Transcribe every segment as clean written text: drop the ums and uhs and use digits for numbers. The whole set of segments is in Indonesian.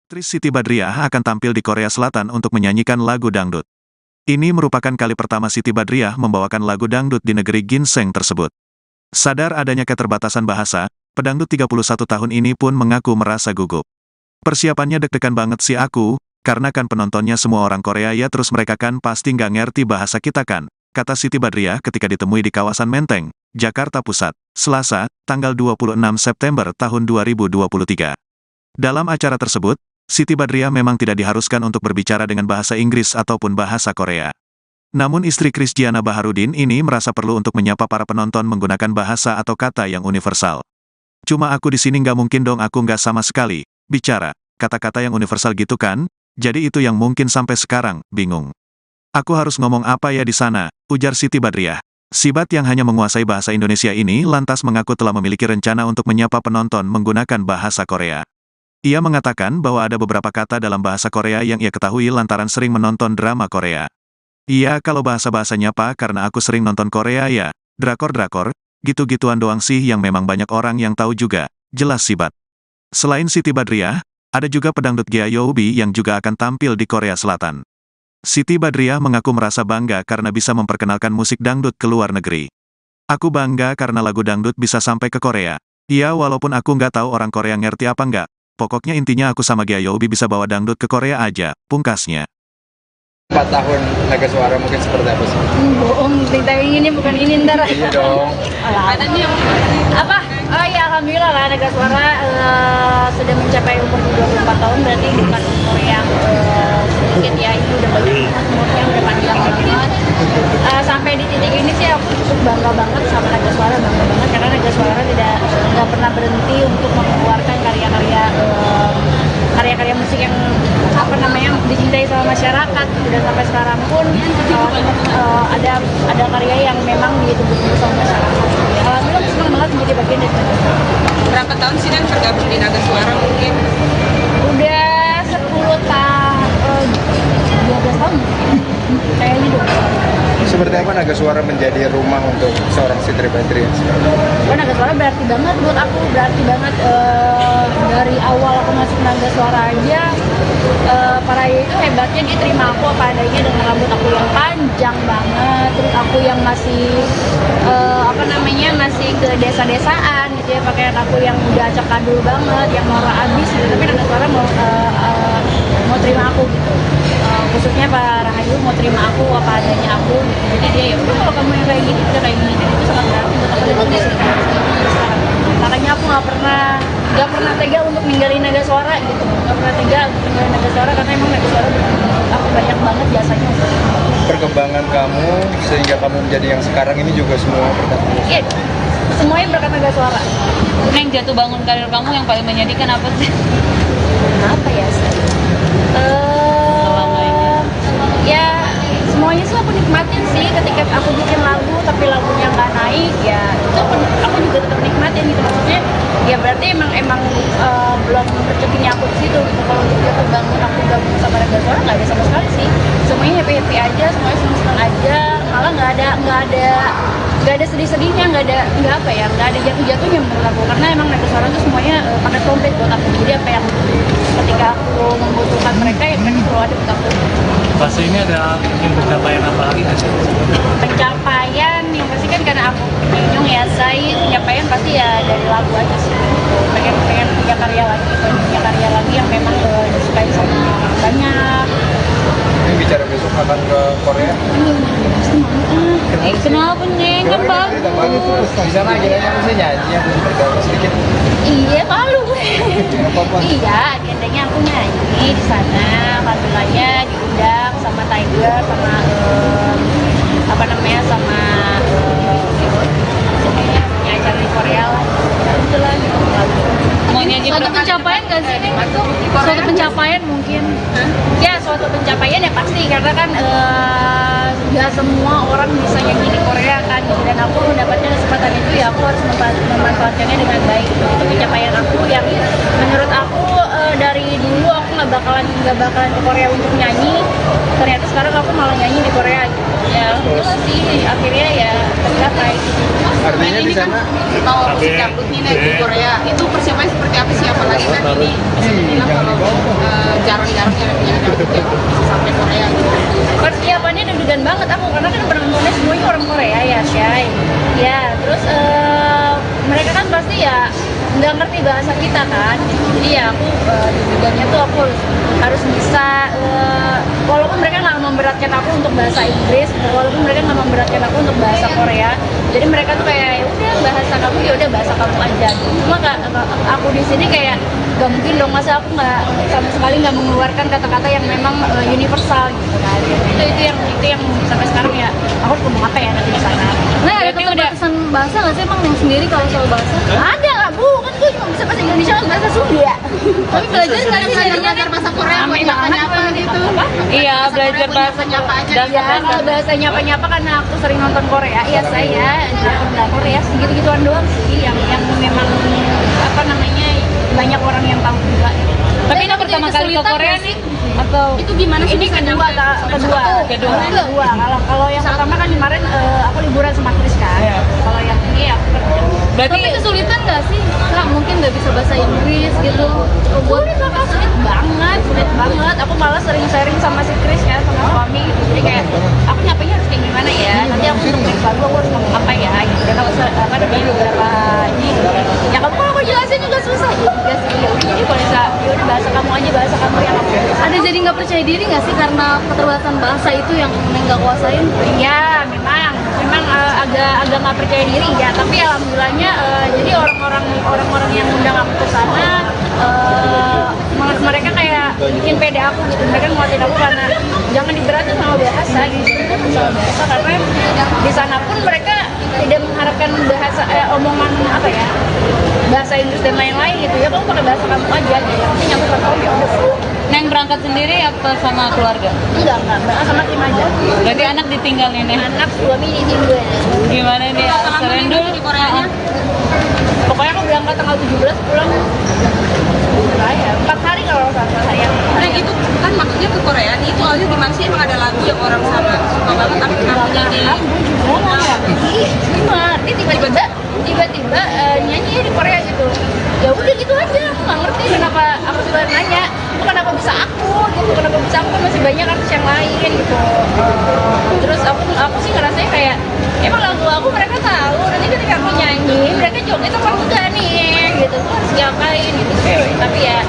Aktris Siti Badriah akan tampil di Korea Selatan untuk menyanyikan lagu dangdut. Ini merupakan kali pertama Siti Badriah membawakan lagu dangdut di negeri ginseng tersebut. Sadar adanya keterbatasan bahasa, pedangdut 31 tahun ini pun mengaku merasa gugup. Persiapannya deg-degan banget sih aku, karena kan penontonnya semua orang Korea ya, terus mereka kan pasti nggak ngerti bahasa kita kan, kata Siti Badriah ketika ditemui di kawasan Menteng, Jakarta Pusat, Selasa, tanggal 26 September tahun 2023. Dalam acara tersebut, Siti Badriah memang tidak diharuskan untuk berbicara dengan bahasa Inggris ataupun bahasa Korea. Namun istri Krisdiana Baharudin ini merasa perlu untuk menyapa para penonton menggunakan bahasa atau kata yang universal. Cuma aku di sini nggak mungkin dong, aku nggak sama sekali bicara kata-kata yang universal gitu kan, jadi itu yang mungkin sampai sekarang bingung. Aku harus ngomong apa ya di sana, ujar Siti Badriah. Sibat yang hanya menguasai bahasa Indonesia ini lantas mengaku telah memiliki rencana untuk menyapa penonton menggunakan bahasa Korea. Ia mengatakan bahwa ada beberapa kata dalam bahasa Korea yang ia ketahui lantaran sering menonton drama Korea. Iya, kalau bahasa-bahasanya Pak, karena aku sering nonton Korea ya, drakor-drakor, gitu-gituan doang sih yang memang banyak orang yang tahu juga, jelas Sibat. Selain Siti Badriah, ada juga pedangdut Gea Youbi yang juga akan tampil di Korea Selatan. Siti Badriah mengaku merasa bangga karena bisa memperkenalkan musik dangdut ke luar negeri. Aku bangga karena lagu dangdut bisa sampai ke Korea. Iya, walaupun aku nggak tahu orang Korea ngerti apa nggak. Pokoknya intinya aku sama Gea Youbi bisa bawa dangdut ke Korea aja, pungkasnya. 4 tahun Naga Suara mungkin seperti apa sih? Bohong, cerita ini bukan ini ntar. Iya dong. Apa? Oh iya, alhamdulillah lah Naga Suara sudah mencapai umur 24 tahun, berarti bukan umur yang sedikit ya, itu udah banyak umurnya, udah panjang banget. Sampai di titik ini sih aku cukup bangga banget sama Naga Suara, bangga banget karena Naga Suara nggak pernah berhenti untuk mengeluarkan karya-karya musik yang dicintai sama masyarakat, dan sampai sekarang pun ada karya yang memang ditunggu-tunggu sama masyarakat. Alhamdulillah aku senang banget menjadi bagian dari Naga Suara. Berapa tahun sih Dan tergabung di Naga Suara mungkin? Udah 12 tahun kayaknya dong. Seperti apa Naga Suara menjadi rumah untuk seorang Siti Badriah? Naga Suara berarti banget buat aku, berarti banget. Dari awal aku masuk Naga Suara aja, para itu hebatnya dia terima aku apa adanya dengan rambut aku yang panjang banget, terus aku yang masih masih ke desa-desaan gitu ya, pakaian aku yang udah acak kadul banget, yang norak abis gitu, tapi Naga Suara mau terima aku gitu. Khususnya Pak Rahayu mau terima aku apa adanya aku gitu. Jadi dia ya udah, kalau kamu yang kayak gini udah kayak gini, dan itu sangat berarti buat aku dan di sini sekarang. Makanya aku nggak pernah tega untuk ninggalin Naga Suara gitu, nggak pernah tega untuk ninggalin Naga Suara karena emang Naga Suara aku banyak banget jasanya. Perkembangan kamu sehingga kamu menjadi yang sekarang ini juga semua berkat musik. Iya, semuanya berkat Naga Suara. Yang jatuh bangun karir kamu yang paling menyedihkan apa sih? Apa ya? Ya semuanya sih aku nikmatin sih, ketika aku bikin lagu tapi lagunya nggak naik ya itu aku juga tetap nikmatin gitu, maksudnya ya berarti emang belum rezekinya aku di situ gitu. Kalau untuk jatuh bangun aku gabung sama Naga Suara nggak ada sama sekali sih, semuanya happy aja, semuanya senang aja, malah nggak ada sedih-sedihnya, nggak ada jatuh-jatuhnya menurut aku, karena emang Naga Suara tuh semuanya paket komplit buat aku. Jadi apa yang ketika aku membutuhkan mereka ya mereka selalu ada buat aku. Fase ini ada mungkin pencapaian apa lagi nggak sih? Pencapaian yang pasti kan karena aku penyung ya, saya pencapaian pasti ya dari lagu aja sih. Pengen punya karya lagi yang memang disukai sama banyak. Ini bicara besok akan ke Korea. Pasti mau. Kenapa Neng? Kan bagus. Di sana akhirnya bisa nyanyi, aku bergabung sedikit. Iya, malu gue. Apa-apa. Iya, agendanya aku nyanyi di sana, alhamdulillahnya diundang sama Tiger, sama sama punya acara di Korea lah. Alhamdulillah gitu. Mau nyanyi Suatu berapa? pencapaian gak sih? Suatu pencapaian mungkin. Ya, suatu pencapaian ya pasti, karena kan gak semua orang bisa nyanyi di Korea kan, dan aku mendapatkan kesempatan itu ya aku harus memanfaatkannya dengan baik. Itu pencapaian aku yang menurut aku dari dulu aku nggak bakalan ke Korea untuk nyanyi, ternyata sekarang aku malah nyanyi di Korea gitu. ya alhamdulillah sih akhirnya ya tercapai. Artinya di sana Kalau musik dangdut ini di Korea itu persiapannya seperti apa sih? Apalagi kan ini bisa dibilang kalau jarang-jarang yang dangdut yang bisa sampai Korea gitu. Persiapannya deg-degan banget aku karena kan penontonnya semuanya orang Korea ya Syai. Ya terus mereka kan pasti ya nggak ngerti bahasa kita kan, jadi ya aku deg-degannya tuh aku harus bisa walaupun mereka nggak memberatkan aku untuk bahasa Inggris, walaupun mereka nggak memberatkan aku untuk bahasa Korea, jadi mereka tuh kayak ya udah bahasa kamu ya udah bahasa kamu aja. Cuma aku di sini kayak gak mungkin dong masa aku nggak sama sekali nggak mengeluarkan kata-kata yang memang universal gitu kan. Itu yang sampai sekarang ya aku harus ngomong apa ya nanti di sana. Nah, ada keterbatasan bahasa nggak sih emang yang sendiri kalau soal bahasa? Ada lah bu, kan gue cuma bisa bahasa Indonesia sama bahasa Sunda. Tapi belajar nggak sih jadinya Belajar bahasa Korea buat nyapa-nyapa gitu. Iya, belajar bahasa nyapa aja. Ya kalau bahasa nyapa-nyapa karena aku sering nonton Korea, ya saya nonton Korea segitu-gituan doang sih yang memang apa namanya banyak orang yang tahu juga. Tapi ini pertama kali ke Korea nih atau Itu gimana sih? Ini kedua. Kalau yang pertama kan kemarin aku liburan sama Chris kan. Kalau yang ini aku kerja. berarti Tapi kesulitan nggak sih? Kak, mungkin nggak bisa bahasa Inggris gitu. Sulit lah Kak, sulit banget. Aku malah sering sharing sama si Chris kan, sama suami gitu. Jadi kayak aku nyapanya harus kayak gimana ya? Nanti aku next lagu aku harus ngomong apa ya? Gitu. Dan aku apa ada beberapa ini. Ya kamu kalau aku jelasin juga susah juga sih. Ya udah jadi kalau bisa ya udah bahasa kamu aja, bahasa kamu yang aku bisa. Ada jadi nggak percaya diri nggak sih karena keterbatasan bahasa itu yang nggak kuasain? Ya memang agak nggak percaya diri ya, tapi alhamdulillahnya jadi orang-orang yang undang aku ke sana mereka kayak bikin pede aku gitu, mereka nguatin aku karena jangan diberatin sama bahasa gitu, sama bahasa karena di sana pun mereka tidak mengharapkan bahasa omongan apa ya bahasa Inggris dan lain-lain gitu ya, kamu pakai bahasa kamu aja gitu, yang penting nyambung sama kamu ya udah. Neng berangkat sendiri apa sama keluarga? Enggak, sama tim aja. Berarti anak ditinggalin ya? Anak suami ditinggal. Gimana nih? Seren dulu di Koreanya. Pokoknya aku berangkat tanggal 17 pulang ya 4 hari kalau nggak salah ya. Nah itu kan maksudnya ke Korea nih, itu awalnya gimana sih? Emang ada lagu yang orang sana suka banget tapi kenapa jadi Gue nggak ngerti gimana, dia tiba-tiba nyanyi di Korea gitu. Ya udah gitu aja, aku nggak ngerti kenapa aku juga nanya, kenapa bisa aku gitu, kenapa bisa aku kan masih banyak artis yang lain gitu. Terus aku sih ngerasanya kayak emang lagu aku mereka tahu, nanti ketika aku nyanyi mereka joget apa enggak nih gitu, tuh harus diapain gitu. Tapi ya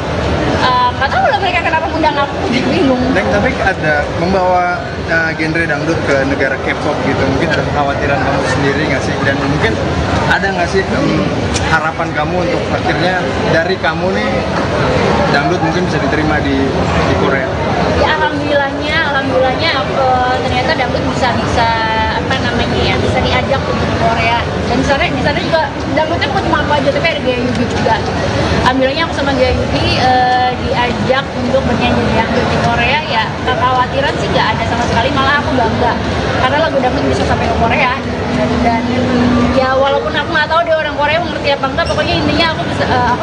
nggak tahu lah mereka kenapa undang aku, jadi bingung. Neng, tapi ada membawa genre dangdut ke negara K-pop gitu, mungkin ada kekhawatiran kamu sendiri nggak sih? Dan mungkin ada nggak sih harapan kamu untuk akhirnya dari kamu nih dangdut mungkin bisa diterima di Korea? Ya alhamdulillahnya ternyata dangdut bisa apa namanya ya, bisa diajak untuk Korea. Dan di sana juga dangdutnya bukan cuma aku aja, tapi ada Gaya Yubi juga. Alhamdulillahnya aku sama Gaya Yubi diajak untuk bernyanyi dangdut di Korea. Ya kekhawatiran sih nggak ada sama sekali, malah aku bangga karena lagu dangdut bisa sampai ke Korea. Dan ya walaupun aku nggak tahu dia orang Korea mengerti apa enggak, pokoknya intinya aku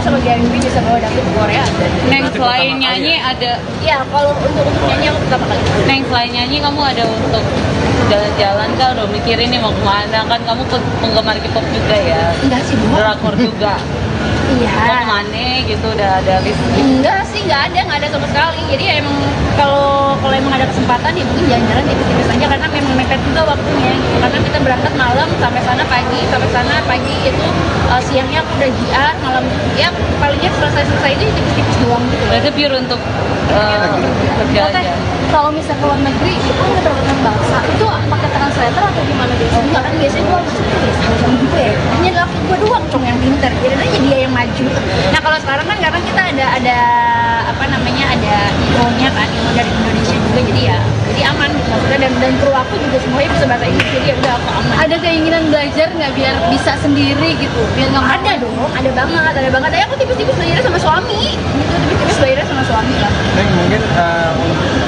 sama Gaya Yubi bisa bawa dangdut ke Korea. Neng selain nyanyi ada Ya kalau untuk nyanyi aku pertama kali. Neng selain nyanyi kamu ada untuk jalan-jalan kah? Udah mikirin nih mau kemana? Kan kamu penggemar K-pop juga ya? Enggak sih Bu. Drakor juga. Iya. Mau kemana gitu udah ada list? Enggak sih, nggak ada sama sekali. Jadi ya emang kalau emang ada kesempatan ya mungkin jalan-jalan tipis-tipis aja karena memang mepet juga waktunya. Gitu. Karena kita berangkat malam sampai sana pagi itu siangnya aku udah jian, malam ya palingnya selesai itu tipis-tipis doang gitu. Berarti pure untuk kerja Oke, aja. kalau misalnya ke luar negeri itu nggak terlalu bahasa itu pakai translator atau gimana biasanya? Enggak kan biasanya gue maksudnya sama gue hanya laki gue doang cong yang pinter, jadi aja dia yang maju. Nah kalau sekarang kan karena kita ada apa namanya ada IO-nya kan, IO dari Indonesia juga, jadi aman gitu maksudnya, dan kru aku juga semuanya bisa bahasa Inggris, jadi ya udah aku aman. Ada keinginan belajar nggak biar bisa sendiri gitu? Biar nggak Ada dong, ada banget. Ya aku tipis-tipis belajarnya sama suami, gitu tipis-tipis belajarnya sama suami lah. Neng, mungkin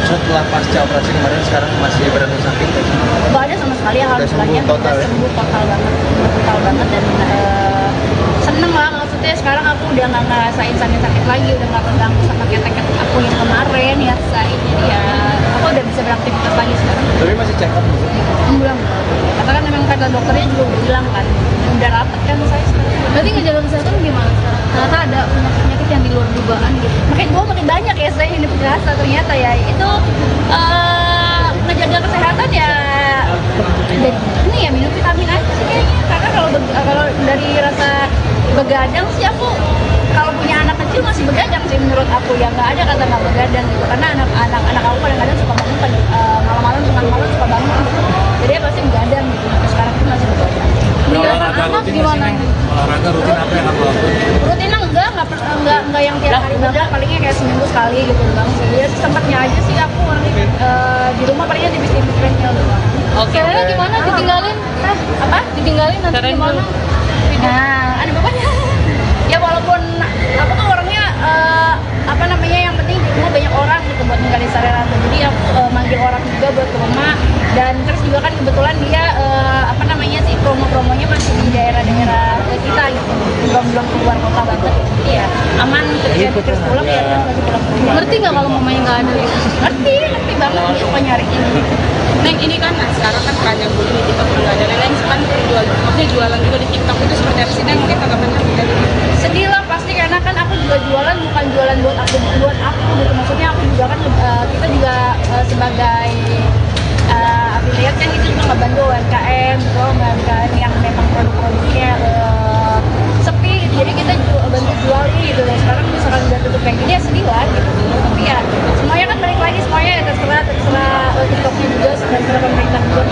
setelah pasca operasi kemarin sekarang masih berada sakit nggak sih? Gak ada sama sekali, alhamdulillahnya sembuh total ya? sembuh total banget dan seneng lah, maksudnya sekarang aku udah nggak ngerasain sakit lagi, udah nggak terganggu sama ketek aku yang kemarin ya, jadi ya aku aku udah bisa beraktivitas lagi sekarang. Tapi masih check up gitu? Belum. Karena kan memang kata dokternya juga udah bilang kan, udah rapet kan saya sekarang. Berarti ngejaga kesehatan gimana sekarang? Ternyata ada penyakit yang di luar dugaan gitu. Makin banyak ya saya ini berasa ternyata ya itu ngejaga kesehatan ya dari ini ya minum vitamin aja sih kayaknya. Karena kalau dari rasa begadang sih aku kalau punya anak kecil masih begadang sih menurut aku, ya nggak ada kata nggak begadang gitu, karena anak aku kadang-kadang suka bangun malam-malam tengah malam suka bangun gitu. Jadi ya pasti begadang gitu, sampai sekarang pun masih begadang. Meninggalkan anak gimana? Olahraga rutin apa yang kamu lakukan? Rutinnya enggak yang tiap hari banget, palingnya kayak seminggu sekali gitu bang. Jadi sempatnya aja sih aku di rumah palingnya tipis-tipis treadmill doang. Oke. Caranya gimana ditinggalin? Apa? Ditinggalin nanti Caranya gimana? Nah, ada bapaknya. Ya walaupun aku tuh orangnya apa namanya, yang penting di rumah banyak orang gitu buat ninggalin Sarerata. Jadi aku manggil orang juga buat ke rumah, dan terus juga kan kebetulan dia apa namanya sih promonya masih di daerah-daerah kita gitu, belum keluar kota banget. Jadi ya aman ketika terus pulang ya terus lagi pulang ke rumah. Ngerti nggak kalau mamanya nggak ada gitu? Ngerti banget dia suka nyariin. Neng, ini kan sekarang kan banyak dulu di TikTok juga ada. Neng kan maksudnya jualan juga di TikTok itu seperti apa sih? Neng, mungkin tanggapannya dari Sedih lah pasti, karena kan aku juga jualan bukan jualan buat aku gitu. Maksudnya aku juga kan kita juga sebagai affiliate kan itu juga ngebantu UMKM gitu, UMKM yang memang produk-produknya sepi gitu. Jadi kita bantu jualin gitu. Sekarang misalkan udah tutup kayak gini ya sedih lah gitu. Tapi ya semuanya kan balik lagi, semuanya ya terserah TikToknya juga, terserah pemerintah juga.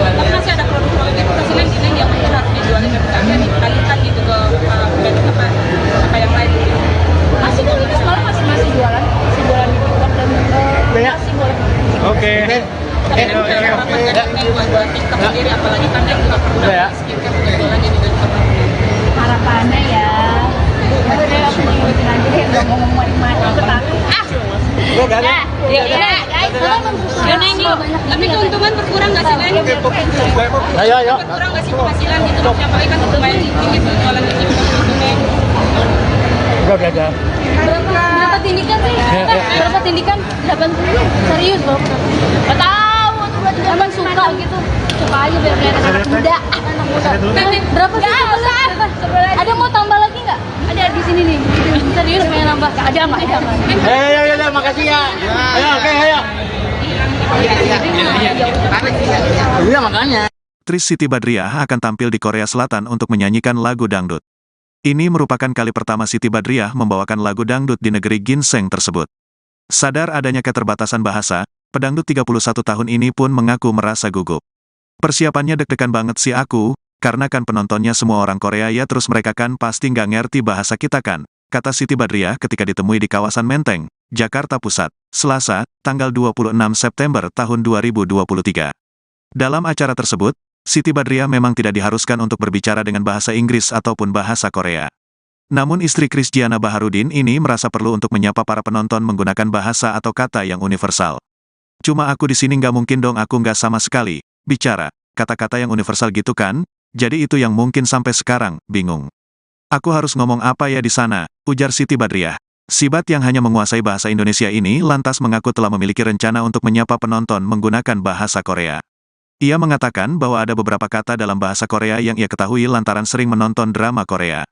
tapi masih ada produk-produk itu kasih Neng, Neng yang mungkin harus dijualin dan tidak dikalikan gitu ke apa yang lain gitu. Masih kan kita sekarang masih jualan di TikTok dan masih boleh. Oke. Tapi Neng punya harapan kan Neng buat TikTok sendiri, apalagi kan Neng juga pernah skincare juga jualan jadi juga pernah. Harapannya ya udah deh, aku mau ngikutin aja deh, nggak mau ngomong macam-macam, aku takut Ya Neng, tapi keuntungan berkurang nggak sih Neng? Ayo. Berkurang nggak sih penghasilan gitu? Apalagi kan lumayan tinggi tuh jualan di TikTok gitu Neng. Udah. Berapa tindikan sih? Berapa tindikan? 80. Serius bang? nggak tahu tuh berarti Emang suka gitu? Suka aja biar kelihatan anak muda. Berapa sih? Ada mau tambah lagi nggak? ada di sini nih. Serius pengen nambah? Ada nggak? Ayo, makasih ya. Ayo. Iya makanya. Aktris Siti Badriah akan tampil di Korea Selatan untuk menyanyikan lagu dangdut. Ini merupakan kali pertama Siti Badriah membawakan lagu dangdut di negeri ginseng tersebut. Sadar adanya keterbatasan bahasa, pedangdut 31 tahun ini pun mengaku merasa gugup. Persiapannya deg-degan banget sih aku, karena kan penontonnya semua orang Korea ya, terus mereka kan pasti nggak ngerti bahasa kita kan, kata Siti Badriah ketika ditemui di kawasan Menteng, Jakarta Pusat, Selasa, tanggal 26 September tahun 2023. Dalam acara tersebut, Siti Badriah memang tidak diharuskan untuk berbicara dengan bahasa Inggris ataupun bahasa Korea. Namun istri Krisdiana Baharudin ini merasa perlu untuk menyapa para penonton menggunakan bahasa atau kata yang universal. Cuma aku di sini nggak mungkin dong, aku nggak sama sekali bicara kata-kata yang universal gitu kan, jadi itu yang mungkin sampai sekarang bingung. Aku harus ngomong apa ya di sana, ujar Siti Badriah. Sibat yang hanya menguasai bahasa Indonesia ini lantas mengaku telah memiliki rencana untuk menyapa penonton menggunakan bahasa Korea. Ia mengatakan bahwa ada beberapa kata dalam bahasa Korea yang ia ketahui lantaran sering menonton drama Korea.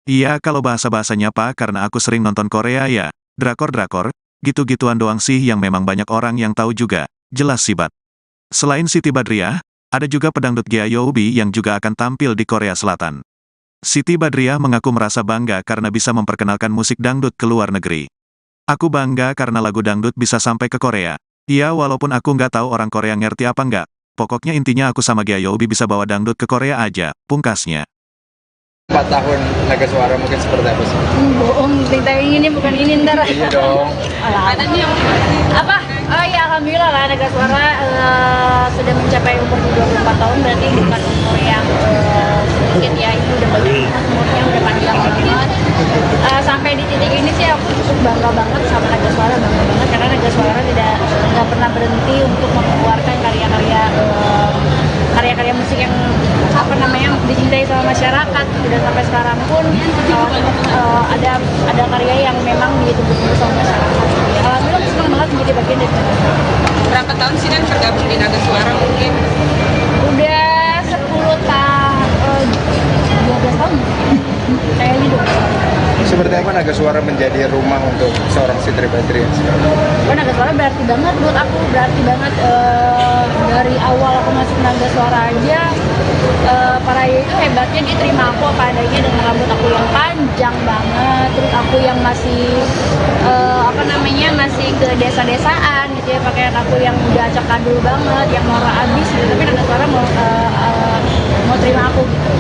Iya, kalau bahasa-bahasa nyapa karena aku sering nonton Korea ya, drakor-drakor, gitu-gituan doang sih yang memang banyak orang yang tahu juga, jelas Sibat. Selain Siti Badriah, ada juga pedangdut Gea Youbi yang juga akan tampil di Korea Selatan. Siti Badriah mengaku merasa bangga karena bisa memperkenalkan musik dangdut ke luar negeri. Aku bangga karena lagu dangdut bisa sampai ke Korea. Iya, walaupun aku nggak tahu orang Korea ngerti apa nggak. Pokoknya intinya aku sama Gea Youbi bisa bawa dangdut ke Korea aja, pungkasnya. 4 tahun Naga Suara mungkin seperti apa sih? Bohong, cerita ini bukan ini ntar. Iya dong. Ada nih yang Apa? Oh ya, alhamdulillah lah Naga Suara sudah mencapai umur 24 tahun, berarti bukan umur yang sedikit ya, itu udah banyak umurnya, udah panjang banget. Sampai di titik ini sih aku cukup bangga banget sama Naga Suara, bangga banget karena Naga Suara nggak pernah berhenti untuk mengeluarkan karya-karya musik yang apa namanya dicintai sama masyarakat. Dan sampai sekarang pun ada karya yang memang ditunggu-tunggu sama masyarakat. Alhamdulillah senang banget menjadi bagian dari Naga Suara. Berapa tahun sih Dan tergabung di Naga Suara mungkin? Udah 12 tahun kayaknya 12 tahun. Seperti apa Naga Suara menjadi rumah untuk seorang Siti Badriah sekarang? Naga Suara berarti banget buat aku, berarti banget dari awal aku masuk Naga Suara aja. Para itu hebatnya dia terima aku apa adanya dengan rambut aku yang panjang banget, terus aku yang masih masih ke desa-desaan gitu ya, pakaian aku yang udah acak adul banget, yang norak abis gitu, tapi Naga Suara mau terima aku gitu.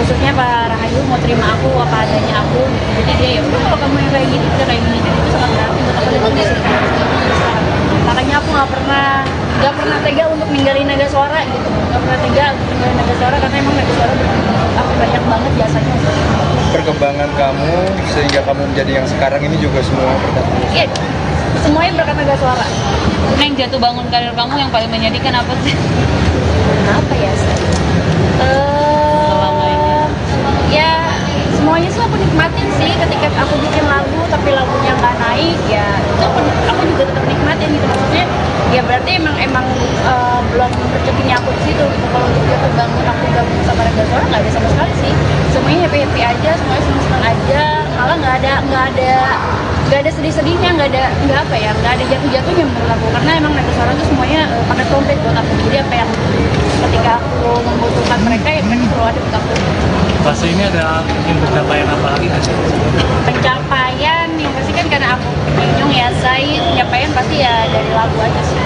Khususnya Pak Rahayu mau terima aku apa adanya aku gitu. Jadi dia ya udah kalau kamu yang kayak gini udah kayak gini, dan itu sangat berarti buat aku dan di sini sekarang. Makanya aku nggak pernah tega untuk ninggalin Naga Suara gitu, nggak pernah tega untuk ninggalin Naga Suara karena emang Naga Suara aku banyak banget jasanya. Perkembangan kamu sehingga kamu menjadi yang sekarang ini juga semua berkat Naga Suara. Iya, semuanya berkat Naga Suara. Neng, jatuh bangun karir kamu yang paling menyedihkan apa sih? Apa ya? Selama ini. Ya semuanya sih aku nikmatin sih, ketika aku bikin lagu tapi lagunya nggak naik ya itu aku juga tetap nikmatin gitu, maksudnya ya berarti emang belum rezekinya aku di situ gitu. Kalau untuk jatuh bangun aku gabung sama Naga Suara nggak ada sama sekali sih, semuanya happy aja, semuanya senang aja, malah nggak ada sedih-sedihnya, nggak ada jatuh-jatuhnya menurut aku, karena emang Naga Suara tuh semuanya pakai komplit buat aku. Jadi apa yang ketika aku membutuhkan mereka ya mereka selalu ada buat aku. Pas ini ada mungkin pencapaian apa lagi nggak sih? Pencapaian yang pasti kan karena aku penyung ya Said, pencapaian pasti ya dari lagu aja sih.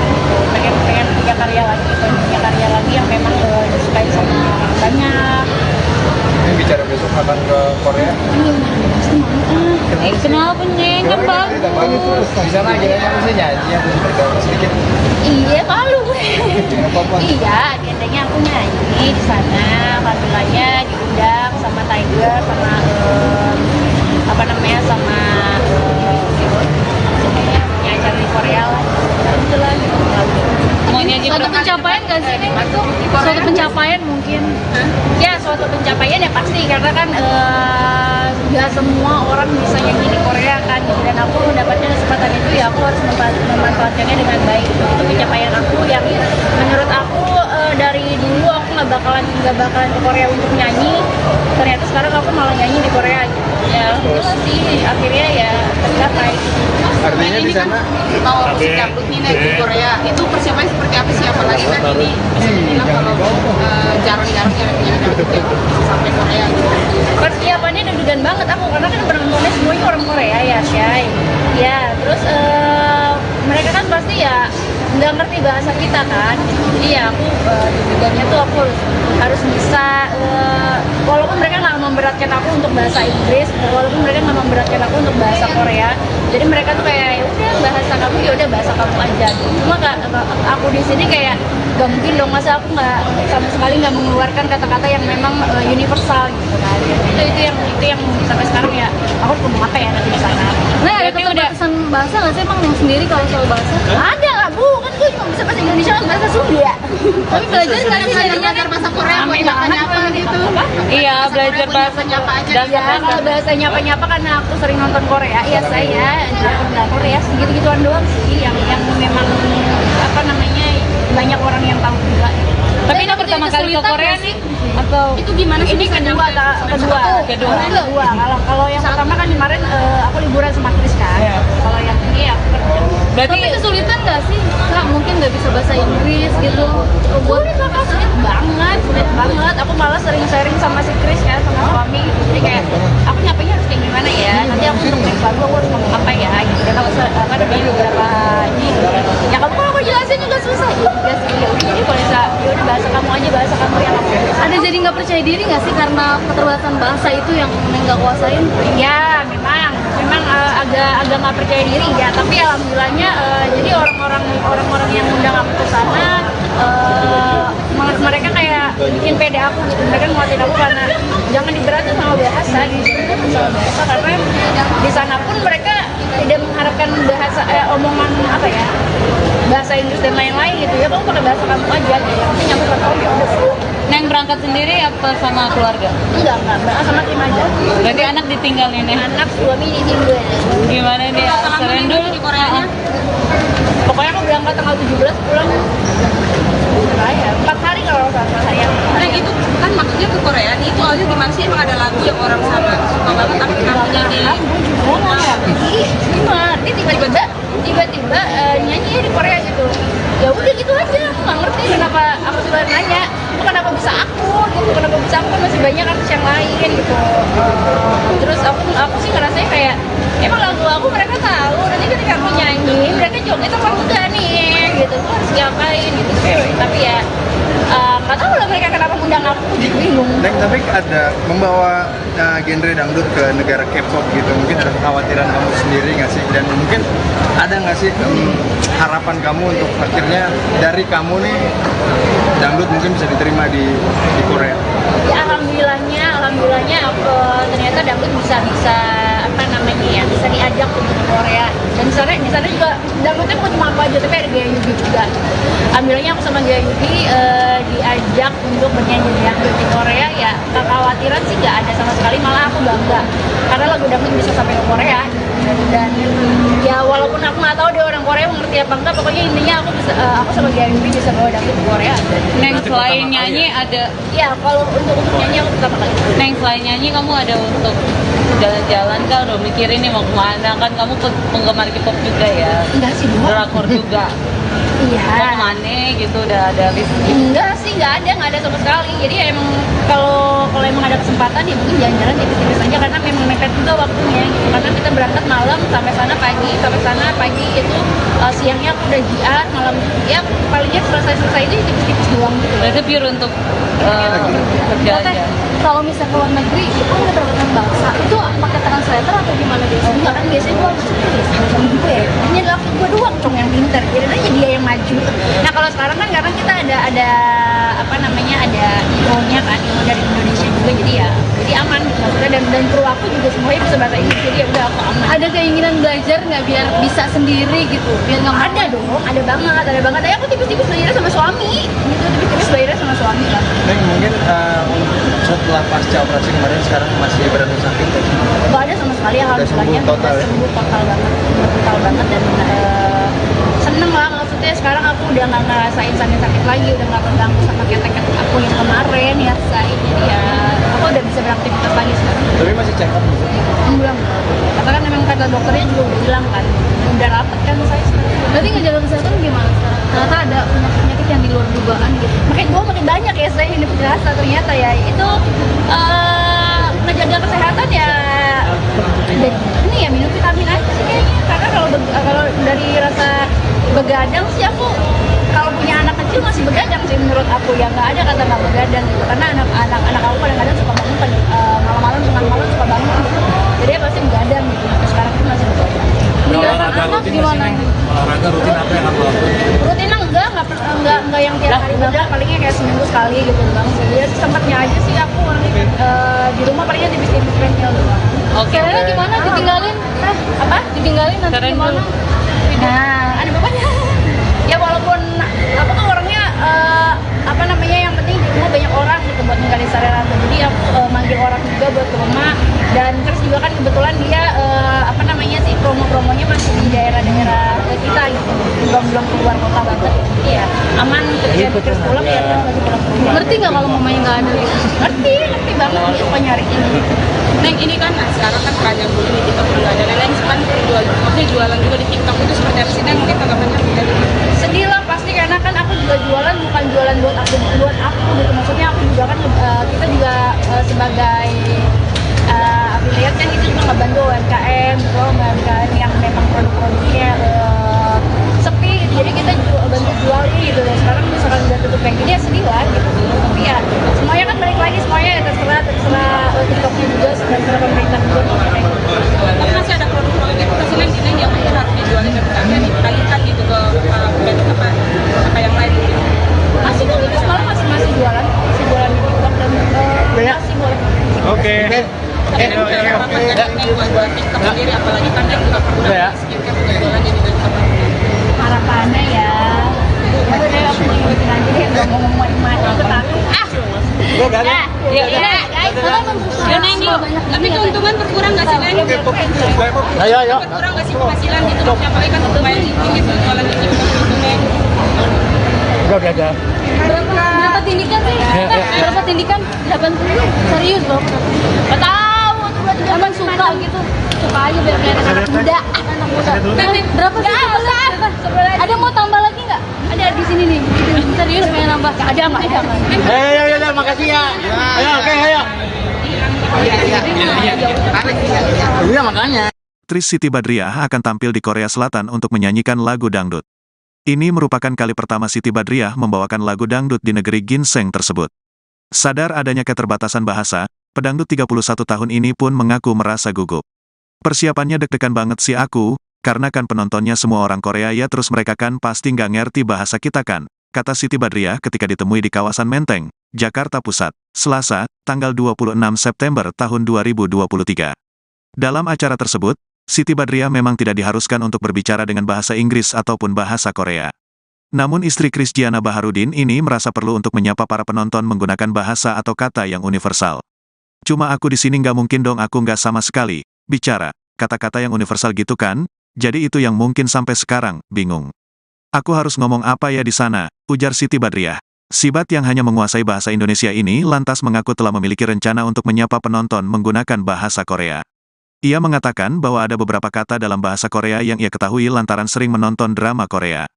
Pengen punya karya lagi yang memang disukai sama orang banyak. Ini bicara besok akan ke Korea. Pasti mau. Kenapa Neng? Kan bagus. Cerita bagus. Di sana akhirnya bisa nyanyi, aku bergabung sedikit. Iya malu gue. Nggak apa-apa. Iya, agendanya aku nyanyi di sana, alhamdulillahnya diundang sama Tiger, sama sama punya acara di Korea lah. Alhamdulillah gitu. Mau nyanyi Suatu berapa? pencapaian gak sih Neng? Suatu pencapaian mungkin. Ya suatu pencapaian ya pasti, karena kan nggak semua orang bisa nyanyi di Korea kan gitu. Dan aku mendapatkan kesempatan itu ya aku harus memanfaatkannya dengan baik. Itu pencapaian aku yang menurut aku dari dulu aku nggak bakalan ke Korea untuk nyanyi, ternyata sekarang aku malah nyanyi di Korea gitu. Ya alhamdulillah sih akhirnya ya tercapai. Artinya di sana Mau musik dangdut nih Neng, di Korea itu persiapannya seperti apa sih? Apalagi kan ini bisa dibilang kalau jarang-jarang yang dangdut yang bisa sampai Korea gitu. Persiapannya deg-degan banget aku, karena kan penontonnya semuanya orang Korea ya Syai. Ya terus mereka kan pasti ya nggak ngerti bahasa kita kan, jadi ya aku deg-degannya tuh aku harus bisa walaupun mereka nggak memberatkan aku untuk bahasa Inggris, walaupun mereka nggak memberatkan aku untuk bahasa Korea, jadi mereka tuh kayak ya udah bahasa kamu ya udah bahasa kamu aja. Cuma aku di sini kayak gak mungkin dong, masa aku nggak sama sekali nggak mengeluarkan kata-kata yang memang universal gitu kan. Itu yang sampai sekarang ya aku harus ngomong apa ya nanti di sana. Nah, ada keterbatasan bahasa nggak sih emang yang sendiri kalau soal bahasa? Ada lah bu, kan gue cuma bisa bahasa Indonesia sama bahasa Sunda. Tapi belajar nggak sih jadinya? Belajar bahasa Korea buat nyapa-nyapa gitu. Iya, belajar bahasa nyapa aja. Ya, kalau bahasa nyapa-nyapa karena aku sering nonton Korea, ya saya nonton Korea segitu-gituan doang sih, yang memang banyak orang yang tahu juga. Tapi ini pertama kali ke Korea nih? Atau Itu gimana sih? Ini kedua. Kalau yang pertama kan kemarin aku liburan sama Chris kan. Kalau yang ini aku kerja. berarti Tapi kesulitan nggak sih? Kak, mungkin nggak bisa bahasa Inggris gitu. Sulit banget. Aku malah sering sharing sama si Chris kan, sama suami. Jadi kayak aku nyapanya harus kayak gimana ya? Nanti aku nulis lagu aku harus ngomong apa ya? Gitu. Dan aku ada beberapa ini. Ya kamu kalau aku jelasin juga susah. Ya sih. Jadi kalau bisa, ya udah bahasa kamu aja, bahasa kamu yang aku. Ada jadi nggak percaya diri nggak sih karena keterbatasan bahasa itu yang nggak kuasain? Ya memang agak nggak percaya diri ya, tapi alhamdulillahnya jadi orang-orang yang undang aku ke sana mereka kayak bikin pede aku gitu, mereka nguatin aku karena jangan diberatin sama bahasa gitu, karena di sana pun mereka tidak mengharapkan bahasa omongan apa ya, bahasa Inggris dan lain-lain gitu ya, kamu pakai bahasa kamu aja gitu, yang penting nyambung kamu ya udah. Neng berangkat sendiri apa sama keluarga? Enggak, sama tim aja. Berarti anak ditinggalin ya? Anak suami ditinggal. Gimana nih? Lama nih Serendul di Koreanya? tanggal 17 pulang ya 4 hari kalau nggak salah ya. Nah itu kan maksudnya ke Korea nih, itu awalnya gimana sih? Emang ada lagu yang orang sana suka banget tapi kenapa jadi Gimana? Dia tiba-tiba nyanyi di Korea gitu. Ya udah gitu aja, aku nggak ngerti kenapa aku juga nanya, itu kenapa bisa aku gitu, kenapa bisa aku kan masih banyak artis yang lain gitu. Terus aku sih ngerasanya kayak emang lagu aku mereka tahu, nanti ketika aku nyanyi mereka joget apa enggak nih gitu, aku harus diapain gitu sih. Tapi ya nggak tahu lah mereka kenapa undang aku jadi bingung. Dan tapi ada membawa genre dangdut ke negara K-pop gitu, mungkin ada kekhawatiran kamu sendiri nggak sih? Dan mungkin ada nggak sih harapan kamu untuk akhirnya dari kamu nih dangdut mungkin bisa diterima di Korea? Ya alhamdulillahnya aku ternyata dangdut bisa apa namanya ya, bisa diajak untuk ke Korea. Dan di sana juga dangdutnya bukan cuma aku aja, tapi ada Gaya Yubi juga. Alhamdulillahnya aku sama Gaya Yubi diajak untuk bernyanyi dangdut di Korea. Ya kekhawatiran sih nggak ada sama sekali, malah aku bangga karena lagu dangdut bisa sampai ke Korea. Dan ya walaupun aku nggak tahu dia orang Korea mengerti apa enggak, pokoknya intinya aku sama Gaya Yubi bisa bawa dangdut ke Korea. Neng, selain nyanyi ada, Ya kalau untuk nyanyi aku pertama kali. Neng, selain nyanyi kamu ada untuk jalan-jalan kah? Udah mikirin nih mau kemana? Kan kamu penggemar K-pop juga ya, Enggak sih, Bu. drakor juga. Mau Iya. kemana gitu, udah ada list? Enggak sih, nggak ada sama sekali. Jadi ya emang kalau emang ada kesempatan ya mungkin jalan-jalan tipis-tipis aja karena memang mepet juga waktunya gitu. Karena kita berangkat malam sampai sana pagi itu siangnya aku udah jiat, malam ya palingnya selesai itu tipis-tipis doang gitu. Berarti pure untuk kerja Teh, aja. kalau misalnya ke luar negeri, itu kan udah terkenal bahasa. Itu pakai translator atau gimana biasanya? Enggak kan biasanya gue maksudnya sama gue. Ini adalah gue doang cong yang pinter. Jadi aja dia yang maju. Nah kalau sekarang kan karena kita ada apa namanya ada IO-nya kan, IO dari Indonesia juga jadi aman gitu maksudnya dan kru aku juga semuanya bisa bahasa Inggris jadi ya udah aku aman. Ada keinginan belajar nggak biar bisa sendiri gitu? Biar nggak Ada dong, ada banget. Ya aku tipis-tipis belajarnya sama suami, gitu tipis-tipis belajarnya sama suami kan. Dan mungkin setelah pasca operasi kemarin sekarang masih berada sakit ya? Gak ada sama sekali alhamdulillahnya, sembuh total ya? sembuh total banget dan seneng lah maksudnya sekarang aku udah nggak ngerasain sakit lagi, udah nggak terganggu sama ketek-ketek aku yang kemarin ya jadi ya aku udah bisa beraktivitas lagi sekarang. Tapi masih check up gitu? Belum, karena kan memang kata dokternya juga udah bilang kan udah rapet kan saya sekarang. Berarti ngejaga kesehatan gimana sekarang? Ternyata ada penyakit yang di luar dugaan gitu. Makin banyak ya saya ini berasa ternyata ya itu ngejaga kesehatan ya ini ya minum vitamin aja sih kayaknya karena kalau dari rasa begadang sih aku kalau punya anak kecil masih begadang sih menurut aku ya nggak ada kata nggak begadang gitu karena anak aku kadang-kadang suka bangun malam-malam tengah malam suka bangun gitu. Jadi ya pasti begadang gitu sampai sekarang pun masih begadang. Meninggalkan anak gimana? Olahraga rutin apa yang kamu lakukan? Rutinnya enggak yang tiap hari banget, palingnya kayak seminggu sekali gitu bang. Jadi sempatnya aja sih aku di rumah palingnya tipis-tipis treadmill doang. Oke. Caranya gimana? Ditinggalin? Apa? Ditinggalin nanti Keren gimana? dulu. Nah, ada bapaknya. Ya walaupun aku tuh orangnya apa namanya yang penting di rumah banyak orang gitu buat ninggalin sarana. Jadi aku manggil orang juga buat ke rumah dan terus juga kan kebetulan dia apa namanya sih promonya masih di daerah-daerah kita gitu. Belum keluar kota banget. Jadi ya aman kerja terus pulang ya terus lagi pulang ke rumah. Ngerti nggak kalau mamanya nggak ada gitu? Ngerti banget dia suka nyariin. Neng ini kan sekarang kan banyak dulu di TikTok juga ada Neng kan jualan juga di TikTok itu seperti apa sih Neng? Mungkin tanggapannya dari Sedih lah pasti karena kan aku juga jualan bukan jualan buat aku gitu maksudnya aku juga kan kita juga sebagai affiliate kan itu juga ngebantu UMKM gitu UMKM yang memang produk-produknya sepi gitu. Jadi kita bantu jual gitu sekarang misalkan udah tutup kayak gini ya sedih lah gitu tapi ya semuanya kan balik lagi semuanya ya terserah TikToknya juga terserah pemerintah juga kayak gitu. tapi masih ada produk-produk itu kasih Neng yang mungkin harus dijualin dan tidak dikalikan gitu ke apa yang lain gitu. Masih kan itu sekarang masih jualan di TikTok dan masih boleh. Oke. Tapi Neng punya harapan nggak Neng buat TikTok sendiri apalagi kan Neng juga pernah skincare juga jualan jadi dari tempat Harapannya ya udah deh aku mau ngikutin aja deh nggak mau ngomong macam-macam ke aku. Ya, guys, Neng yuk. Tapi keuntungan berkurang nggak sih, Neng? Ayo. Berkurang nggak sih penghasilan gitu? Apalagi kan lumayan tinggi tuh jualan gitu, Neng. Berapa tindikan sih? Berapa tindikan? 80. Serius loh. Nggak tahu tuh berarti Emang suka gitu. Suka aja biar kayak anak muda. Anak muda. Berapa sih sebelah? Ada mau tambah lagi nggak? Ada di sini nih. Serius pengen nambah? Ada nggak? Ayo, makasih ya. Ayo, oke, ayo. Iya, makanya. Aktris Siti Badriah akan tampil di Korea Selatan untuk menyanyikan lagu dangdut. Ini merupakan kali pertama Siti Badriah membawakan lagu dangdut di negeri ginseng tersebut. Sadar adanya keterbatasan bahasa, pedangdut 31 tahun ini pun mengaku merasa gugup. Persiapannya deg-degan banget sih aku, karena kan penontonnya semua orang Korea ya terus mereka kan pasti nggak ngerti bahasa kita kan, kata Siti Badriah ketika ditemui di kawasan Menteng, Jakarta Pusat, Selasa, tanggal 26 September tahun 2023. Dalam acara tersebut, Siti Badriah memang tidak diharuskan untuk berbicara dengan bahasa Inggris ataupun bahasa Korea. Namun istri Krisdiana Baharudin ini merasa perlu untuk menyapa para penonton menggunakan bahasa atau kata yang universal. Cuma aku di sini nggak mungkin dong aku nggak sama sekali bicara kata-kata yang universal gitu kan, jadi itu yang mungkin sampai sekarang bingung. Aku harus ngomong apa ya di sana, ujar Siti Badriah. Sibat yang hanya menguasai bahasa Indonesia ini lantas mengaku telah memiliki rencana untuk menyapa penonton menggunakan bahasa Korea. Ia mengatakan bahwa ada beberapa kata dalam bahasa Korea yang ia ketahui lantaran sering menonton drama Korea.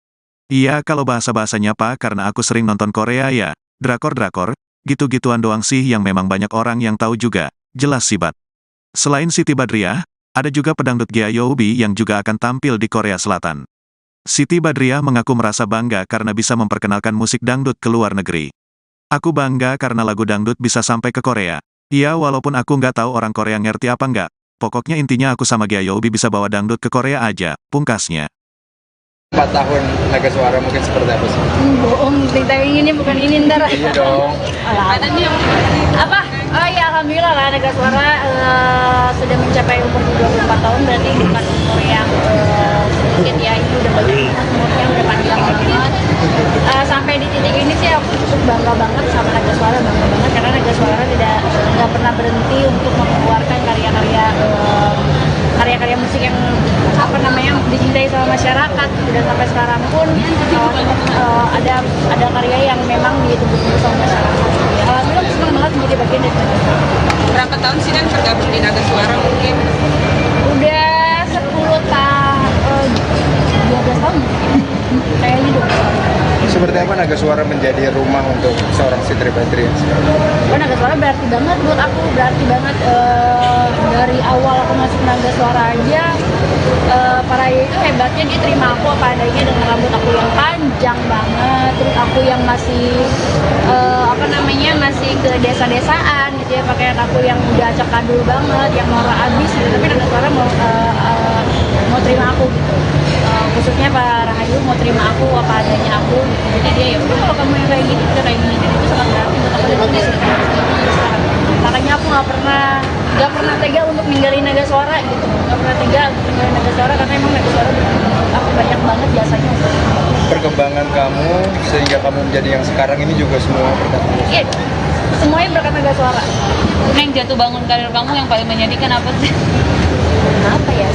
Iya kalau bahasa-bahasanya apa karena aku sering nonton Korea ya, drakor-drakor, gitu-gituan doang sih yang memang banyak orang yang tahu juga, jelas Sibat. Selain Siti Badriah, ada juga pedangdut Gea Youbi yang juga akan tampil di Korea Selatan. Siti Badriah mengaku merasa bangga karena bisa memperkenalkan musik dangdut ke luar negeri. Aku bangga karena lagu dangdut bisa sampai ke Korea. Iya walaupun aku nggak tahu orang Korea ngerti apa nggak. Pokoknya intinya aku sama Gea Youbi bisa bawa dangdut ke Korea aja, pungkasnya. 4 tahun Naga Suara mungkin seperti apa sih? bohong, cerita ini bukan ini ntar. Iya dong. Apa? Oh iya, alhamdulillah lah Naga Suara sudah mencapai umur 24 tahun, berarti bukan umur yang sedikit ya, itu udah banyak umurnya, udah panjang banget. Sampai di titik ini sih aku cukup bangga banget sama Naga Suara, bangga banget karena Naga Suara nggak pernah berhenti untuk mengeluarkan karya-karya musik yang dicintai sama masyarakat, dan sampai sekarang pun ada karya yang memang ditunggu-tunggu sama masyarakat. Alhamdulillah aku senang banget menjadi bagian dari Naga Suara. Berapa tahun sih Neng tergabung di Naga Suara mungkin? Udah 12 tahun kayaknya 12 tahun. Seperti apa Naga Suara menjadi rumah untuk seorang Siti Badriah? Naga Suara berarti banget buat aku, berarti banget dari awal aku masuk Naga Suara aja. Para itu hebatnya dia terima aku apa adanya dengan rambut aku yang panjang banget, terus aku yang masih masih ke desa-desaan gitu ya, pakaian aku yang udah acak adul banget, yang norak abis gitu, tapi Naga Suara mau terima aku gitu. Khususnya Pak Rahayu mau terima aku apa adanya aku gitu. Jadi dia ya udah kalau kamu yang kayak gini udah kayak gini, dan itu sangat berarti buat aku dan di sini sekarang. Makanya aku nggak pernah tega untuk ninggalin Naga Suara gitu, nggak pernah tega untuk ninggalin Naga Suara karena emang Naga Suara aku banyak banget jasanya. Perkembangan kamu sehingga kamu menjadi yang sekarang ini juga semua berkat kamu. Iya, semuanya berkat Naga Suara. Neng, jatuh bangun karir kamu yang paling menyedihkan apa sih? Apa ya?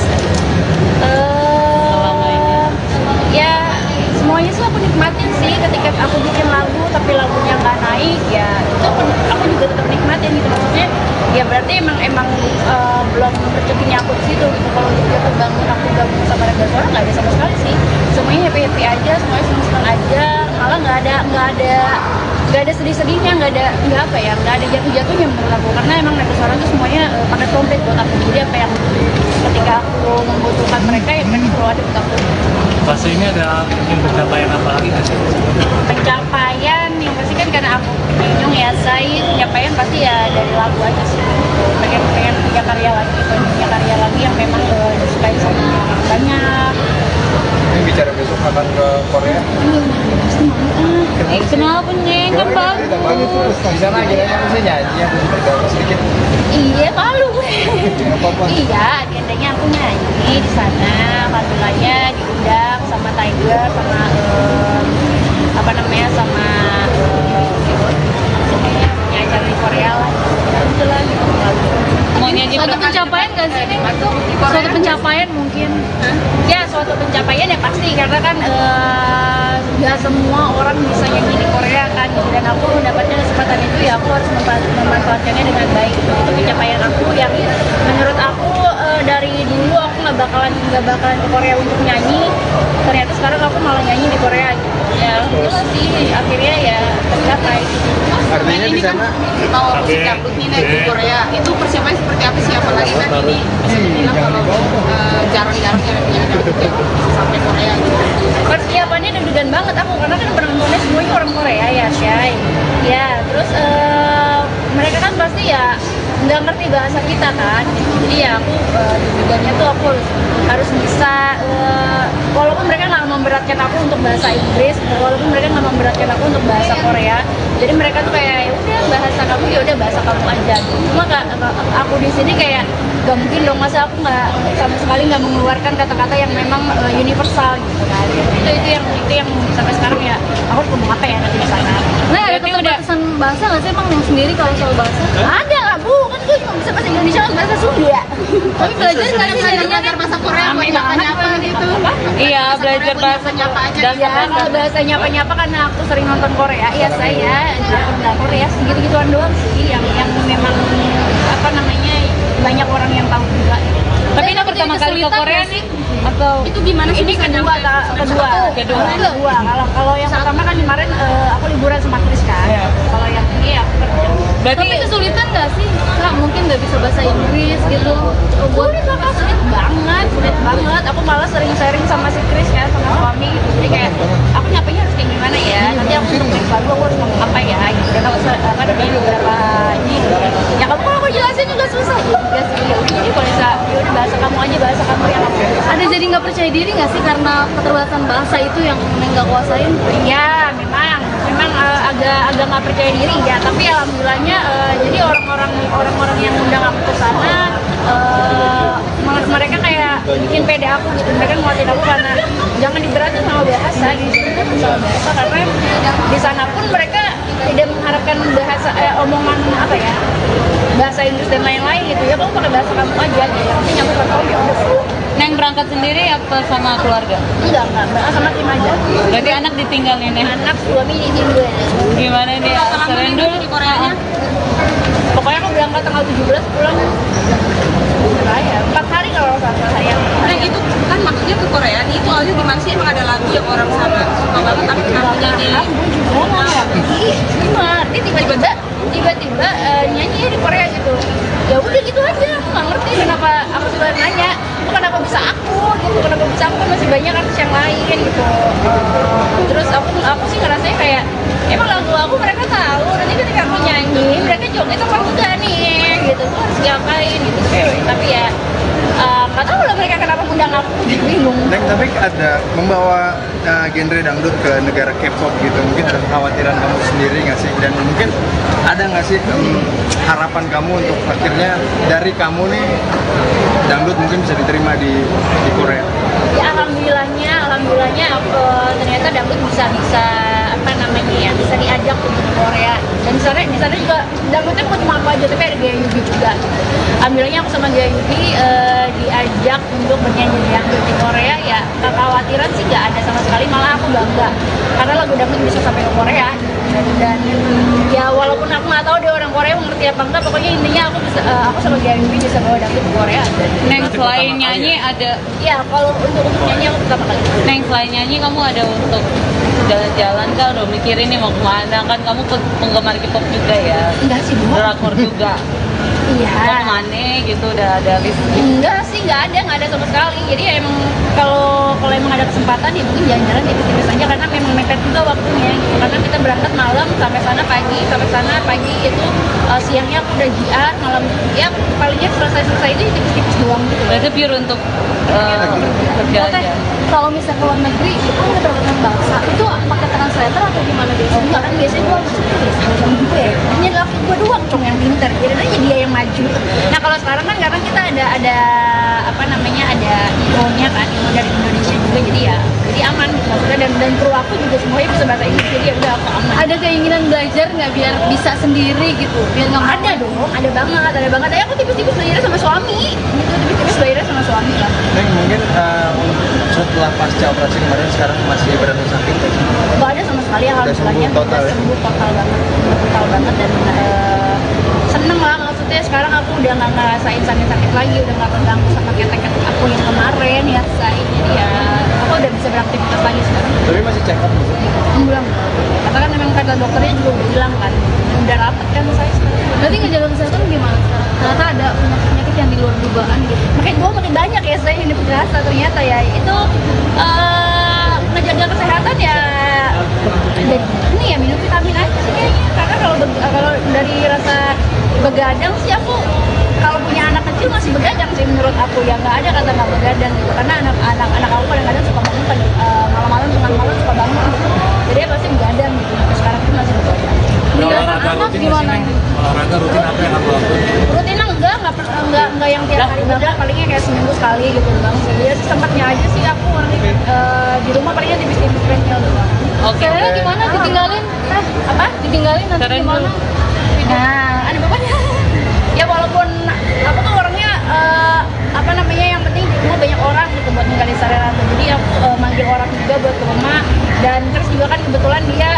Ya semuanya sih aku nikmatin sih, ketika aku bikin lagu tapi lagunya nggak naik ya itu aku juga tetap nikmatin gitu, maksudnya ya berarti emang belum rezekinya aku di situ gitu. Kalau untuk jatuh bangun aku gabung sama Naga Suara nggak ada sama sekali sih, semuanya happy aja, semuanya senang aja, malah nggak ada sedih-sedihnya, nggak ada jatuh-jatuhnya menurut aku, karena emang Naga Suara itu semuanya pakai komplit buat aku. Jadi apa yang ketika aku membutuhkan mereka ya mereka selalu ada buat aku. Fase ini ada mungkin pencapaian apa lagi nggak sih? Pencapaian yang pasti kan karena aku bingung ya, saya pencapaian pasti ya dari lagu aja sih. Pengen punya karya lagi yang memang disukai sama banyak. Ini bicara besok akan ke Korea. Pasti mau. Kenapa Neng? Kan bagus. Di sana akhirnya bisa nyanyi, aku bergabung sedikit. Iya malu gue. Apa-apa. Iya, agendanya aku nyanyi di sana, alhamdulillahnya diundang sama Tiger, sama apa namanya sama kayak punya acara di Korea lah. Ya itulah gitu. Mau nyanyi Suatu berapa? pencapaian gak sih ini? Suatu pencapaian mungkin. Ya suatu pencapaian ya pasti karena kan nggak semua orang bisa nyanyi di Korea kan gitu. Dan aku mendapatkan kesempatan itu ya aku harus memanfaatkannya dengan baik. Itu pencapaian aku yang menurut aku dari dulu aku nggak bakalan ke Korea untuk nyanyi, ternyata sekarang aku malah nyanyi di Korea gitu. Ya alhamdulillah sih akhirnya ya tercapai. Artinya di Ini kan sana mau musik dangdut nih naik di Korea, itu persiapannya seperti apa sih? Apalagi kan ini bisa dibilang kalau jarang-jarang yang punya dangdut yang bisa sampai Korea gitu. Persiapannya deg-degan banget aku karena kan penontonnya semuanya orang Korea ya Shay. Ya terus mereka kan pasti ya nggak ngerti bahasa kita kan, jadi ya aku deg-degannya tuh aku harus bisa walaupun mereka nggak memberatkan aku untuk bahasa Inggris, walaupun mereka nggak memberatkan aku untuk bahasa Korea, jadi mereka tuh kayak ya udah bahasa kamu ya udah bahasa kamu aja. Cuma aku di sini kayak gak mungkin dong masa aku nggak sama sekali nggak mengeluarkan kata-kata yang memang universal gitu kan. Itu yang sampai sekarang ya aku harus ngomong apa ya nanti di sana. Nah, ada Berarti udah keterbatasan bahasa nggak sih emang yang sendiri kalau soal bahasa? ada lah bu, kan gue cuma bisa bahasa Indonesia sama bahasa Sunda. Tapi belajar nggak sih jadinya? Belajar bahasa Korea buat Rame banget nyapa-nyapa gitu. Iya, belajar bahasa nyapa aja. dan Ya kalau bahasa nyapa-nyapa karena aku sering nonton Korea, ya saya drakor ya segitu-gituan doang sih yang memang apa namanya banyak orang yang tahu juga. Tapi ini pertama kali ke Korea nih atau Itu gimana sih? Ini kedua. Kalau yang pertama kan kemarin aku liburan sama Chris kan. Kalau yang ini aku kerja. berarti Tapi kesulitan nggak sih? Kak mungkin nggak bisa bahasa Inggris gitu. Sulit lah Kak, sulit banget. Aku malah sering sharing sama si Chris kan, sama suami gitu. Jadi kayak aku nyapanya harus kayak gimana ya? Nanti aku ngomong baru aku harus ngomong apa ya? Gitu. Dan aku apa namanya beberapa ini. Ya kamu kalau aku jelasin juga susah juga sih. Ya udah jadi kalau bisa ya udah bahasa kamu aja, bahasa kamu yang aku Ada jadi nggak percaya diri nggak sih karena keterbatasan bahasa itu yang nggak kuasain? Ya memang agak nggak percaya diri ya, tapi alhamdulillahnya jadi orang-orang yang undang aku ke sana mereka kayak bikin pede aku gitu, mereka nguatin aku karena jangan diberatin sama bahasa gitu, sama bahasa karena di sana pun mereka tidak mengharapkan bahasa omongan apa ya bahasa Inggris dan lain-lain gitu ya, kamu pakai bahasa kamu aja gitu, yang penting aku tahu ya udah. Neng berangkat sendiri apa sama keluarga? Enggak sama tim aja, Berarti anak ditinggalin ya? anak suami ditinggal. Gimana nih? Seren dulu di Koreanya. Pokoknya aku berangkat tanggal 17 pulang ya 4 hari kalau nggak salah ya. Nah itu kan maksudnya ke Korea nih, itu awalnya gimana sih? Emang ada lagu yang orang sana suka banget tapi kenapa jadi Aku juga nggak ngerti gimana dia tiba-tiba nyanyi di Korea gitu. Ya udah gitu aja, aku nggak ngerti kenapa aku juga nanya kenapa bisa aku gitu, kenapa bisa aku kan masih banyak artis yang lain gitu. Terus aku sih ngerasanya kayak emang lagu aku mereka tahu, nanti ketika aku nyanyi mereka joget apa enggak nih gitu, tuh harus diapain gitu. Tapi ya nggak tahu lah mereka kenapa undang aku, jadi bingung. Neng, tapi ada membawa genre dangdut ke negara K-pop gitu, mungkin ada kekhawatiran kamu sendiri nggak sih? Dan mungkin ada nggak sih harapan kamu untuk akhirnya dari kamu nih dangdut mungkin bisa diterima di Korea? Ya alhamdulillahnya aku ternyata dangdut bisa apa namanya ya, bisa diajak untuk Korea. Dan di sana juga dangdutnya bukan cuma aku aja, tapi ada Gaya Yubi juga. Alhamdulillahnya aku sama Gaya Yubi diajak untuk bernyanyi dangdut di Korea. Ya kekhawatiran sih nggak ada sama sekali, malah aku bangga karena lagu dangdut bisa sampai ke Korea. Dan ya walaupun aku nggak tahu dia orang Korea mengerti apa enggak, pokoknya intinya aku sama Gaya Yubi bisa bawa dangdut ke Korea. Neng selain nyanyi ada Ya kalau untuk nyanyi aku pertama kali. Neng selain nyanyi kamu ada untuk jalan-jalan kah? Udah mikirin nih mau kemana? Kan kamu penggemar K-pop juga ya? Enggak sih Bu. Drakor juga. Mau Iya. kemana gitu udah ada list? Enggak sih, nggak ada sama sekali. Jadi ya emang kalau emang ada kesempatan ya mungkin jalan-jalan tipis-tipis aja karena memang mepet juga waktunya gitu. Karena kita berangkat malam sampai sana pagi itu siangnya aku udah jian, malam ya palingnya selesai itu tipis-tipis doang gitu. Berarti pure untuk kerja Oke, aja. kalau misalnya ke luar negeri itu kan nggak terlalu bahasa, itu pakai translator atau gimana biasanya? Enggak kan biasanya gue maksudnya biasa sama gue. Hanya laki gue doang cong yang pinter. Jadi aja dia yang maju. Nah kalau sekarang kan karena kita ada apa namanya ada IO-nya kan, IO dari Indonesia juga, jadi aman gitu maksudnya. Dan dan kru aku juga semuanya bisa bahasa Inggris, jadi ya udah aku aman. Ada keinginan belajar nggak biar bisa sendiri gitu, biar nggak Ada dong, ada banget. Ya aku tipis-tipis belajarnya sama suami, gitu, tipis-tipis belajarnya sama suami lah. Neng, mungkin setelah pasca operasi kemarin sekarang masih berada sakit nggak sih? Gak ada sama sekali, alhamdulillahnya sembuh total, udah ya? sembuh total banget dan seneng lah, maksudnya sekarang aku udah nggak ngerasain sakit lagi, udah nggak terganggu sama ketek-ketek aku yang kemarin ya, jadi ya aku udah bisa beraktivitas lagi sekarang. Tapi masih check up gitu? Belum, karena kan memang kata dokternya juga udah bilang kan, udah rapet kan saya sekarang. berarti ngejaga kesehatan gimana sekarang? Ternyata ada penyakit yang di luar dugaan gitu. Makin banyak ya saya ini berasa ternyata ya itu ngejaga kesehatan ya ini ya minum vitamin aja sih kayaknya, karena kalau dari rasa begadang sih aku kalau punya anak kecil masih begadang sih menurut aku, ya nggak ada kata nggak begadang gitu, karena anak aku kadang-kadang suka bangun malam-malam tengah malam suka bangun gitu. Jadi ya pasti begadang gitu, sampai sekarang pun masih begadang. Meninggalkan anak gimana? Olahraga rutin apa yang kamu lakukan? Rutinnya enggak yang tiap hari banget, palingnya kayak seminggu sekali gitu bang. Jadi sempatnya aja sih aku di rumah palingnya tipis-tipis treadmill doang. Oke. Serena gimana ditinggalin? Apa? Ditinggalin nanti Serena gimana? Nah, ada bapaknya. Ya walaupun aku tuh orangnya apa namanya, yang penting di rumah banyak orang gitu buat ninggalin Serena. Jadi aku manggil orang juga buat ke rumah, dan terus juga kan kebetulan dia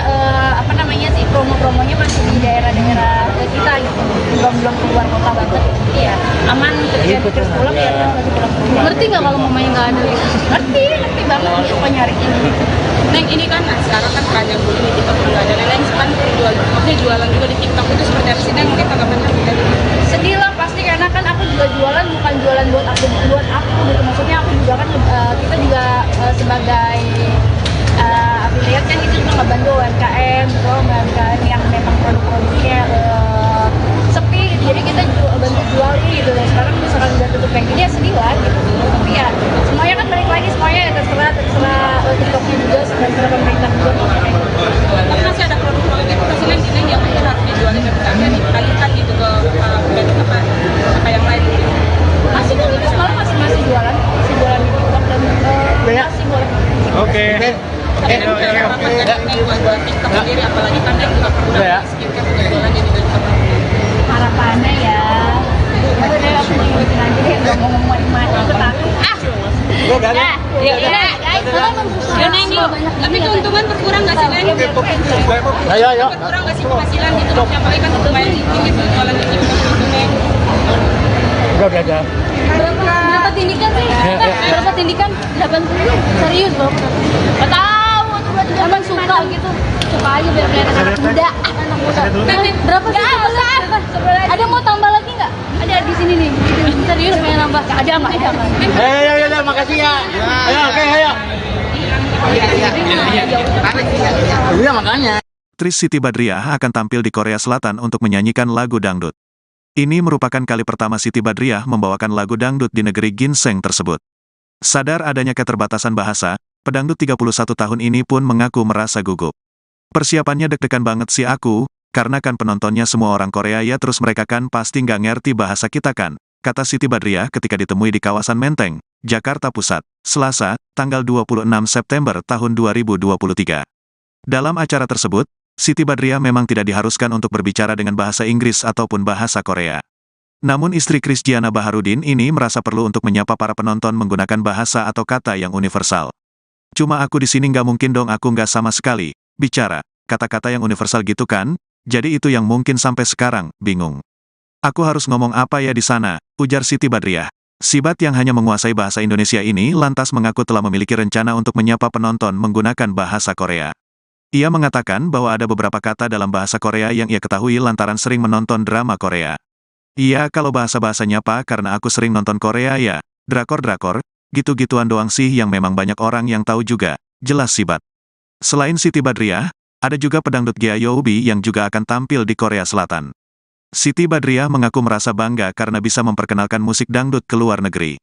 apa namanya sih promonya masih di daerah-daerah kita gitu, belum keluar kota banget. Jadi ya aman, ketika terus pulang ya terus lagi pulang ke rumah. Ngerti nggak kalau mamanya nggak ada gitu? Ngerti banget dia suka nyariin. Neng, ini kan sekarang kan banyak dulu di TikTok juga ada. Neng kan maksudnya jualan juga di TikTok itu seperti apa sih? Neng, mungkin tanggapannya dari Sedih lah pasti, karena kan aku juga jualan bukan jualan buat aku gitu, maksudnya aku juga kan kita juga sebagai affiliate kan, itu juga ngebantu UMKM gitu, UMKM yang memang produk-produknya sepi gitu, jadi kita bantu jualin gitu. Sekarang misalkan udah tutup kayak gini ya sedih lah gitu, tapi ya semuanya kan balik lagi, semuanya ya terserah TikToknya juga, terserah pemerintah juga kayak gitu. tapi masih ada produk-produk edukasi Neng di Neng yang mungkin harus dijualin dan tidak dikalikan gitu ke apa yang lain gitu. Masih kan kita sekarang masih jualan di TikTok dan masih boleh. Oke. Tapi kan mungkin harapan dari Neng buat TikTok sendiri, apalagi kan Neng juga pernah skincare juga jualan jadi juga Harapannya ya udah deh, aku mau ngikutin aja deh, nggak mau ngomong macam-macam, aku takut Ya Neng, tapi keuntungan berkurang nggak sih Neng? Ayo. Berkurang nggak sih penghasilan gitu? Apalagi kan lumayan tinggi tuh jualan di TikTok gitu Neng. Udah. Berapa tindikan sih? Berapa tindikan? 80. Serius bang? nggak tahu tuh berarti Emang suka gitu? Suka aja biar kelihatan anak muda. Anak muda. Berapa sih sebenarnya? Ada mau tambah lagi nggak? Ada di sini nih. Serius pengen nambah? Ada nggak? Ayo, makasih ya. Ayo. Iya makanya. Aktris Siti Badriah akan tampil di Korea Selatan untuk menyanyikan lagu dangdut. Ini merupakan kali pertama Siti Badriah membawakan lagu dangdut di negeri ginseng tersebut. Sadar adanya keterbatasan bahasa, pedangdut 31 tahun ini pun mengaku merasa gugup. Persiapannya deg-degan banget sih aku, karena kan penontonnya semua orang Korea ya, terus mereka kan pasti nggak ngerti bahasa kita kan, kata Siti Badriah ketika ditemui di kawasan Menteng, Jakarta Pusat, Selasa, tanggal 26 September tahun 2023. Dalam acara tersebut, Siti Badriah memang tidak diharuskan untuk berbicara dengan bahasa Inggris ataupun bahasa Korea. Namun istri Krisdiana Baharudin ini merasa perlu untuk menyapa para penonton menggunakan bahasa atau kata yang universal. Cuma aku di sini nggak mungkin dong, aku nggak sama sekali bicara kata-kata yang universal gitu kan, jadi itu yang mungkin sampai sekarang bingung. Aku harus ngomong apa ya di sana, ujar Siti Badriah. Sibat yang hanya menguasai bahasa Indonesia ini lantas mengaku telah memiliki rencana untuk menyapa penonton menggunakan bahasa Korea. Ia mengatakan bahwa ada beberapa kata dalam bahasa Korea yang ia ketahui lantaran sering menonton drama Korea. Iya, kalau bahasa-bahasa nyapa karena aku sering nonton Korea ya, drakor-drakor, gitu-gituan doang sih yang memang banyak orang yang tahu juga, jelas Sibat. Selain Siti Badriah, ada juga pedangdut Gea Youbi yang juga akan tampil di Korea Selatan. Siti Badriah mengaku merasa bangga karena bisa memperkenalkan musik dangdut ke luar negeri.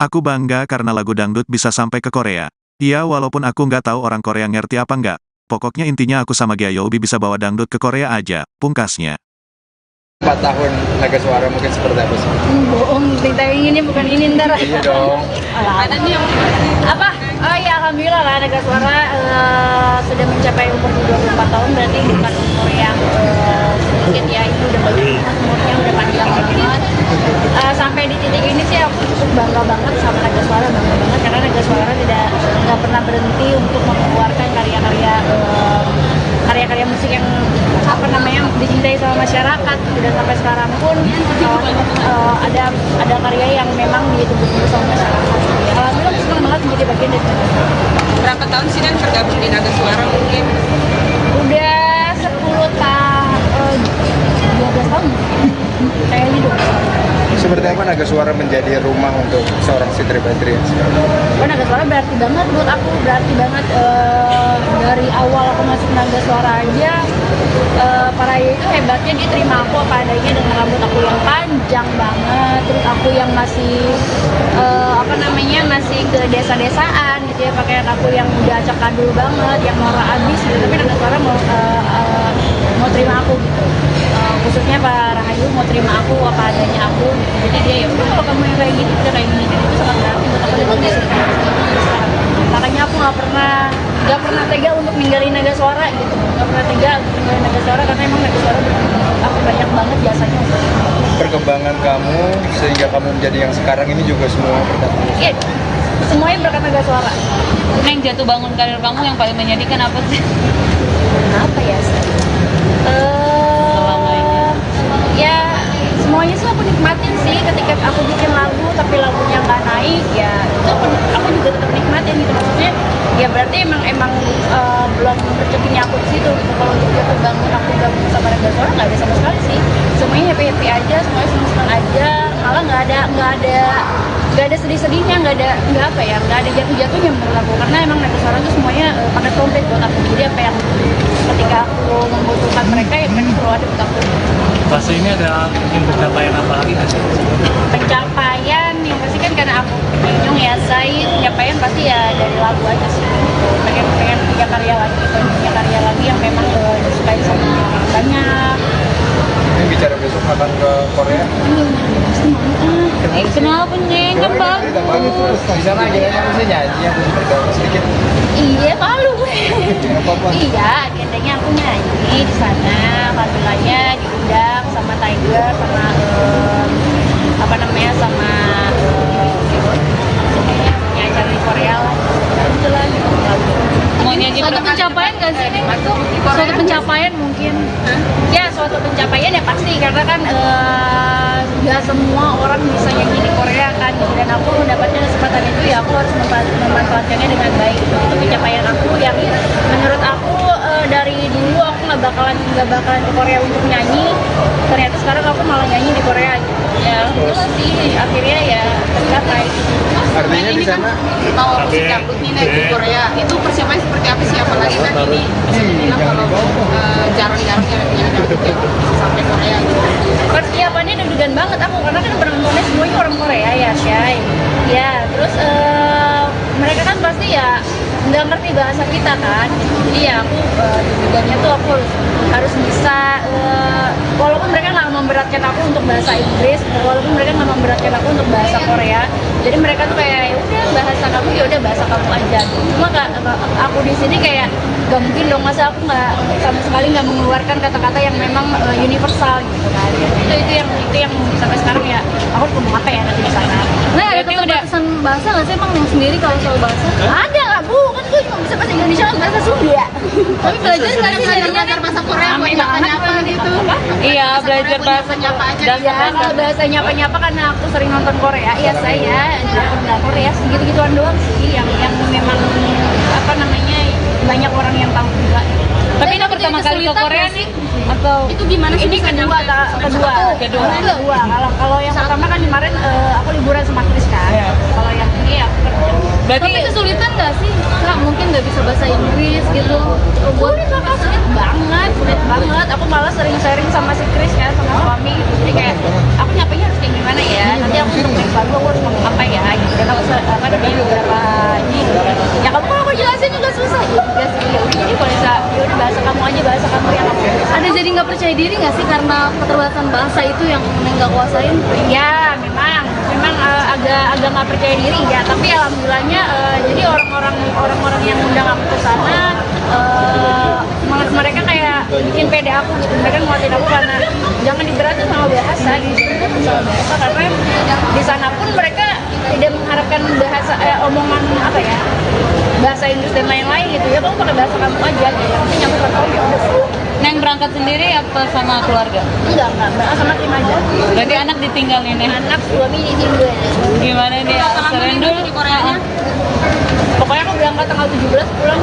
Aku bangga karena lagu dangdut bisa sampai ke Korea. Iya, walaupun aku nggak tahu orang Korea ngerti apa nggak. Pokoknya intinya aku sama Gea Youbi bisa bawa dangdut ke Korea aja, pungkasnya. 4 tahun Naga Suara mungkin seperti apa sih? Bohong, cerita ini bukan ini ntar. Iya dong. Ada nih yang Apa? Oh iya, alhamdulillah alhamdulillah lah Naga Suara sudah mencapai umur 24 tahun, berarti bukan umur yang sedikit ya, itu udah bagus, umurnya udah panjang banget. Sampai di titik ini sih aku cukup bangga banget sama Naga Suara, bangga banget karena Naga Suara nggak pernah berhenti untuk mengeluarkan karya-karya musik yang dicintai sama masyarakat. Dan sampai sekarang pun ada karya yang memang ditunggu-tunggu sama masyarakat. Alhamdulillah aku senang banget menjadi bagian dari Naga Suara. Berapa tahun sih Dan tergabung di Naga Suara mungkin? Udah 12 tahun kayaknya 12 tahun. Seperti apa Naga Suara menjadi rumah untuk seorang Siti Badriah? Naga Suara berarti banget buat aku, berarti banget. Dari awal aku masuk Naga Suara aja, para itu hebatnya dia terima aku apa adanya dengan rambut aku yang panjang banget, terus aku yang masih masih ke desa-desaan gitu ya, pakaian aku yang udah acak adul banget, yang norak abis gitu, tapi Naga Suara mau terima aku gitu. Khususnya Pak Rahayu mau terima aku apa adanya aku gitu. Jadi dia ya udah, kalau kamu yang kayak gitu udah kayak gini, dan itu sangat berarti buat aku dan bisa sekarang. Makanya aku nggak pernah tega untuk ninggalin Naga Suara gitu, nggak pernah tega untuk ninggalin Naga Suara karena emang Naga Suara aku banyak banget jasanya. Perkembangan kamu sehingga kamu menjadi yang sekarang ini juga semua berkat musik. Iya, semuanya berkat Naga Suara. Yang jatuh bangun karir kamu yang paling menyedihkan apa sih? Apa ya? Ya semuanya sih aku nikmatin sih. Ketika aku bikin lagu tapi lagunya nggak naik, ya itu aku juga tetap nikmatin gitu. Maksudnya ya berarti emang belum rezekinya aku di situ gitu. Kalau untuk jatuh bangun aku gabung sama Naga Suara nggak ada sama sekali sih. Semuanya happy aja, semuanya senang aja. Malah nggak ada sedih-sedihnya, nggak ada jatuh-jatuhnya menurut aku, karena emang Naga Suara tuh semuanya pakai komplit buat aku. Jadi apa yang ketika aku membutuhkan mereka, ya mereka selalu ada buat aku. Fase ini ada mungkin pencapaian apa lagi nggak sih? Pencapaian yang pasti kan karena aku pengunjung ya, saya pencapaian pasti ya dari lagu aja sih. Pengen punya karya lagi yang memang disukai sama orang banyak. Ini bicara besok akan ke Korea. Kenapa Neng? Kan bagus. Di sana agendanya mesti nyanyi, aku bergaul sedikit. Iya, malu gue. Apa-apa. Iya, agendanya aku nyanyi di sana. Alhamdulillahnya diundang sama Tiger, sama sama punya acara di Korea lah. Itulah gitu. Mau nyanyi Suatu berapa? pencapaian gak sih Neng? Suatu pencapaian mungkin. Ya, suatu pencapaian ya pasti, karena kan nggak semua orang bisa nyanyi di Korea kan, dan aku mendapatkan kesempatan itu ya aku harus memanfaatkannya dengan baik. Itu pencapaian aku yang menurut aku dari dulu aku nggak bakalan ke Korea untuk nyanyi, ternyata sekarang aku malah nyanyi di Korea gitu. Ya alhamdulillah sih akhirnya ya tercapai. Artinya di sana Mau musik dangdut nih naik di Korea, itu persiapannya seperti apa sih? Apalagi kan ini bisa dibilang kalau jarang-jarang yang dangdut yang bisa sampai Korea gitu. Persiapannya deg-degan banget aku, karena kan penontonnya semuanya orang Korea ya, Syai. Ya, terus mereka kan pasti ya nggak ngerti bahasa kita kan, jadi ya aku deg-degannya tuh aku harus bisa, walaupun mereka nggak memberatkan aku untuk bahasa Inggris, walaupun mereka nggak memberatkan aku untuk bahasa Korea, jadi mereka tuh kayak ya udah bahasa kamu, ya udah bahasa kamu aja. Cuma aku di sini kayak gak mungkin dong, masa aku nggak sama sekali nggak mengeluarkan kata-kata yang memang universal gitu kan. Itu yang sampai sekarang ya aku ngomong apa ya nanti di sana. Nah, ada Berarti udah keterbatasan bahasa nggak sih emang yang sendiri kalau soal bahasa? ada nggak bu, kan gue cuma bisa bahasa Indonesia sama bahasa Sunda. Tapi belajar nggak sih jadinya? Belajar bahasa Korea buat nyapa-nyapa gitu. Iya, belajar bahasa nyapa aja. Ya, kalau bahasa nyapa-nyapa karena aku sering nonton Korea, ya saya nonton Korea segitu-gituan doang sih, yang memang banyak orang yang tahu juga. Tapi ini pertama kali ke Korea nih atau Itu gimana sih? Ini kedua. Kalau yang pertama kan kemarin aku liburan sama Chris kan. Kalau yang ini aku kerja. berarti Tapi kesulitan nggak sih? Kak, mungkin nggak bisa bahasa Inggris gitu. Sulit banget. Aku malah sering sharing sama si Chris kan, sama suami. Jadi kayak aku nyapanya harus kayak gimana ya? Nanti aku untuk next lagu aku harus ngomong apa ya? Gitu. Dan aku beberapa ini. Ya kamu kalau aku jelasin juga susah juga sih. Jadi kalau bisa, ya udah bahasa kamu aja, bahasa kamu yang aku bisa. Ada jadi nggak percaya diri nggak sih karena keterbatasan bahasa itu yang nggak kuasain? Ya memang agak nggak percaya diri ya, tapi alhamdulillahnya jadi orang-orang yang undang aku ke sana, malah mereka kayak bikin pede aku gitu. Mereka nguatin aku karena jangan diberatin sama bahasa gitu, sama bahasa, karena di sana pun mereka tidak mengharapkan bahasa omongan apa ya, bahasa Inggris dan lain-lain gitu ya. Kamu pakai bahasa kamu aja gitu, yang penting nyambung kamu ya udah. Neng berangkat sendiri apa sama keluarga? Enggak, sama tim aja. Berarti anak ditinggalin ya? Anak suami ditinggal. Gimana nih? Seren dulu di Koreanya? Pokoknya aku berangkat tanggal 17 pulang.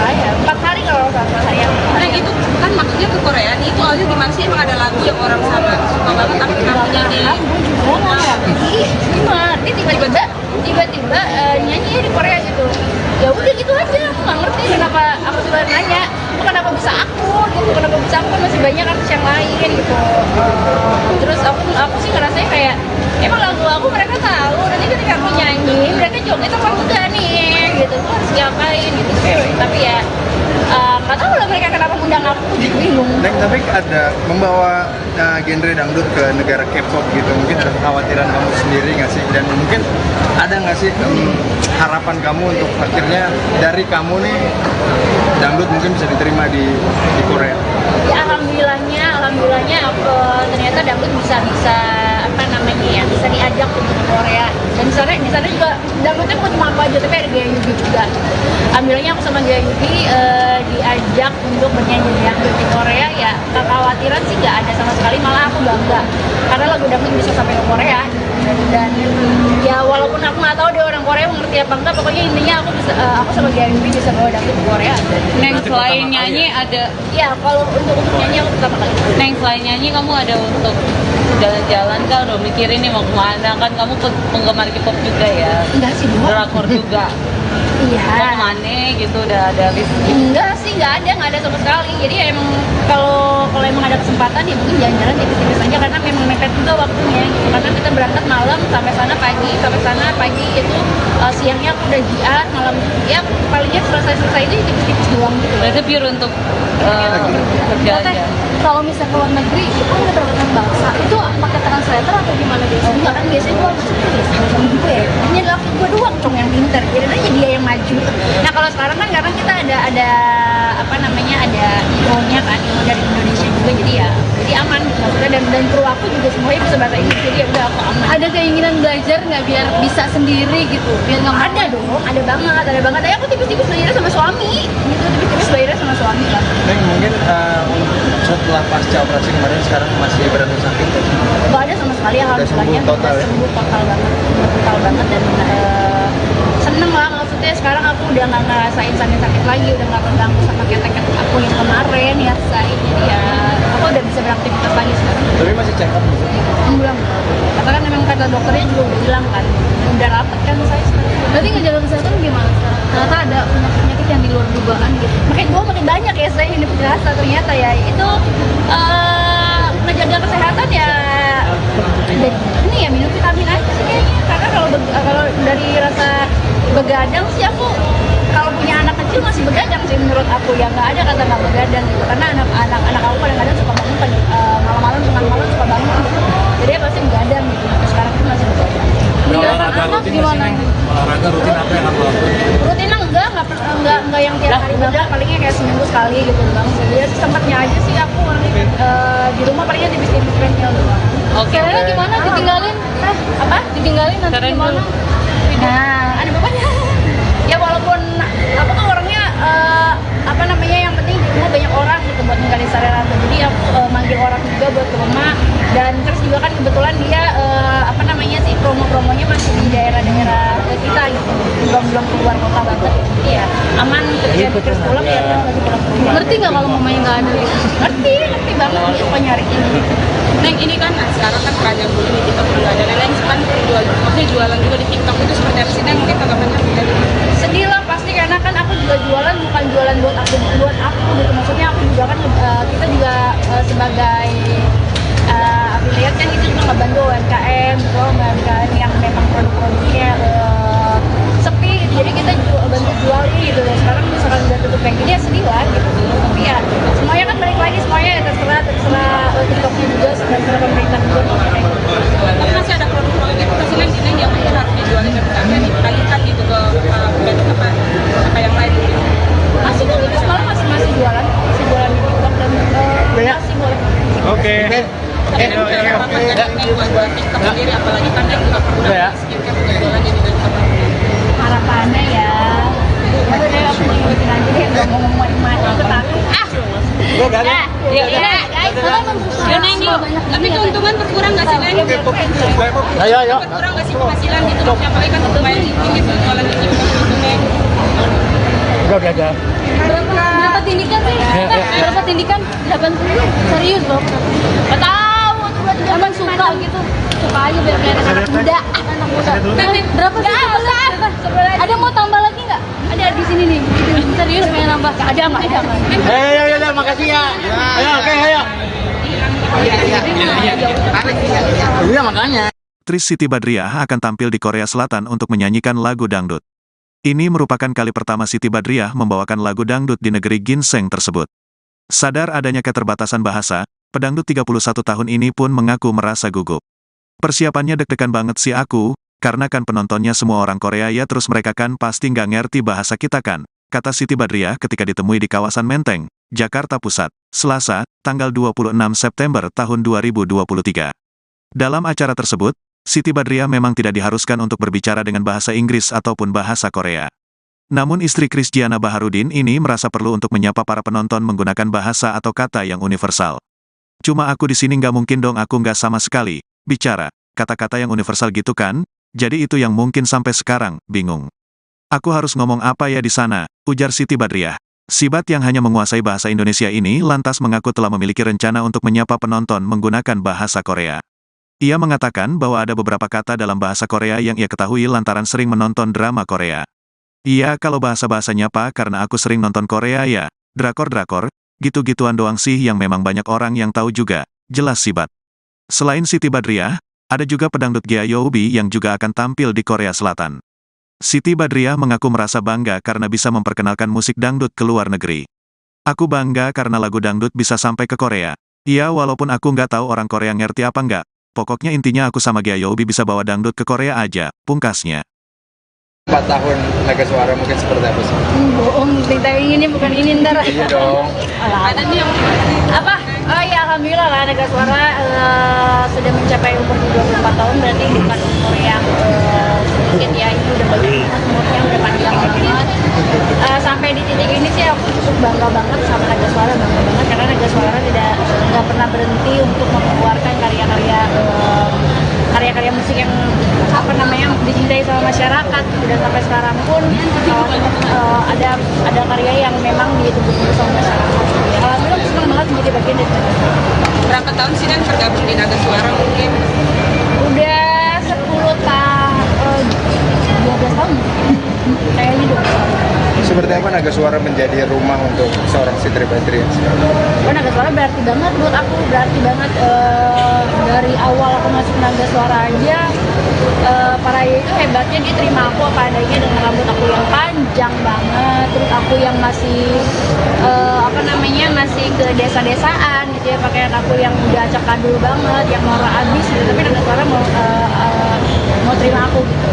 Ya, 4 hari kalau nggak salah ya. Nah itu kan maksudnya ke Korea nih, itu awalnya gimana sih? Emang ada lagu yang orang sana suka banget tapi kenapa jadi Gimana? Dia tiba-tiba nyanyi di Korea gitu. Ya udah gitu aja, aku nggak ngerti kenapa aku juga nanya, kenapa bisa aku gitu, kenapa bisa aku, kan masih banyak artis yang lain gitu. Terus aku sih ngerasanya kayak emang lagu aku mereka tahu, nanti ketika aku nyanyi mereka joget apa enggak nih gitu, aku harus diapain gitu. Tapi ya nggak tahu lah mereka kenapa undang aku, jadi bingung. Neng, tapi ada membawa genre dangdut ke negara K-pop gitu, mungkin ada kekhawatiran kamu sendiri nggak sih? Dan mungkin ada nggak sih harapan kamu untuk akhirnya dari kamu nih dangdut mungkin bisa diterima di Korea? Ya alhamdulillahnya aku ternyata dangdut bisa apa namanya ya, bisa diajak untuk ke Korea. Dan di sana juga dangdutnya bukan cuma aku aja, tapi ada Gaya Yubi juga. Alhamdulillahnya aku sama Gaya Yubi diajak untuk bernyanyi dangdut di Korea. Ya kekhawatiran sih nggak ada sama sekali, malah aku bangga karena lagu dangdut bisa sampai ke Korea. Dan ya walaupun aku nggak tahu dia orang Korea mengerti apa enggak, pokoknya intinya aku sama Gaya Yubi bisa bawa dangdut ke Korea. Neng selain nyanyi ada, Ya kalau untuk nyanyi aku pertama kali. Neng selain nyanyi kamu ada untuk jalan-jalan kah? Udah mikirin nih mau kemana? Kan kamu penggemar K-pop juga ya, Enggak sih, Bu. drakor juga. Mau Iya. kemana gitu, udah ada list? Enggak sih, nggak ada sama sekali. Jadi ya emang kalau emang ada kesempatan ya mungkin jalan-jalan tipis-tipis aja, karena memang mepet juga waktunya gitu. Karena kita berangkat malam sampai sana pagi itu siangnya aku udah jiat, malam ya palingnya selesai itu tipis-tipis doang gitu. Berarti pure untuk kerja Teh, aja. kalau misalnya ke luar negeri, itu nggak terkenal bahasa, itu pakai translator atau gimana biasanya? Enggak kan biasanya gue maksudnya sama gue, ini adalah gue doang cong yang pinter, jadi aja dia yang maju. Nah kalau sekarang kan karena kita ada apa namanya, ada IO-nya kan, IO dari Indonesia juga, jadi aman gitu maksudnya, dan kru aku juga semuanya bisa bahasa Inggris, jadi ya udah aku aman. Ada keinginan belajar nggak biar bisa sendiri gitu? Biar nggak Ada dong, ada banget. Ya aku tipis-tipis belajarnya sama suami, gitu, tipis-tipis belajarnya sama suami kan. Neng, mungkin setelah pasca operasi kemarin sekarang masih berada sakit ya? Gak ada sama sekali, alhamdulillahnya sembuh total ya? sembuh total banget dan seneng lah, maksudnya sekarang aku udah nggak ngerasain sakit lagi, udah nggak terganggu sama ketek aku yang kemarin ya, jadi ya aku udah bisa beraktivitas lagi sekarang. Tapi masih check up gitu? Belum, karena kan memang kata dokternya juga udah bilang kan, udah rapet kan saya sekarang. Berarti ngejaga kesehatan gimana sekarang? Ternyata ada penyakit yang di luar dugaan gitu. Makin banyak ya saya ini berasa ternyata ya itu ngejaga kesehatan ya ini ya minum vitamin aja sih kayaknya, karena kalau dari rasa begadang sih aku kalau punya anak kecil masih begadang sih menurut aku, ya nggak ada kata nggak begadang gitu, karena anak aku kadang-kadang suka bangun malam-malam tengah malam suka bangun gitu. Jadi ya pasti begadang gitu, sampai sekarang pun masih begadang. Meninggalkan anak gimana? Olahraga rutin apa yang kamu lakukan? Rutinnya enggak yang tiap hari banget, palingnya kayak seminggu sekali gitu bang. Jadi sempatnya aja sih aku di rumah palingnya tipis-tipis treadmill doang. Oke. Karena gimana ditinggalin? Apa? Ditinggalin nanti Keren gimana? dulu. Nah, ada bapaknya. Ya walaupun aku tuh orangnya apa namanya, yang penting di rumah banyak orang gitu buat ninggalin Sarerata. Jadi aku manggil orang juga buat ke rumah, dan terus juga kan kebetulan dia apa namanya sih, promonya masih di daerah-daerah kita gitu, belum keluar kota banget. Jadi ya aman, kerja terus pulang ya kan lagi pulang ke rumah. Ngerti nggak kalau mamanya nggak ada gitu? Ngerti banget, dia suka nyariin. Neng ini kan sekarang kan banyak dulu di TikTok juga ada. Neng kan maksudnya jualan juga di TikTok, itu seperti apa sih Neng? Mungkin tanggapannya dari Sedih lah pasti, karena kan aku juga jualan bukan jualan buat aku gitu, maksudnya aku juga kan kita juga sebagai affiliate kan, itu juga ngebantu UMKM gitu, UMKM yang memang produk-produknya sepi gitu. Jadi kita bantu jualin gitu. Sekarang misalkan udah tutup kayak gini ya sedih lah gitu. Tapi ya semuanya kan balik lagi, semuanya ya terserah TikToknya juga, terserah pemerintah juga kayak gitu. tapi masih ada produk-produk itu kasih Neng yang mungkin harus dijualin ke kita nih, kalikan gitu ke brand apa mau menikmati itu takut. Yaudah ini. Tapi keuntungan berkurang nggak sih, Len? Ayo. Berkurang nggak sih penghasilan gitu? Apalagi kan untuk bayar gitu, jualan gitu. Udah. Berapa tindikan sih? Berapa tindikan? 80. Serius loh. Gak tahu tuh berarti Emang suka gitu. Suka aja biar kayak anak muda. Anak muda. Berapa sih sebelah? Ada mau tambah lagi nggak? Ada di sini nih. Serius pengen nambah? Ada nggak? Ayo, makasih ya. Ayo. Iya makanya. Aktris Siti Badriah akan tampil di Korea Selatan untuk menyanyikan lagu dangdut. Ini merupakan kali pertama Siti Badriah membawakan lagu dangdut di negeri ginseng tersebut. Sadar adanya keterbatasan bahasa, pedangdut 31 tahun ini pun mengaku merasa gugup. Persiapannya deg-degan banget sih aku, karena kan penontonnya semua orang Korea ya, terus mereka kan pasti nggak ngerti bahasa kita kan, kata Siti Badriah ketika ditemui di kawasan Menteng, Jakarta Pusat, Selasa, tanggal 26 September tahun 2023. Dalam acara tersebut, Siti Badriah memang tidak diharuskan untuk berbicara dengan bahasa Inggris ataupun bahasa Korea. Namun istri Krisdiana Baharudin ini merasa perlu untuk menyapa para penonton menggunakan bahasa atau kata yang universal. Cuma aku di sini nggak mungkin dong, aku nggak sama sekali bicara kata-kata yang universal gitu kan, jadi itu yang mungkin sampai sekarang bingung. Aku harus ngomong apa ya di sana, ujar Siti Badriah. Sibat yang hanya menguasai bahasa Indonesia ini lantas mengaku telah memiliki rencana untuk menyapa penonton menggunakan bahasa Korea. Ia mengatakan bahwa ada beberapa kata dalam bahasa Korea yang ia ketahui lantaran sering menonton drama Korea. Iya, kalau bahasa-bahasa nyapa karena aku sering nonton Korea ya, drakor-drakor, gitu-gituan doang sih yang memang banyak orang yang tahu juga, jelas Sibat. Selain Siti Badriah, ada juga pedangdut Gea Youbi yang juga akan tampil di Korea Selatan. Siti Badriah mengaku merasa bangga karena bisa memperkenalkan musik dangdut ke luar negeri. Aku bangga karena lagu dangdut bisa sampai ke Korea. Iya, walaupun aku nggak tahu orang Korea ngerti apa nggak. Pokoknya intinya aku sama Gea Youbi bisa bawa dangdut ke Korea aja, pungkasnya. 4 tahun Naga Suara mungkin seperti apa sih? bohong, kita ini bukan ini ntar. Iya dong. Ada nih yang Apa? Oh iya, alhamdulillah lah Naga Suara sudah mencapai umur 24 tahun, berarti bukan umur yang sedikit ya, itu udah banyak umurnya, udah panjang banget. Sampai di titik ini sih aku cukup bangga banget sama Naga Suara, bangga banget karena Naga Suara nggak pernah berhenti untuk mengeluarkan karya-karya musik yang dicintai sama masyarakat, dan sampai sekarang pun ada karya yang memang ditunggu-tunggu sama masyarakat. Alhamdulillah aku senang banget menjadi bagian dari Naga Suara. berapa tahun sih dan tergabung di Naga Suara mungkin? Udah 12 tahun kayaknya 12 tahun. Seperti apa Naga Suara menjadi rumah untuk seorang Siti Badriah? Oh, Naga Suara berarti banget buat aku, berarti banget. Dari awal aku masuk Naga Suara aja, para itu hebatnya dia terima aku apa adanya dengan rambut aku yang panjang banget, terus aku yang masih masih ke desa-desaan gitu ya, pakaian aku yang udah acak adul banget, yang norak abis gitu, tapi Naga Suara mau terima aku gitu.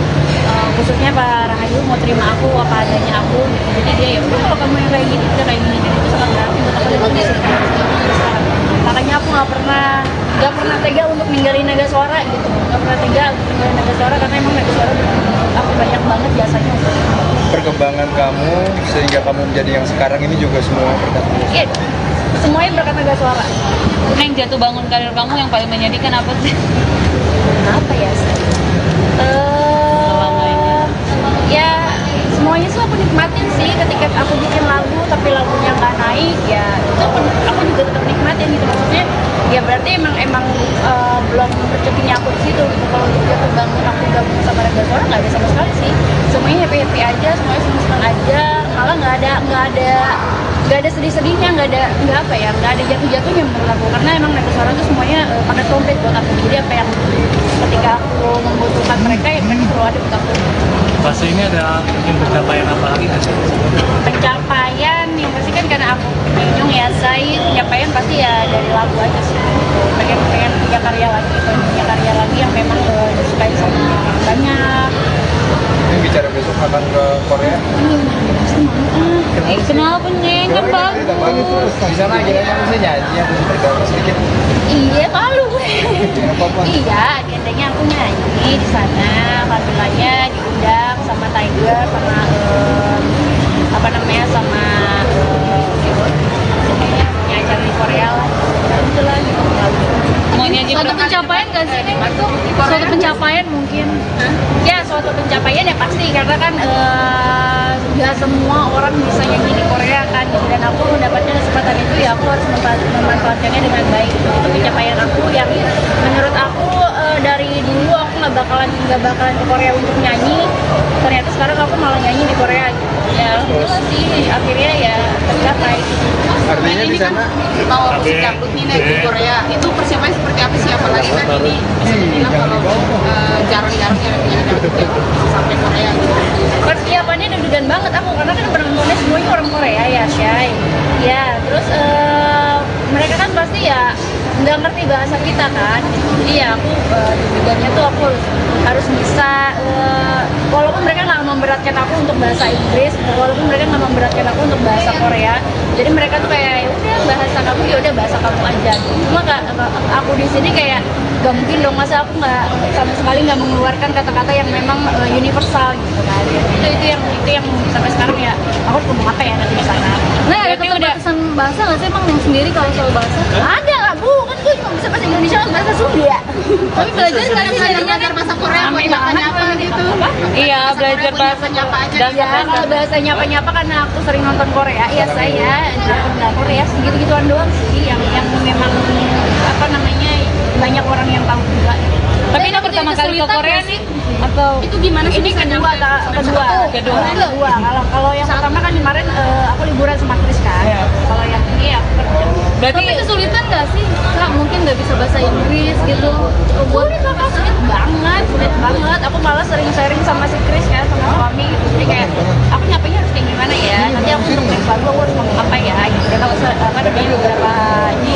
Khususnya Pak Rahayu mau terima aku apa adanya aku gitu. Jadi dia ya udah, kalau kamu yang kayak gini udah kayak gini, dan itu sangat berarti buat aku dan di sini sekarang. Makanya aku nggak pernah tega untuk ninggalin Naga Suara gitu, nggak pernah tega untuk ninggalin Naga Suara karena emang Naga Suara aku banyak banget jasanya untuk Perkembangan kamu sehingga kamu menjadi yang sekarang ini juga semua berkat Naga Suara. iya dong, semuanya berkat Naga Suara. Yang jatuh bangun karir kamu yang paling menyedihkan apa sih? Apa ya? Ya semuanya sih aku nikmatin sih, ketika aku bikin lagu tapi lagunya nggak naik ya itu aku juga tetap nikmatin gitu, maksudnya ya berarti emang belum rezekinya aku di situ gitu. Kalau juga terbangun aku gabung sama Naga Suara nggak ada sama sekali sih, semuanya happy aja, semuanya senang aja, malah nggak ada sedih-sedihnya, nggak ada jatuh-jatuhnya menurut aku, karena emang Naga Suara tuh semuanya paket komplit buat aku. Jadi apa yang ketika aku membutuhkan mereka ya mereka selalu ada buat aku. Fase ini ada mungkin pencapaian apa lagi nggak sih? Pencapaian yang pasti kan karena aku pengen ya pencapaian pasti ya dari lagu aja sih. Pengen punya karya lagi yang memang disukai sama orang banyak. Ini bicara besok akan ke Korea. Kenapa nih? Kan bagus. Kita bagus. Di sana akhirnya bisa nyanyi, aku bisa bergabung sedikit. Iya, malu gue. Nggak apa-apa. Iya, agendanya aku nyanyi di sana, alhamdulillahnya diundang sama Tiger, sama apa namanya sama punya acara di Korea lah. Itulah gitu. Mau nyanyi Suatu berapa? pencapaian gak sih Neng? Suatu pencapaian mungkin. Ya suatu pencapaian ya pasti karena kan nggak semua orang bisa nyanyi di Korea kan, dan aku mendapatkan kesempatan itu ya aku harus memanfaatkannya dengan baik. Itu pencapaian aku yang menurut aku dari dulu aku nggak bakalan ke Korea untuk nyanyi, ternyata sekarang aku malah nyanyi di Korea gitu. Ya alhamdulillah sih akhirnya ya tercapai. Artinya di sana Mau musik dangdut nih Nek, di Korea itu persiapannya seperti apa sih? Apalagi kan ini bisa dibilang kalau jarang-jarang yang dangdut yang sampai Korea gitu. Persiapannya deg-degan banget aku karena kan penontonnya semuanya orang Korea ya, Shay. Ya, terus mereka kan pasti ya nggak ngerti bahasa kita kan. Jadi ya aku deg-degannya tuh aku harus bisa walaupun mereka nggak memberatkan aku untuk bahasa Inggris, walaupun mereka nggak memberatkan aku untuk bahasa Korea. Jadi mereka tuh kayak ya udah bahasa kamu ya udah bahasa kamu aja. Cuma aku di sini kayak gak mungkin dong masa aku nggak sama sekali nggak mengeluarkan kata-kata yang memang universal gitu kan. Itu yang sampai sekarang ya aku harus ngomong apa ya nanti di sana. Nah, ada keterbatasan bahasa nggak sih emang Neng sendiri kalau soal bahasa? Ada lah bu, kan gue cuma bisa bahasa Indonesia sama bahasa Sunda. Tapi belajar nggak sih jadinya Belajar bahasa Korea buat nyapa-nyapa gitu. Iya, belajar bahasa nyapa aja. dan Ya kalau bahasa nyapa-nyapa karena aku sering nonton Korea, ya saya drakor ya segitu-gituan doang sih yang memang apa namanya banyak orang yang tahu juga. Tapi ini pertama kali ke Korea nih atau Itu gimana sih Ini bisa kedua. Kalau yang pertama kan kemarin aku liburan sama Chris kan. Kalau yang ini aku kerja. berarti Tapi kesulitan nggak sih? Kak mungkin nggak bisa bahasa Inggris gitu. Buat Sulit banget. Aku malah sering sharing sama si Chris kan, sama suami gitu. Jadi kayak aku nyapanya harus kayak gimana ya? Nanti aku untuk next baru aku harus ngomong apa ya? Gitu. Dan aku apa namanya beberapa ini.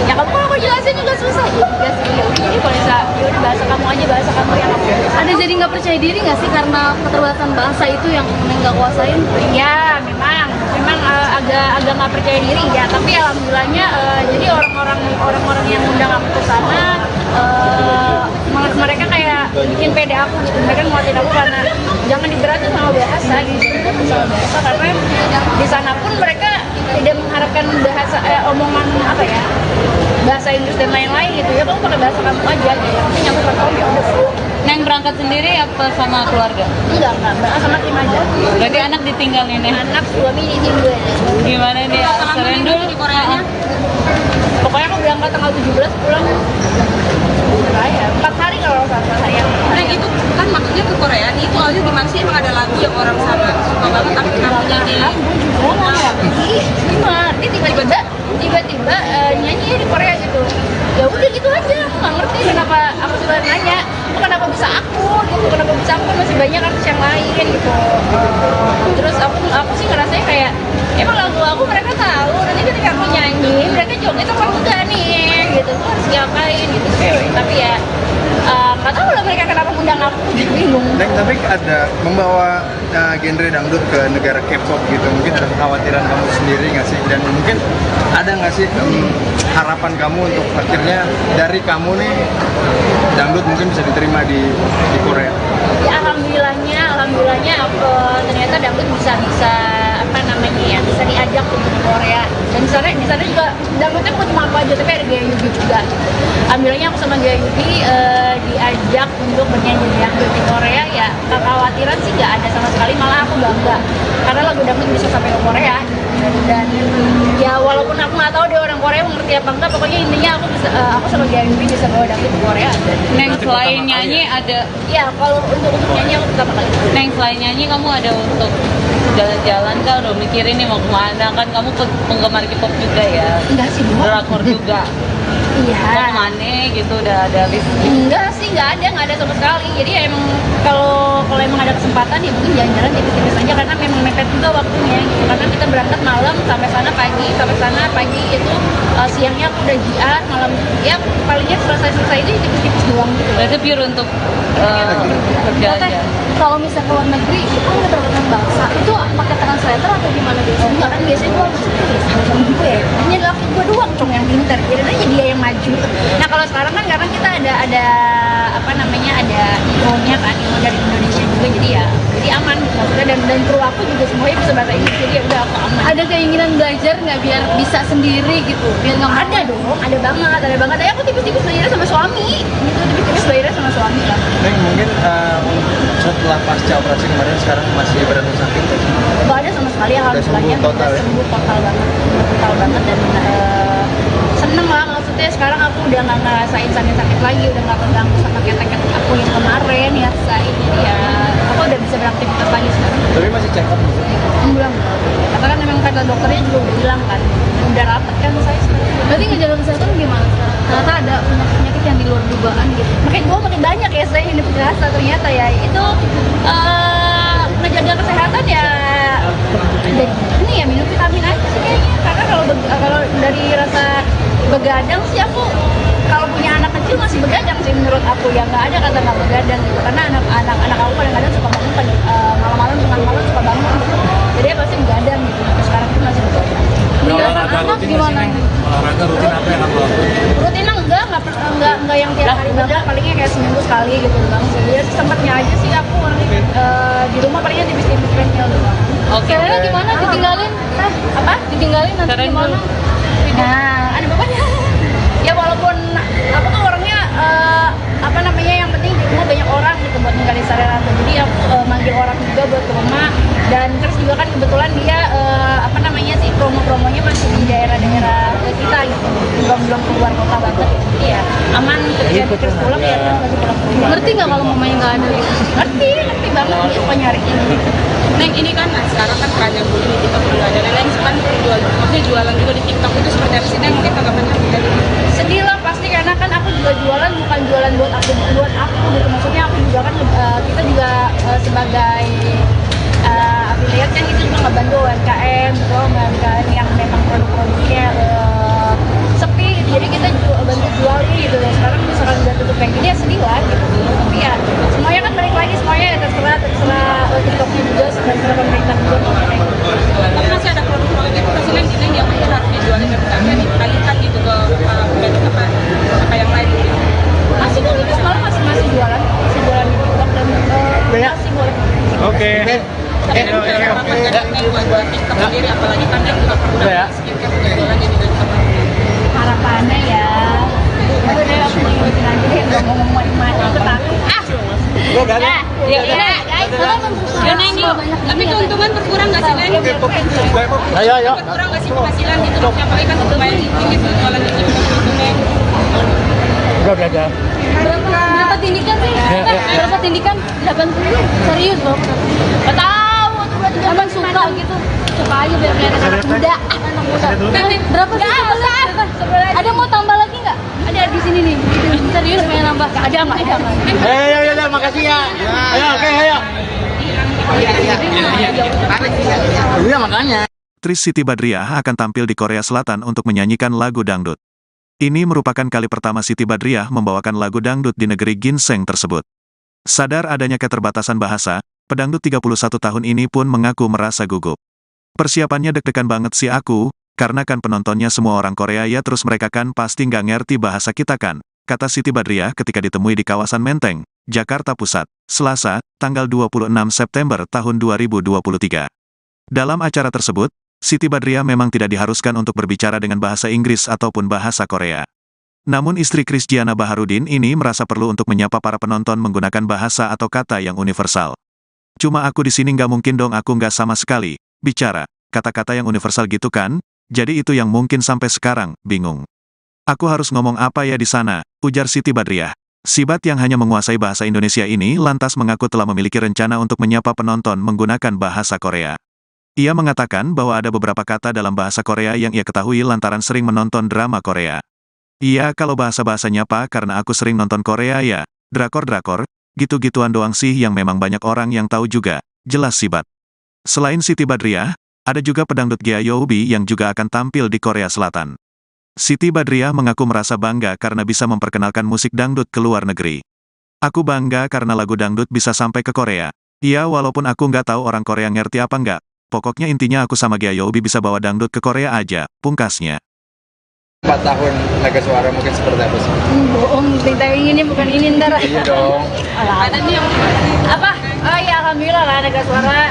Ya kamu kalau aku jelasin juga susah juga sih. Jadi kalau bisa ya udah bahasa kamu aja, bahasa kamu yang aku ada jadi nggak percaya diri nggak sih karena keterbatasan bahasa itu yang Neng nggak kuasain? Ya memang agak nggak percaya diri ya, tapi alhamdulillahnya jadi orang-orang yang undang aku ke sana mereka kayak bikin pede aku gitu. Mereka nguatin aku karena jangan diberatin sama bahasa gitu, sama bahasa karena di sana pun mereka tidak mengharapkan bahasa omongan apa ya bahasa Inggris dan lain-lain gitu ya, kamu pakai bahasa kamu aja gitu. Yang penting aku tahu ya udah. Neng berangkat sendiri apa sama keluarga? Enggak sama tim aja. Berarti anak ditinggalin ya? Anak suami ditinggal. Gimana nih? Seren dulu di Koreanya? Pokoknya aku berangkat tanggal 17 pulang ya 4 hari kalau nggak salah ya. Neng itu kan maksudnya ke Korea nih, itu awalnya gimana sih? Emang ada lagu yang orang sana suka banget tapi kenapa jadi Dia tiba-tiba nyanyi di Korea gitu. Ya udah gitu aja, aku nggak ngerti kenapa aku juga nanya, kenapa bisa aku gitu, kenapa bisa aku kan masih banyak artis yang lain gitu. Terus aku sih ngerasanya kayak emang lagu aku mereka tahu, nanti ketika aku nyanyi mereka joget apa enggak nih gitu, aku harus ngapain gitu. Tapi ya nggak tahu lah mereka kenapa undang aku, jadi bingung. Neng, tapi ada membawa genre dangdut ke negara K-pop gitu, mungkin ada kekhawatiran kamu sendiri nggak sih? Dan mungkin ada nggak sih harapan kamu untuk akhirnya dari kamu nih dangdut mungkin bisa diterima di Korea? Ya alhamdulillahnya ternyata dangdut bisa apa namanya ya, bisa diajak untuk di Korea. Dan di sana juga dangdutnya bukan cuma aku aja, tapi ada Gaya Yubi juga. Alhamdulillahnya aku sama Gaya Yubi diajak untuk bernyanyi dangdut di Korea. Ya kekhawatiran sih nggak ada sama sekali, malah aku bangga karena lagu dangdut bisa sampai ke Korea. Dan ya walaupun aku nggak tahu dia orang Korea mengerti apa enggak, pokoknya intinya aku sama Gaya Yubi bisa bawa dangdut di Korea. Neng selain nyanyi ada Ya kalau untuk nyanyi aku pertama kali. Neng selain nyanyi kamu ada untuk jalan-jalan kah? Udah mikirin nih mau kemana? Kan kamu penggemar K-pop juga ya? Enggak sih Bu. Drakor juga. Mau Iya. kemana gitu udah ada list? Enggak sih, nggak ada sama sekali. Jadi ya emang kalau emang ada kesempatan ya mungkin jalan-jalan tipis-tipis aja karena memang mepet juga waktunya gitu. Karena kita berangkat malam sampai sana pagi itu siangnya aku udah jiat, malam ya palingnya selesai itu tipis-tipis doang gitu. Berarti pure untuk kerja Teh, aja. kalau misalnya ke luar negeri itu kan keterbatasan bahasa itu pakai translator atau gimana biasanya? Enggak kan biasanya gue harus sama gue. Hanya laki gue doang cong yang pinter. Jadi aja dia yang maju. Nah kalau sekarang kan karena kita ada apa namanya ada IO-nya kan, IO dari Indonesia juga, jadi ya aman maksudnya, dan kru aku juga semuanya bisa bahasa Inggris, jadi ada keinginan belajar nggak biar bisa sendiri gitu, biar nggak Ada dong, ada banget. Aku tipis-tipis belajar sama suami, gitu tipis-tipis belajar sama suami lah. Neng, mungkin setelah pasca operasi kemarin sekarang masih berada sakit nggak sih? Gak ada sama sekali, alhamdulillahnya sembuh total udah ya? sembuh total banget dan seneng lah, maksudnya sekarang aku udah nggak ngerasain sakit lagi, udah nggak terganggu sama ketek aku yang kemarin ya, jadi ya aku udah bisa beraktivitas lagi sekarang. Tapi masih check up gitu? Belum, karena kan memang kata dokternya juga udah bilang kan, udah rapet kan saya sekarang. berarti ngejaga kesehatan gimana sekarang? Ternyata ada penyakit yang di luar dugaan gitu. Makin banyak ya saya ini penjelasan ternyata ya itu ngejaga kesehatan ya ini ya minum vitamin aja sih kayaknya, karena kalau dari rasa begadang sih aku kalau punya anak kecil masih begadang sih menurut aku, ya nggak ada kata nggak begadang gitu, karena anak aku kadang-kadang suka bangun malam-malam tengah malam suka bangun gitu, jadi ya pasti begadang gitu. Terus sekarang pun masih begadang. Meninggalkan anak gimana? Olahraga rutin apa yang kamu lakukan? Rutin enggak yang tiap hari banget, palingnya kayak seminggu sekali gitu bang. Jadi sempatnya aja sih aku di rumah palingnya tipis-tipis treadmill doang. Oke. Serena gimana? Ditinggalin? Apa? Ditinggalin nanti Keren gimana? dulu. Nah, ada bapaknya. Ya walaupun aku tuh orangnya apa namanya, yang penting di rumah banyak orang gitu buat ninggalin Serena. Jadi aku manggil orang juga buat ke rumah, dan terus juga kan kebetulan dia apa namanya sih promonya masih di daerah-daerah kita gitu, belum keluar kota banget gitu. Jadi ya aman ketika terus pulang ya kan masih pulang ke rumah. Ngerti nggak kalau mamanya nggak ada? Ngerti banget, dia suka nyariin. Neng, ini kan sekarang kan banyak dulu di TikTok juga ada. Neng kan maksudnya jualan juga di TikTok itu seperti apa sih Neng? Mungkin tanggapannya dari Sedih lah pasti, karena kan aku juga jualan bukan jualan buat aku gitu, maksudnya aku juga kan kita juga sebagai affiliate kan, kita juga ngebantu UMKM gitu, UMKM yang memang produk-produknya sepi gitu, jadi kita bantu jual gitu. Sekarang misalkan udah tutup kayak gini ya sedih lah gitu, tapi ya semuanya kan balik lagi, semuanya ya terserah TikToknya juga, terserah pemerintah juga kayak gitu. tapi masih ada produk-produk itu masih Neng di Neng yang masih harus dijualin dan tidak dikalikan gitu ke apa yang lain gitu. Masih kok, kita malah masih jualan di TikTok dan masih boleh. Oke. Neng buat TikTok sendiri, apalagi kan Neng juga pernah skincare juga jualan jadi dari tempat. Harapannya ya udah aku ngikutin aja deh, nggak mau ngomong mana aku takut Ya guys, Ya Neng yuk. Tapi keuntungan berkurang nggak sih Neng? Ayo. Berkurang nggak sih penghasilan gitu? Apalagi kan lumayan tinggi tuh jualan di TikTok gitu Neng. Berapa tindikan sih? Berapa tindikan? 80. Serius loh? nggak tahu tuh berarti Emang suka gitu? Suka aja biar kelihatan anak muda. Anak muda. Berapa sih? Ada mau tambah lagi nggak? Ada di sini nih. Serius pengen nambah? Ada nggak? Ayo, makasih ya. Ayo, oke, ayo. Iya, makanya. Aktris Siti Badriah akan tampil di Korea Selatan untuk menyanyikan lagu dangdut. Ini merupakan kali pertama Siti Badriah membawakan lagu dangdut di negeri ginseng tersebut. Sadar adanya keterbatasan bahasa, pedangdut 31 tahun ini pun mengaku merasa gugup. Persiapannya deg-degan banget sih aku, karena kan penontonnya semua orang Korea ya, terus mereka kan pasti nggak ngerti bahasa kita kan, kata Siti Badriah ketika ditemui di kawasan Menteng, Jakarta Pusat, Selasa, tanggal 26 September tahun 2023. Dalam acara tersebut, Siti Badriah memang tidak diharuskan untuk berbicara dengan bahasa Inggris ataupun bahasa Korea. Namun istri Kris Giana Baharudin ini merasa perlu untuk menyapa para penonton menggunakan bahasa atau kata yang universal. Cuma aku di sini nggak mungkin dong, aku nggak sama sekali bicara kata-kata yang universal gitu kan, jadi itu yang mungkin sampai sekarang bingung. Aku harus ngomong apa ya di sana, ujar Siti Badriah. Sibat yang hanya menguasai bahasa Indonesia ini lantas mengaku telah memiliki rencana untuk menyapa penonton menggunakan bahasa Korea. Ia mengatakan bahwa ada beberapa kata dalam bahasa Korea yang ia ketahui lantaran sering menonton drama Korea. Iya, kalau bahasa-bahasa nyapa karena aku sering nonton Korea ya, drakor-drakor, gitu-gituan doang sih yang memang banyak orang yang tahu juga, jelas Sibat. Selain Siti Badriah, ada juga pedangdut Gea Youbi yang juga akan tampil di Korea Selatan. Siti Badriah mengaku merasa bangga karena bisa memperkenalkan musik dangdut ke luar negeri. Aku bangga karena lagu dangdut bisa sampai ke Korea. Iya, walaupun aku nggak tahu orang Korea ngerti apa nggak. Pokoknya intinya aku sama Gea Youbi bisa bawa dangdut ke Korea aja, pungkasnya. 4 tahun Naga Suara mungkin seperti apa sih? bohong, kita ini bukan ini ntar. Iya dong. Ada nih yang Apa? Oh iya, alhamdulillah lah Naga Suara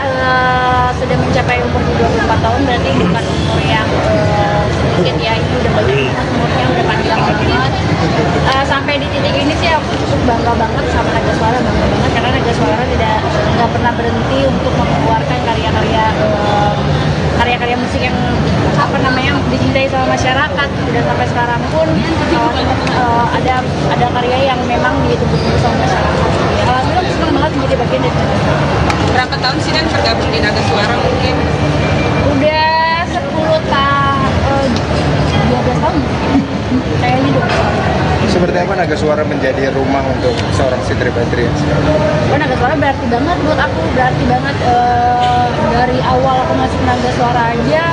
sudah mencapai umur 24 tahun, berarti bukan umur yang sedikit ya, ini udah banyak umurnya, udah panjang banget. Sampai di titik ini sih aku cukup bangga banget sama Naga Suara, bangga banget karena Naga Suara nggak pernah berhenti untuk mengeluarkan karya-karya musik yang dicintai sama masyarakat. Dan sampai sekarang pun ada karya yang memang ditunggu-tunggu sama masyarakat. Alhamdulillah aku senang banget menjadi bagian dari Naga Suara. Berapa tahun sih Dan tergabung di Naga Suara mungkin? Udah 12 tahun kayaknya 12 tahun. Seperti apa Naga Suara menjadi rumah untuk seorang Siti Badriah? Naga Suara berarti banget buat aku, berarti banget. Dari awal aku masuk Naga Suara aja,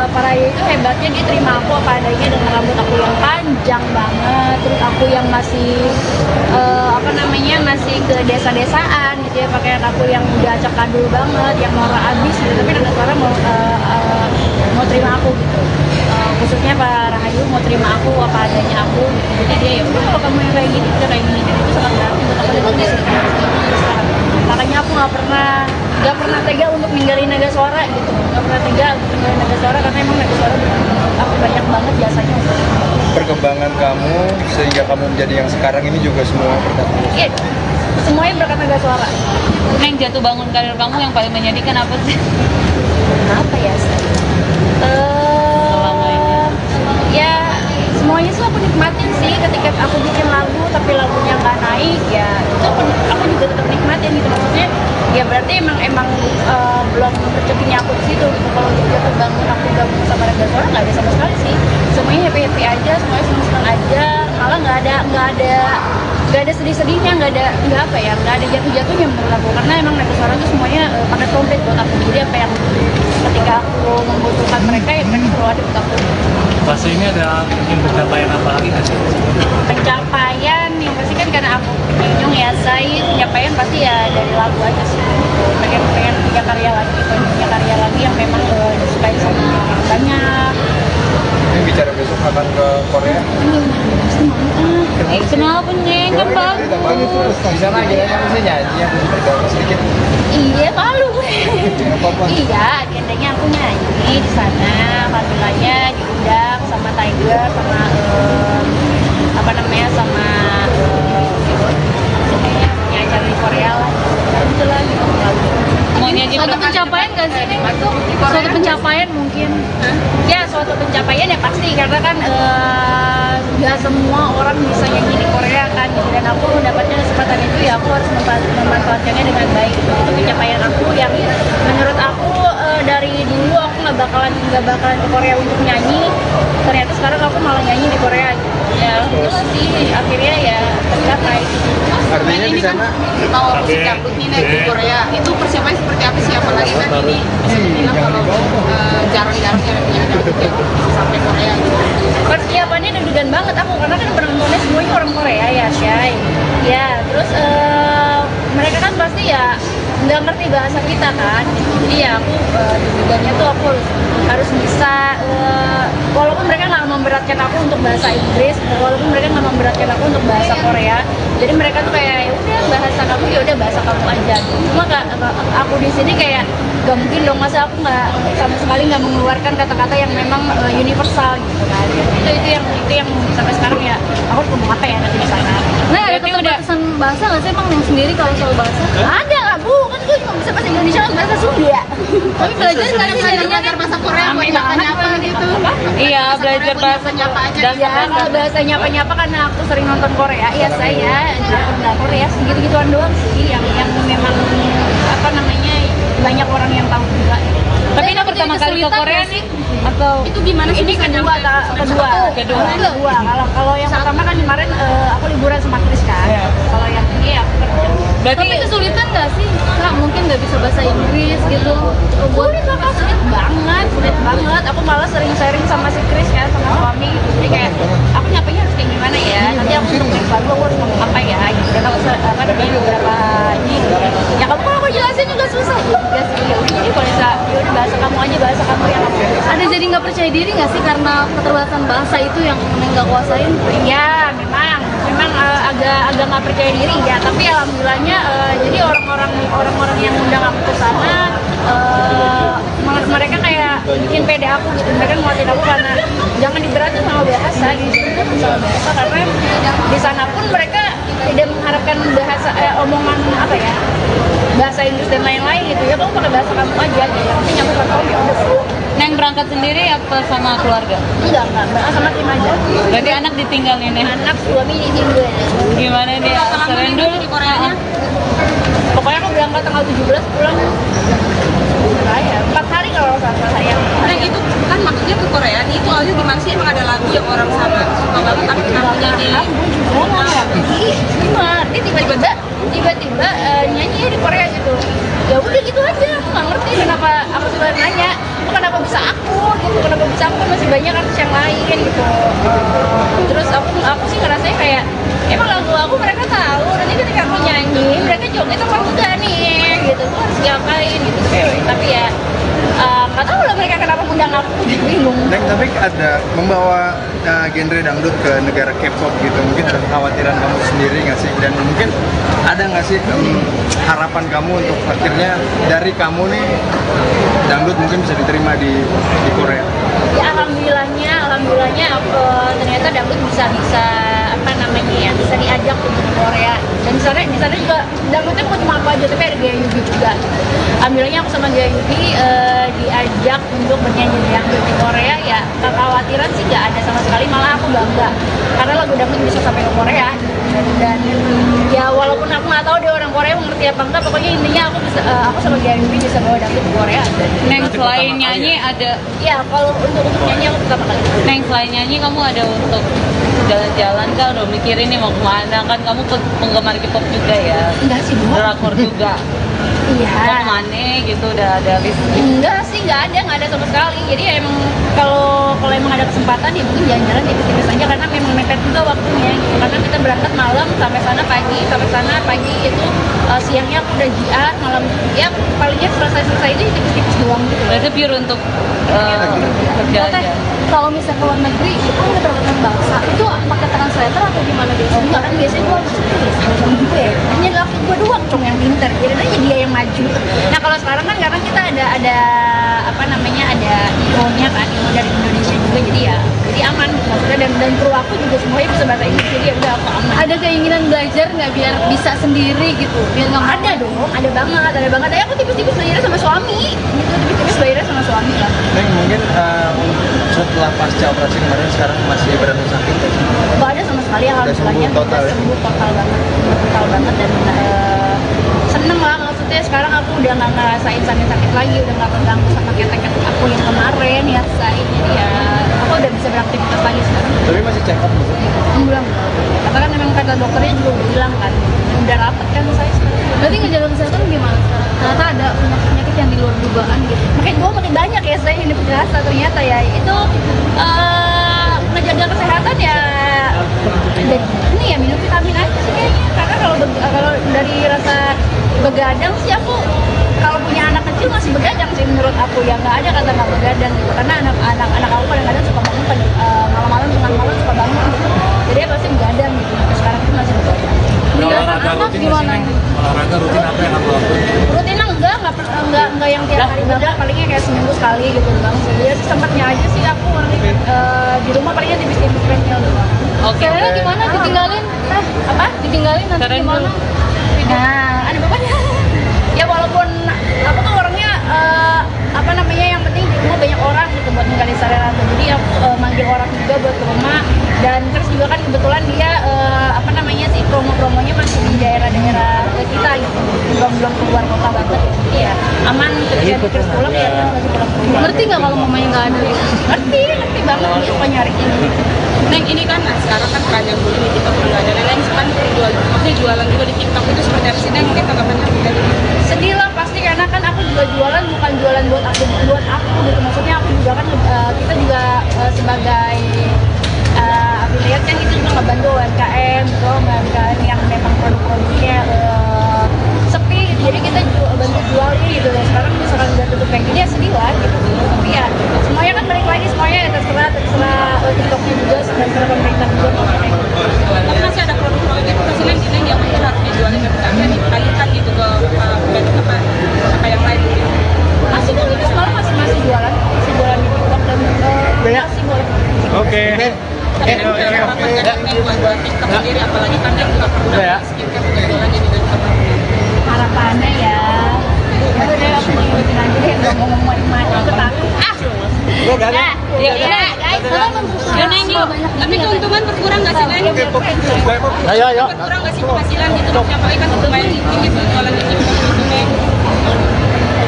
para itu hebatnya dia terima aku apa adanya dengan rambut aku yang panjang banget, terus aku yang masih masih ke desa-desaan gitu ya, pakaian aku yang udah acak kadul banget, yang norak abis gitu, tapi Naga Suara mau terima aku gitu. Khususnya Pak Rahayu mau terima aku apa adanya aku gitu. Jadi dia ya udah, kalau kamu yang kayak gini udah kayak gini, dan itu sangat berarti buat aku dan musik sekarang. Makanya aku nggak pernah tega untuk ninggalin Naga Suara gitu, nggak pernah tega untuk ninggalin Naga Suara karena emang Naga Suara aku banyak banget jasanya. Perkembangan kamu sehingga kamu menjadi yang sekarang ini juga semua berkat musik. Iya, semuanya berkat Naga Suara. Yang jatuh bangun karir kamu yang paling menyedihkan apa sih? Apa ya? Ya semuanya sih aku nikmatin sih. Ketika aku bikin lagu tapi lagunya nggak naik, ya itu aku juga tetap nikmatin gitu. Maksudnya ya berarti emang belum rezekinya aku di situ gitu. Kalau jatuh bangun aku gabung sama Naga Suara nggak ada sama sekali sih. Semuanya happy aja, semuanya senang aja. Malah nggak ada sedih-sedihnya, nggak ada jatuh-jatuhnya menurut aku, karena emang Naga Suara tuh semuanya paket komplit buat aku. Jadi apa yang ketika aku membutuhkan mereka, ya mereka selalu ada buat aku. Pas ini ada ingin pencapaian apa lagi nggak sih? Pencapaian yang pasti kan karena aku pengunjung ya, saya pencapaian pasti ya dari lagu aja sih. Pengen punya karya lagi yang memang disukai sama orang banyak. Ini bicara besok akan ke Korea. Kenapa Nyeng? Kan bagus. Di sana agendanya bisa nyanyi, aku bergabung sedikit. Iya, malu gue. Apa-apa. Iya, agendanya aku nyanyi di sana. Alhamdulillahnya diundang sama Tiger, sama sama punya acara di Korea lah. Alhamdulillah gitu. Mau nyanyi Suatu berapa? pencapaian gak sih? Suatu pencapaian mungkin. Ya suatu pencapaian ya pasti, karena kan nggak semua orang bisa nyanyi di Korea kan gitu. Dan aku mendapatkan kesempatan itu, ya aku harus memanfaatkannya dengan baik. Itu pencapaian aku yang menurut aku dari dulu aku nggak bakalan ke Korea untuk nyanyi, ternyata sekarang aku malah nyanyi di Korea gitu. Ya alhamdulillah sih akhirnya ya tercapai. Artinya di sana Mau musik dangdut nih naik di Korea, itu persiapannya seperti apa sih? Apalagi kan ini bisa dibilang kalau jarang-jarang ya punya dangdut yang bisa sampai Korea gitu. Persiapannya deg-degan banget aku, karena kan penontonnya semuanya orang Korea ya, Syai. Ya, terus mereka kan pasti ya nggak ngerti bahasa kita kan, jadi ya aku deg-degannya tuh aku harus bisa, walaupun mereka nggak memberatkan aku untuk bahasa Inggris, walaupun mereka nggak memberatkan aku untuk bahasa Korea, jadi mereka tuh kayak ya udah bahasa kamu, ya udah bahasa kamu aja. Cuma aku di sini kayak gak mungkin dong, masa aku nggak sama sekali nggak mengeluarkan kata-kata yang memang universal gitu kan. Itu yang sampai sekarang ya aku harus ngomong apa ya nanti di sana. Nah, ada keterbatasan bahasa nggak sih emang yang sendiri kalau soal bahasa? Ada nggak bu? Kan gue cuma bisa bahasa Indonesia dan bahasa Sunda. Tapi belajar nggak sih jadinya Belajar bahasa Korea buat nyapa-nyapa gitu. Iya, belajar bahasa nyapa aja. dan Ya kalau bahasa nyapa-nyapa karena aku sering nonton Korea, ya saya nggak Korea segitu-gituan doang sih yang memang banyak orang yang tahu juga. Tapi ini pertama kali ke Korea nih atau Itu gimana sih? Ini kedua. Kalau yang pertama kan kemarin aku liburan sama Chris kan. Kalau yang ini aku kerja. berarti Tapi kesulitan nggak sih? Kak, mungkin nggak bisa bahasa Inggris gitu. Sulit banget. Aku malah sering sharing sama si Chris kan, sama suami gitu. Jadi kayak aku nyapanya harus kayak gimana ya? Nanti aku untuk next lagu aku harus ngomong apa ya? Gitu. Dan aku beberapa ini. Ya kamu kalau aku jelasin juga susah juga sih. Ya udah, jadi kalau bisa, ya udah bahasa kamu aja, bahasa kamu yang aku. Ada jadi nggak percaya diri nggak sih karena keterbatasan bahasa itu yang nggak kuasain? Ya memang agak nggak percaya diri ya, tapi alhamdulillahnya jadi orang-orang yang undang aku ke sana mereka kayak bikin pede aku gitu, mereka nguatin aku karena jangan diberatin sama bahasa gitu, sama bahasa karena di sana pun mereka tidak mengharapkan bahasa omongan apa ya, bahasa Inggris dan lain-lain gitu ya, kamu pakai bahasa kamu aja gitu, yang penting aku kan tahu ya udah. Neng berangkat sendiri apa sama keluarga? Enggak, sama tim aja. Berarti anak ditinggalin ya? Anak suami ditinggal. Gimana nih? Seren dulu di Koreanya. Pokoknya aku berangkat tanggal 17 pulang. Ya, 4 hari kalau nggak salah saya. Nah itu kan maksudnya ke Korea nih, itu awalnya gimana sih? Emang ada lagu yang orang sana suka banget tapi kenapa nyanyi? Aku juga nggak ngerti. Gimana? Dia tiba-tiba nyanyi di Korea gitu. Ya udah gitu aja. Aku nggak ngerti kenapa aku suka nanya. Kenapa bisa aku gitu? Kenapa bisa aku? Kan masih banyak artis yang lain gitu. Terus aku sih ngerasanya kayak emang lagu aku mereka tahu. Nanti ketika aku nyanyi mereka joget apa enggak nih gitu. Aku harus diapain gitu. Tapi ya nggak tahu lah mereka kenapa undang aku, jadi bingung. Neng, tapi ada membawa genre dangdut ke negara K-pop gitu, mungkin ada kekhawatiran kamu sendiri nggak sih? Dan mungkin ada nggak sih harapan kamu untuk akhirnya dari kamu nih dangdut mungkin bisa diterima di Korea? Ya alhamdulillahnya ternyata dangdut bisa apa namanya ya, bisa diajak untuk ke Korea. Dan di sana juga dangdutnya bukan cuma aku aja, tapi ada Gaya Yubi juga. Alhamdulillahnya aku sama Gaya Yubi diajak untuk bernyanyi dangdut di Korea. Ya kekhawatiran sih nggak ada sama sekali, malah aku bangga karena lagu dangdut bisa sampai ke Korea. Dan ya walaupun aku nggak tahu dia orang Korea mengerti apa enggak, pokoknya intinya aku sama Gaya Yubi bisa bawa dangdut ke Korea. Neng selain nyanyi ada? Ya kalau untuk nyanyi aku pertama kali. Neng selain nyanyi kamu ada untuk jalan-jalan kah? Udah mikirin nih mau kemana? Kan kamu penggemar K-pop juga ya? Enggak sih, Bu. Drakor juga? Iya. Mau kemana gitu? Udah ada list? Enggak sih, nggak ada sama sekali. Jadi ya emang kalau emang ada kesempatan ya mungkin jalan-jalan tipis-tipis aja karena memang mepet juga waktunya gitu. Karena kita berangkat malam sampai sana pagi itu siangnya aku udah JR, malam ya palingnya selesai itu tipis-tipis doang gitu. Berarti pure untuk kerja aja? Kalau misalnya ke luar negeri, itu nggak terlalu bahasa, itu pakai translator atau gimana biasanya? Enggak kan biasanya gue harus sama gue ya. Hanya laki gue doang dong yang pinter. Jadi aja dia yang maju. Nah kalau sekarang kan karena kita ada apa namanya ada IO-nya kan, IO dari Indonesia juga, jadi aman maksudnya dan kru aku juga semuanya bisa bahasa Inggris, jadi ya udah aku aman. Ada keinginan belajar nggak biar bisa sendiri gitu? Biar nggak Ada dong, ada banget. Ya aku tipis-tipis belajarnya sama suami, gitu tipis-tipis belajarnya sama suami lah. Neng, mungkin setelah pasca operasi kemarin sekarang masih berada sakit? Gak ada sama sekali, alhamdulillahnya sembuh total ya? sembuh total banget dan seneng lah, maksudnya sekarang aku udah nggak ngerasain sakit lagi, udah nggak terganggu sama ketek-ketek aku yang kemarin ya, jadi ya aku udah bisa beraktivitas lagi sekarang. Tapi masih check up gitu? Belum, karena kan memang kata dokternya juga udah bilang kan, udah rapet kan saya sekarang. Berarti ngejaga kesehatan gimana sekarang? Ternyata ada penyakit yang di luar dugaan gitu. Makin banyak ya saya ini berasa ternyata ya itu ngejaga kesehatan ya. Dan ini ya minum vitamin aja sih kayaknya, karena kalau dari rasa begadang sih aku kalau punya anak kecil masih begadang sih menurut aku, ya nggak ada kata nggak begadang gitu, karena anak aku kadang-kadang suka bangun malam-malam tengah malam suka bangun gitu, jadi ya pasti begadang gitu. Sekarang itu masih begadang. Meninggalkan anak gimana? Olahraga rutin apa yang kamu lakukan? Rutinnya enggak yang tiap hari banget, palingnya kayak seminggu sekali gitu doang sih. Ya sempatnya aja sih aku di rumah palingnya tipis-tipis treadmill doang. Oke. Serena gimana? Ditinggalin? Apa? Ditinggalin nanti Seren gimana? dulu. Nah, ada bapaknya. Ya walaupun aku tuh orangnya apa namanya, yang penting di rumah banyak orang gitu buat ninggalin Serena. Jadi aku manggil orang juga buat ke rumah, dan terus juga kan kebetulan dia apa namanya sih promonya masih di daerah-daerah kita gitu, belum keluar kota banget. Jadi ya aman, terus pulang ya terus lagi pulang ke rumah. Ngerti nggak kalau mamanya nggak ada? Ngerti banget, dia suka nyari ini. Neng, ini kan sekarang kan banyak dulu di TikTok juga ada. Neng kan jualan juga di TikTok, itu seperti apa sih Neng? Mungkin tanggapannya dari Sedih lah pasti, karena kan aku juga jualan bukan jualan buat aku gitu, maksudnya aku juga kan kita juga sebagai affiliate kan, kita juga ngebantu UMKM gitu, UMKM yang memang produk-produknya sepi gitu. Jadi kita bantu jual ini gitu. Sekarang misalkan udah tutup kayak gini ya sedih lah gitu. Tapi ya semuanya kan balik lagi, semuanya ya terserah TikToknya juga, terserah pemerintah juga. tapi masih ada produk-produk Tapi kan kita harapan kan ini buat TikTok sendiri, apalagi kan yang juga pernah skincare kebetulan jadi dari kamar. Harapannya ya udah aku ngikutin aja deh, nggak mau ngomong mana aku takut Ya udah, guys, Yuk, Neng, yuk. Tapi keuntungan berkurang nggak sih, Neng? Ayo. Berkurang nggak sih penghasilan gitu? Apalagi kan untuk bayar listrik gitu, jualan listrik gitu, Neng.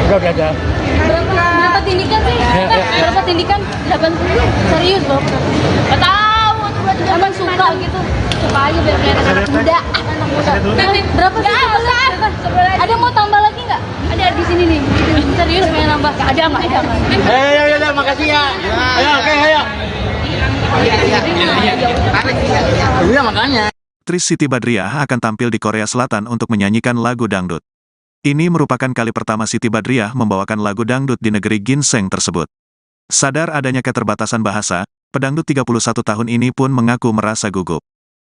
Berapa tindikan sih? Berapa tindikan? 80. Serius loh. nggak tahu tuh berarti Emang suka gitu. Coba aja biar kayak anak muda. Anak muda. Berapa sih? Ada mau tambah lagi nggak? Ada di sini nih. Serius pengen nambah? Ada nggak? Ayo, makasih ya. Ayo, oke, ayo. Iya, makanya. Aktris Siti Badriah akan tampil di Korea Selatan untuk menyanyikan lagu dangdut. Ini merupakan kali pertama Siti Badriah membawakan lagu dangdut di negeri ginseng tersebut. Sadar adanya keterbatasan bahasa, pedangdut 31 tahun ini pun mengaku merasa gugup.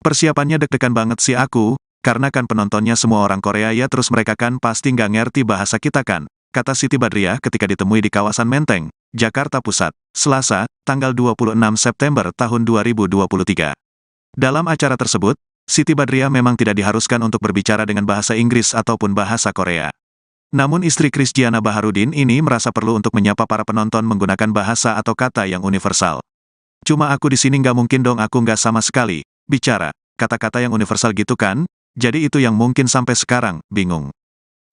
Persiapannya deg-degan banget sih aku, karena kan penontonnya semua orang Korea ya, terus mereka kan pasti nggak ngerti bahasa kita kan, kata Siti Badriah ketika ditemui di kawasan Menteng, Jakarta Pusat, Selasa, tanggal 26 September tahun 2023. Dalam acara tersebut, Siti Badriah memang tidak diharuskan untuk berbicara dengan bahasa Inggris ataupun bahasa Korea. Namun istri Krisdiana Baharudin ini merasa perlu untuk menyapa para penonton menggunakan bahasa atau kata yang universal. Cuma aku di sini nggak mungkin dong, aku nggak sama sekali bicara kata-kata yang universal gitu kan, jadi itu yang mungkin sampai sekarang bingung.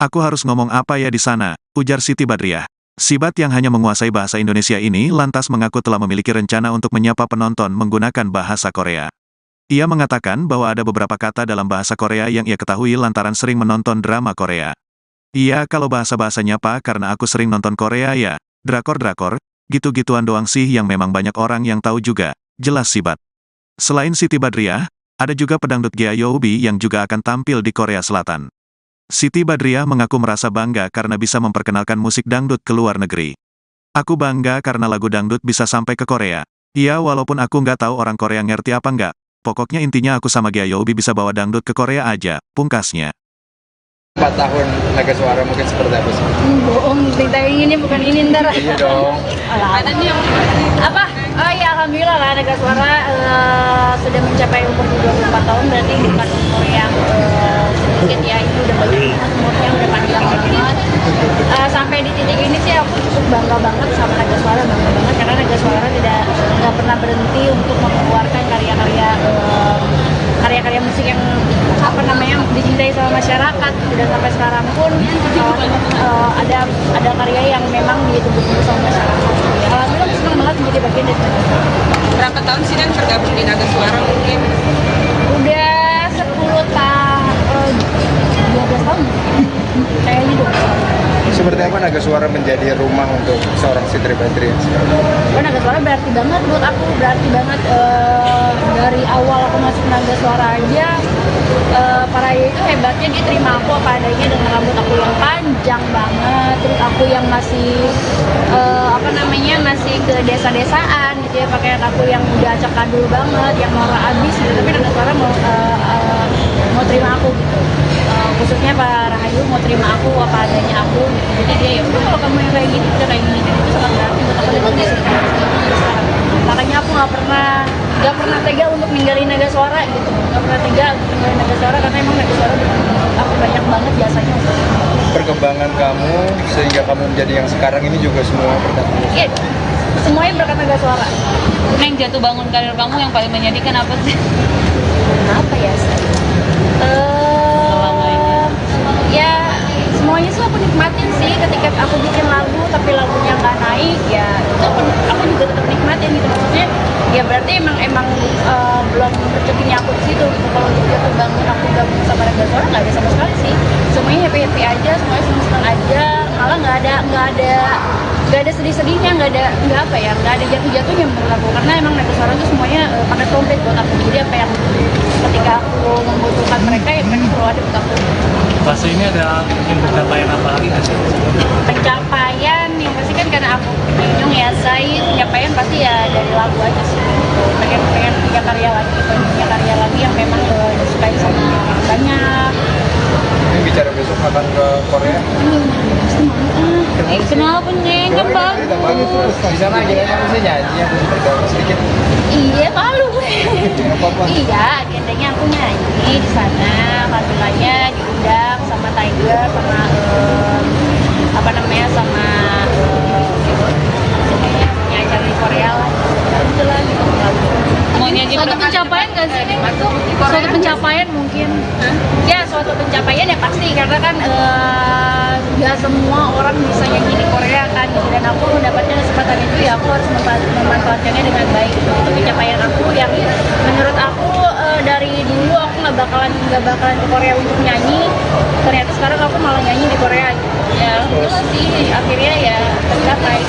Aku harus ngomong apa ya di sana, ujar Siti Badriah. Sibat yang hanya menguasai bahasa Indonesia ini lantas mengaku telah memiliki rencana untuk menyapa penonton menggunakan bahasa Korea. Ia mengatakan bahwa ada beberapa kata dalam bahasa Korea yang ia ketahui lantaran sering menonton drama Korea. Iya, kalau bahasa-bahasa nyapa karena aku sering nonton Korea ya, drakor-drakor, gitu-gituan doang sih yang memang banyak orang yang tahu juga, jelas Sibat. Selain Siti Badriah, ada juga pedangdut Gea Youbi yang juga akan tampil di Korea Selatan. Siti Badriah mengaku merasa bangga karena bisa memperkenalkan musik dangdut ke luar negeri. Aku bangga karena lagu dangdut bisa sampai ke Korea. Iya, walaupun aku nggak tahu orang Korea ngerti apa nggak. Pokoknya intinya aku sama Gea Youbi bisa bawa dangdut ke Korea aja, pungkasnya. 4 tahun Naga Suara mungkin seperti apa sih? bohong, cerita yang ini bukan ini ntar. Iya dong. Ada nih yang Apa? Oh ya, alhamdulillah lah Naga Suara sudah mencapai umur 24 tahun, berarti bukan umur yang sedikit ya, itu udah banyak umurnya, udah panjang banget. Sampai di titik ini sih aku cukup bangga banget sama Naga Suara, bangga banget karena Naga Suara nggak pernah berhenti untuk mengeluarkan karya-karya musik yang apa namanya dicintai sama masyarakat. Dan sampai sekarang pun ada karya yang memang ditunggu-tunggu sama masyarakat. Alhamdulillah aku senang banget menjadi bagian dari Naga Suara. berapa tahun sih Neng tergabung di Naga Suara mungkin? Udah 12 tahun kayaknya 12 tahun. Seperti apa Naga Suara menjadi rumah untuk seorang Siti Badriah sekarang? Oh, Naga Suara berarti banget buat aku, berarti banget dari awal aku masuk Naga Suara aja. Para itu hebatnya dia terima aku apa adanya dengan rambut aku yang panjang banget, terus aku yang masih masih ke desa-desaan gitu ya, pakaian aku yang udah acak adul banget, yang norak abis gitu, tapi Naga Suara mau terima aku gitu. Khususnya Pak Rahayu mau terima aku apa adanya aku gitu. Jadi dia ya udah, kalau kamu yang kayak gini udah kayak gini, dan itu sangat berarti buat aku dan dia sekarang. Makanya aku nggak pernah tega untuk ninggalin Naga Suara gitu, nggak pernah tega untuk ninggalin Naga Suara karena emang Naga Suara aku banyak banget jasanya. Perkembangan kamu sehingga kamu menjadi yang sekarang ini juga semua berkat Iya, semuanya berkat Naga Suara. Neng, jatuh bangun karir kamu yang paling menyedihkan apa sih? Apa ya? Ya semuanya sih aku nikmatin sih, ketika aku bikin lagu tapi lagunya nggak naik ya itu aku juga tetap nikmatin gitu, maksudnya ya berarti emang belum rezekinya aku di situ gitu. Kalau jatuh bangun aku gabung sama Naga Suara nggak ada sama sekali sih, semuanya happy aja, semuanya senang aja, malah nggak ada sedih-sedihnya, nggak ada jatuh-jatuhnya menurut aku, karena emang Naga Suara itu semuanya paket komplit buat aku. Jadi apa yang ketika aku membutuhkan mereka ya mereka selalu ada buat aku. Fase ini ada mungkin pencapaian apa lagi nggak sih? Pencapaian yang pasti kan karena aku Nyung ya Said, pencapaian pasti ya dari lagu aja sih. Pengen punya karya lagi yang memang disukai sama banyak, Ini bicara besok akan ke Korea. Kenapa Neng? Kan bagus. Kita bagus terus. Di sana agendanya mesti nyanyi atau seperti apa sedikit. Iya malu gue. Apa-apa. Iya, agendanya aku nyanyi di sana. Alhamdulillahnya diundang sama Tiger, sama apa namanya, sama punya acara di Korea lah. Alhamdulillah gitu. Mau nyanyi Suatu berapa? pencapaian gak sih? Neng? Suatu pencapaian mungkin. Ya suatu pencapaian ya pasti, karena kan nggak semua orang bisa nyanyi di Korea kan gitu. Dan aku mendapatkan kesempatan itu ya aku harus memanfaatkannya dengan baik. Itu pencapaian aku yang menurut aku dari dulu aku nggak bakalan ke Korea untuk nyanyi, ternyata sekarang aku malah nyanyi di Korea gitu. Ya alhamdulillah sih akhirnya ya tercapai.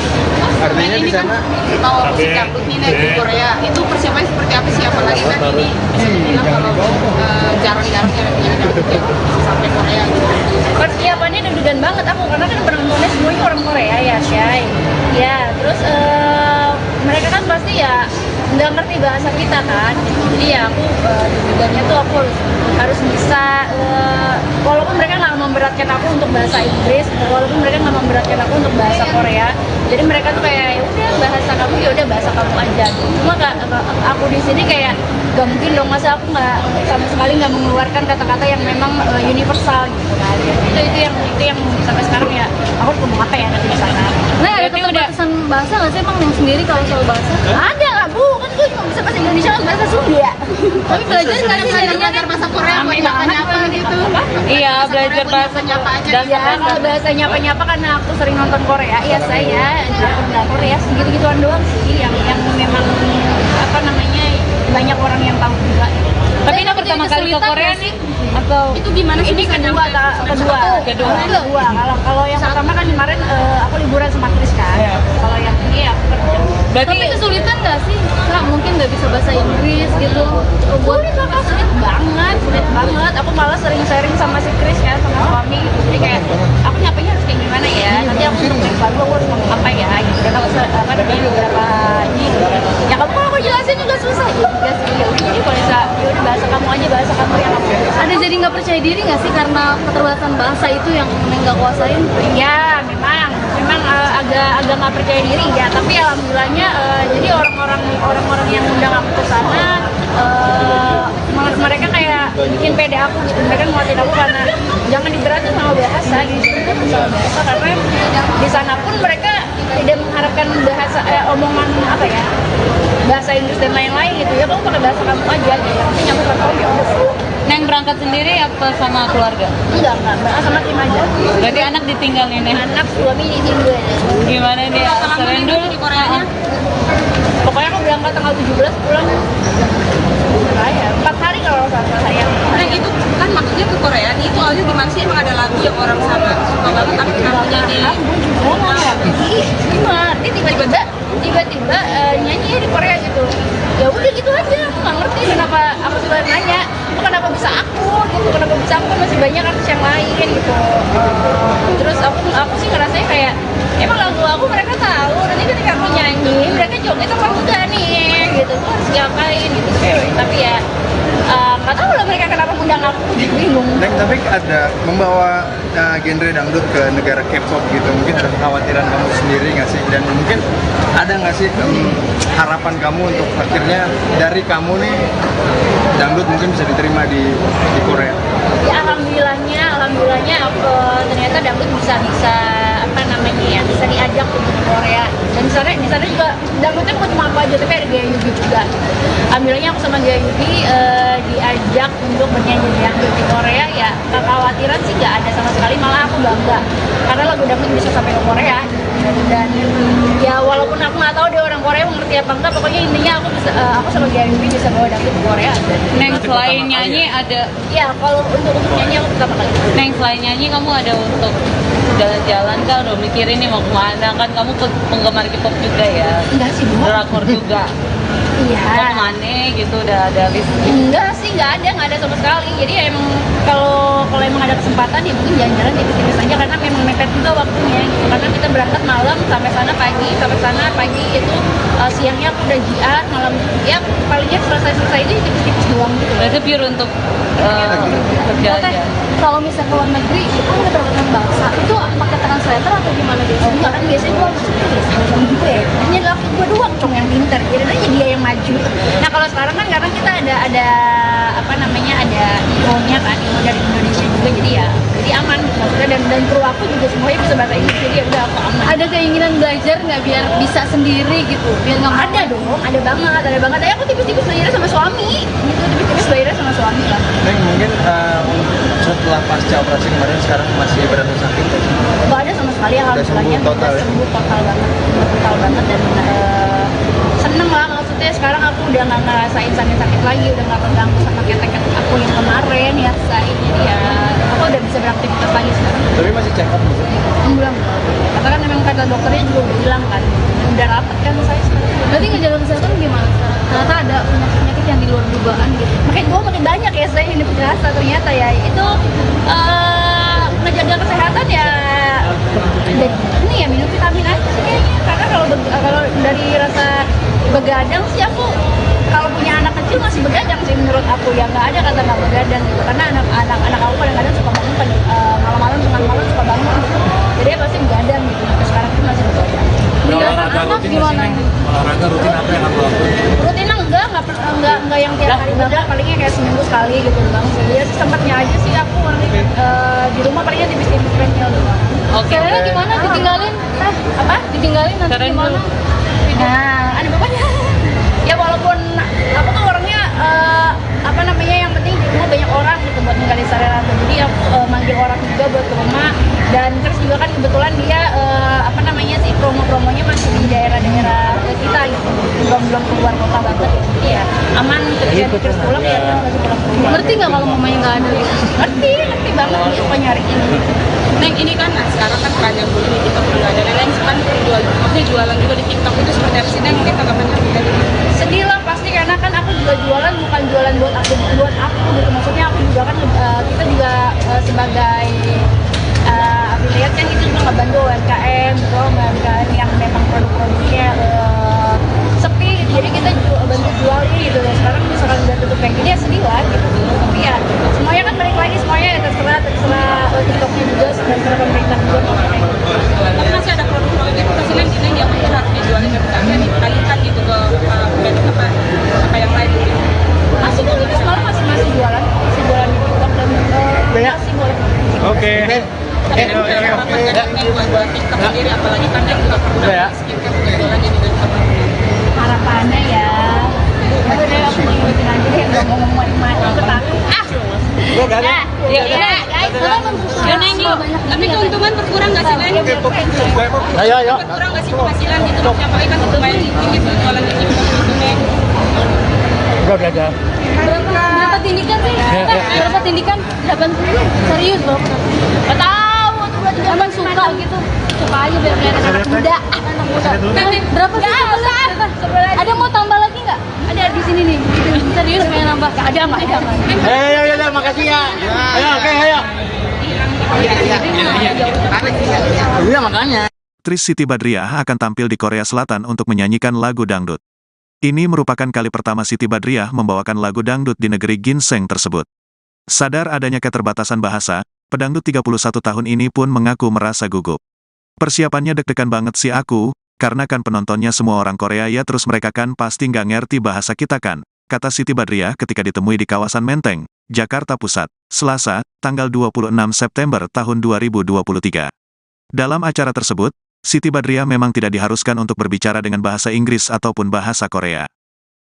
Artinya di sana Mau musik dangdut nih Neng, di Korea itu persiapannya seperti apa sih? Apalagi kan ini bisa dibilang kalau jarang-jarang ya dangdut yang sampai Korea gitu. Persiapannya deg-degan banget aku, karena kan penontonnya semuanya orang Korea ya, Syai. Ya, terus mereka kan pasti ya nggak ngerti bahasa kita kan, jadi ya aku deg-degannya tuh aku harus bisa, walaupun mereka nggak memberatkan aku untuk bahasa Inggris, walaupun mereka nggak memberatkan aku untuk bahasa Korea, jadi mereka tuh kayak ya udah bahasa kamu ya udah bahasa kamu aja. Cuma aku di sini kayak gak mungkin dong, masa aku nggak sama sekali nggak mengeluarkan kata-kata yang memang universal gitu kan. Itu yang sampai sekarang ya aku harus ngomong apa ya nanti di sana. Nah, ada keterbatasan bahasa nggak sih emang Neng sendiri kalau soal bahasa? Ada nggak bu? Kan gue cuma bisa bahasa Indonesia sama bahasa Sunda. Tapi belajar nggak sih jadinya Belajar bahasa Korea buat nyapa-nyapa gitu. Iya, belajar bahasa nyapa aja. dan Ya kalau bahasa nyapa-nyapa karena aku sering nonton Korea, ya saya nggak Korea segitu-gituan doang sih yang memang apa namanya banyak orang yang tahu juga. Tapi ini pertama kali ke Korea nih atau Itu gimana sih? Ini kedua. Kalau yang pertama kan kemarin aku liburan sama Chris kan. Kalau yang ini aku kerja. berarti Tapi kesulitan nggak sih? Nggak mungkin nggak bisa bahasa Inggris gitu. Buat Sulit banget. Aku malah sering sharing sama si Chris kan, sama suami. Jadi kayak aku nyapanya harus kayak gimana ya? Nanti aku untuk baru aku harus ngomong apa ya? Gitu. Dan aku apa namanya beberapa ini. Ya kamu kalau aku jelasin juga susah juga sih. Ya udah jadi kalau bisa ya udah bahasa kamu aja, bahasa kamu yang aku ada jadi nggak percaya diri nggak sih karena keterbatasan bahasa itu yang Neng nggak kuasain? Ya memang agak nggak percaya diri ya, tapi alhamdulillahnya jadi orang-orang yang undang aku ke sana mereka kayak bikin pede aku gitu. Mereka nguatin aku karena jangan diberatin sama bahasa gitu, sama bahasa, karena di sana pun mereka tidak mengharapkan bahasa omongan apa ya, bahasa Inggris dan lain-lain gitu ya. Kamu pakai bahasa kamu aja gitu, tapi nyampe ke kamu ya udah. Neng berangkat sendiri apa sama keluarga? Enggak sama tim aja. Berarti anak ditinggal nih Neng. Anak suami ditinggal. Gimana dia? Serendul di Koreanya? Pokoknya aku berangkat tanggal 17 pulang. Saya 4 hari kalau sama saya. Nah itu kan maksudnya ke Korea nih, itu awalnya gimana sih? Emang ada lagu yang orang sana suka banget tapi kenapa jadi tiba-tiba Nyanyi di Korea gitu. Ya udah gitu aja. Aku nggak ngerti kenapa aku juga nanya. Itu kenapa bisa aku gitu? Kenapa bisa aku? Masih banyak artis yang lain gitu. Terus aku sih ngerasanya kayak emang lagu aku mereka tahu. Nanti ketika aku nyanyi mereka joget apa enggak nih gitu. Tuh harus ngapain gitu. Tapi ya nggak tahu lah mereka kenapa undang aku, bingung. Neng, tapi ada membawa genre dangdut ke negara K-pop gitu, mungkin ada kekhawatiran kamu sendiri nggak sih? Dan mungkin ada nggak sih harapan kamu untuk akhirnya dari kamu nih dangdut mungkin bisa diterima di Korea? Ya alhamdulillahnya aku ternyata dangdut bisa apa namanya ya, bisa diajak untuk di Korea. Dan di sana juga dangdutnya bukan cuma aku aja, tapi ada Gaya Yubi juga. Alhamdulillahnya aku sama Gaya Yubi diajak untuk bernyanyi dangdut di Korea. Ya kekhawatiran sih nggak ada sama sekali, malah aku bangga karena lagu dangdut bisa sampai ke Korea. Dan ya walaupun aku nggak tahu dia orang Korea mengerti apa enggak, pokoknya intinya aku sama Gaya Yubi bisa bawa dangdut ke Korea. Neng selain nyanyi ada Ya kalau untuk nyanyi aku pertama kali. Neng selain nyanyi kamu ada untuk jalan-jalan kah? Udah mikirin nih mau kemana? Kan kamu penggemar K-pop juga ya, Enggak sih, Bu. drakor juga. Iya. Mau kemana gitu, udah ada list? Enggak sih, nggak ada sama sekali. Jadi ya emang kalau emang ada kesempatan ya mungkin jalan-jalan tipis-tipis aja karena memang mepet juga waktunya gitu. Karena kita berangkat malam sampai sana pagi itu siangnya aku udah JR, malam ya palingnya selesai itu tipis-tipis doang gitu. Berarti pure untuk kerja Teh, aja. kalau misalnya ke luar negeri itu kan keterbatasan bahasa itu pakai translator atau gimana gitu? Oh, enggak kan biasanya gue sama gue ya. Ini adalah gue doang cong yang pinter. Jadi aja dia yang maju. Nah kalau sekarang kan karena kita ada apa namanya ada IO-nya kan, IO dari Indonesia juga jadi aman maksudnya dan kru aku juga semuanya bisa bahasa Inggris jadi ya udah aku aman. Ada keinginan belajar nggak biar bisa sendiri gitu? Biar nggak Ada dong, ada banget. Ya aku tipis-tipis belajar sama suami, gitu tipis-tipis belajar sama suami lah. Neng, mungkin setelah pasca operasi kemarin sekarang masih berada sakit ya? Gak ada sama sekali alhamdulillahnya sembuh total ya? sembuh total banget dan seneng lah maksudnya sekarang aku udah nggak ngerasain sakit lagi, udah nggak terganggu sama ketek-ketek aku yang kemarin ya rasain jadi ya aku udah bisa beraktivitas lagi sekarang. Tapi masih check up gitu? Belum. Kata kan memang kata dokternya juga udah bilang kan udah rapet kan saya sekarang. Berarti ngejaga kesehatan gimana sekarang? Ternyata ada penyakit yang di luar dugaan gitu. Makin banyak ya saya ini berasa ternyata ya itu ngejaga kesehatan ya ini ya minum vitamin aja sih kayaknya karena kalau dari rasa begadang sih aku kalau punya anak kecil masih begadang sih menurut aku ya nggak ada kata nggak begadang gitu karena anak aku kadang-kadang suka bangun malam-malam tengah malam suka bangun gitu jadi ya pasti begadang gitu sampai sekarang pun masih begadang. Meninggalkan anak gimana? Olahraga rutin apa yang kamu lakukan? Rutin enggak yang tiap hari banget palingnya kayak seminggu sekali gitu doang sih ya sempatnya aja sih aku di rumah palingnya tipis-tipis treadmill doang. Oke. Caranya gimana? Ditinggalin? Apa? Ditinggalin nanti Keren gimana? tuh. Nah, ada bapaknya. Ya walaupun aku tuh orangnya apa namanya yang penting di rumah banyak orang gitu buat ninggalin sarana jadi aku manggil orang juga buat ke rumah dan terus juga kan kebetulan dia apa namanya sih promonya masih di daerah-daerah kita gitu belum keluar kota banget jadi ya aman ketika terus pulang ya terus lagi pulang ke rumah. Ngerti nggak kalau mamanya nggak ada gitu? ngerti banget dia suka nyariin. Neng, ini kan sekarang kan banyak dulu di TikTok juga ada. Neng kan jualan juga di TikTok itu seperti apa sih Neng? Mungkin tanggapannya juga gitu. Sedih lah pasti karena kan aku juga jualan bukan jualan buat aku gitu maksudnya aku juga kan kita juga sebagai affiliate kan kita juga ngebantu UMKM gitu UMKM yang memang produk-produknya sepi gitu. Jadi kita bantu jualin gitu dan sekarang misalkan udah tutup kayak gini ya sedih lah gitu tapi ya semuanya kan balik lagi semuanya ya terserah TikToknya juga terserah pemerintah juga Tapi masih ada produk-produk itu pasti Neng yang mungkin harus dijualin dan bisa dialihkan gitu ke apa yang lain gitu. masih kok itu semalam masih jualan di TikTok dan masih boleh. Oke. Tapi Neng punya harapan kan Neng buat TikTok sendiri apalagi kan Neng juga pernah skincare untuk jualan jadi dari apa? Harapannya ya udah aku ngikutin aja deh nggak mau ngomong mati aku takut Ya udah. Ya Neng yuk. Tapi keuntungan berkurang nggak sih Neng? Ayo. Berkurang nggak sih penghasilan gitu? Apalagi kan lumayan tinggi gitu jualan di TikTok gitu Neng. Berapa tindikan sih? Berapa tindikan? 80. Serius loh? nggak tahu tuh berarti Emang suka gitu? Suka aja biar kelihatan anak muda. Anak muda. Berapa sih? Ada mau tambah lagi nggak? Ada di sini nih. Serius pengen nambah? Ada nggak? Ayo, makasih ya. Ayo, oke, ayo. Iya, makanya. Aktris Siti Badriah akan tampil di Korea Selatan untuk menyanyikan lagu dangdut. Ini merupakan kali pertama Siti Badriah membawakan lagu dangdut di negeri ginseng tersebut. Sadar adanya keterbatasan bahasa, pedangdut 31 tahun ini pun mengaku merasa gugup. Persiapannya deg-degan banget sih aku, karena kan penontonnya semua orang Korea ya terus mereka kan pasti nggak ngerti bahasa kita kan, kata Siti Badriah ketika ditemui di kawasan Menteng, Jakarta Pusat, Selasa, tanggal 26 September tahun 2023. Dalam acara tersebut, Siti Badriah memang tidak diharuskan untuk berbicara dengan bahasa Inggris ataupun bahasa Korea.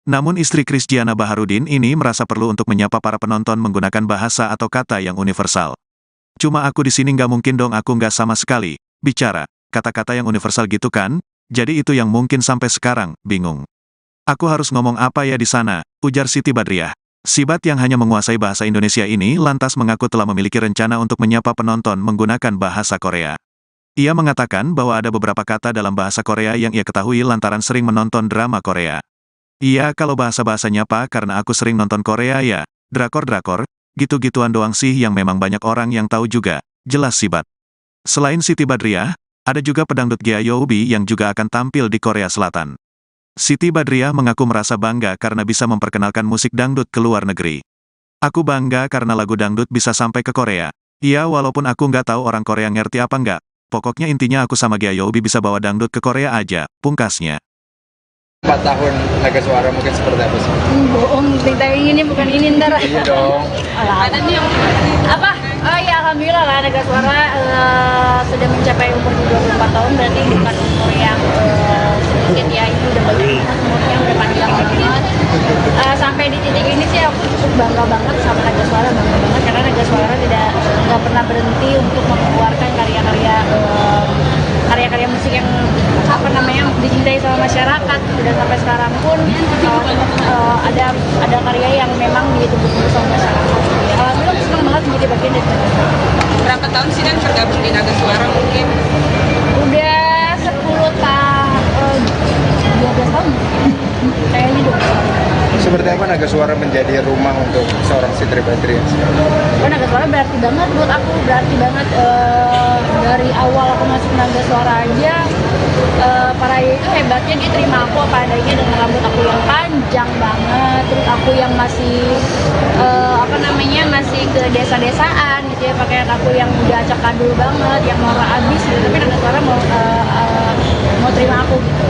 Namun istri Krisdiana Baharudin ini merasa perlu untuk menyapa para penonton menggunakan bahasa atau kata yang universal. Cuma aku di sini nggak mungkin dong aku nggak sama sekali bicara kata-kata yang universal gitu kan, jadi itu yang mungkin sampai sekarang bingung. Aku harus ngomong apa ya di sana, ujar Siti Badriah. Sibat yang hanya menguasai bahasa Indonesia ini lantas mengaku telah memiliki rencana untuk menyapa penonton menggunakan bahasa Korea. Ia mengatakan bahwa ada beberapa kata dalam bahasa Korea yang ia ketahui lantaran sering menonton drama Korea. Iya kalau bahasa-bahasanya Pak karena aku sering nonton Korea ya, drakor-drakor, gitu-gituan doang sih yang memang banyak orang yang tahu juga, jelas Sibat. Selain Siti Badriah, ada juga pedangdut Gea Youbi yang juga akan tampil di Korea Selatan. Siti Badriah mengaku merasa bangga karena bisa memperkenalkan musik dangdut ke luar negeri. Aku bangga karena lagu dangdut bisa sampai ke Korea. Iya walaupun aku nggak tahu orang Korea ngerti apa nggak, pokoknya intinya aku sama Gea Youbi bisa bawa dangdut ke Korea aja, pungkasnya. 4 tahun Naga Suara mungkin seperti apa sih? Bohong, cerita yang ini bukan ini ntar. Iya dong. Ada nih yang Apa? Oh ya alhamdulillah lah Naga Suara sudah mencapai umur 24 tahun, berarti bukan umur yang sedikit ya, ini udah banyak umurnya, udah panjang banget. Sampai di titik ini sih aku cukup bangga banget sama Naga Suara, bangga banget karena Naga Suara nggak pernah berhenti untuk mengeluarkan karya-karya musik yang apa namanya dicintai sama masyarakat, dan sampai sekarang pun ada karya yang memang ditunggu-tunggu sama masyarakat. Alhamdulillah aku senang banget menjadi bagian dari Naga Suara. berapa tahun sih dan tergabung di Naga Suara mungkin? Udah 12 tahun kayaknya 12 tahun. Seperti apa Naga Suara menjadi rumah untuk seorang Siti Badriah? Oh, Naga Suara berarti banget buat aku, berarti banget dari awal aku masuk Naga Suara aja. Para itu hebatnya dia terima aku apa adanya dengan rambut aku yang panjang banget, terus aku yang masih masih ke desa-desaan gitu ya, pakaian aku yang udah acak adul banget, yang norak abis gitu, tapi Naga Suara mau terima aku gitu.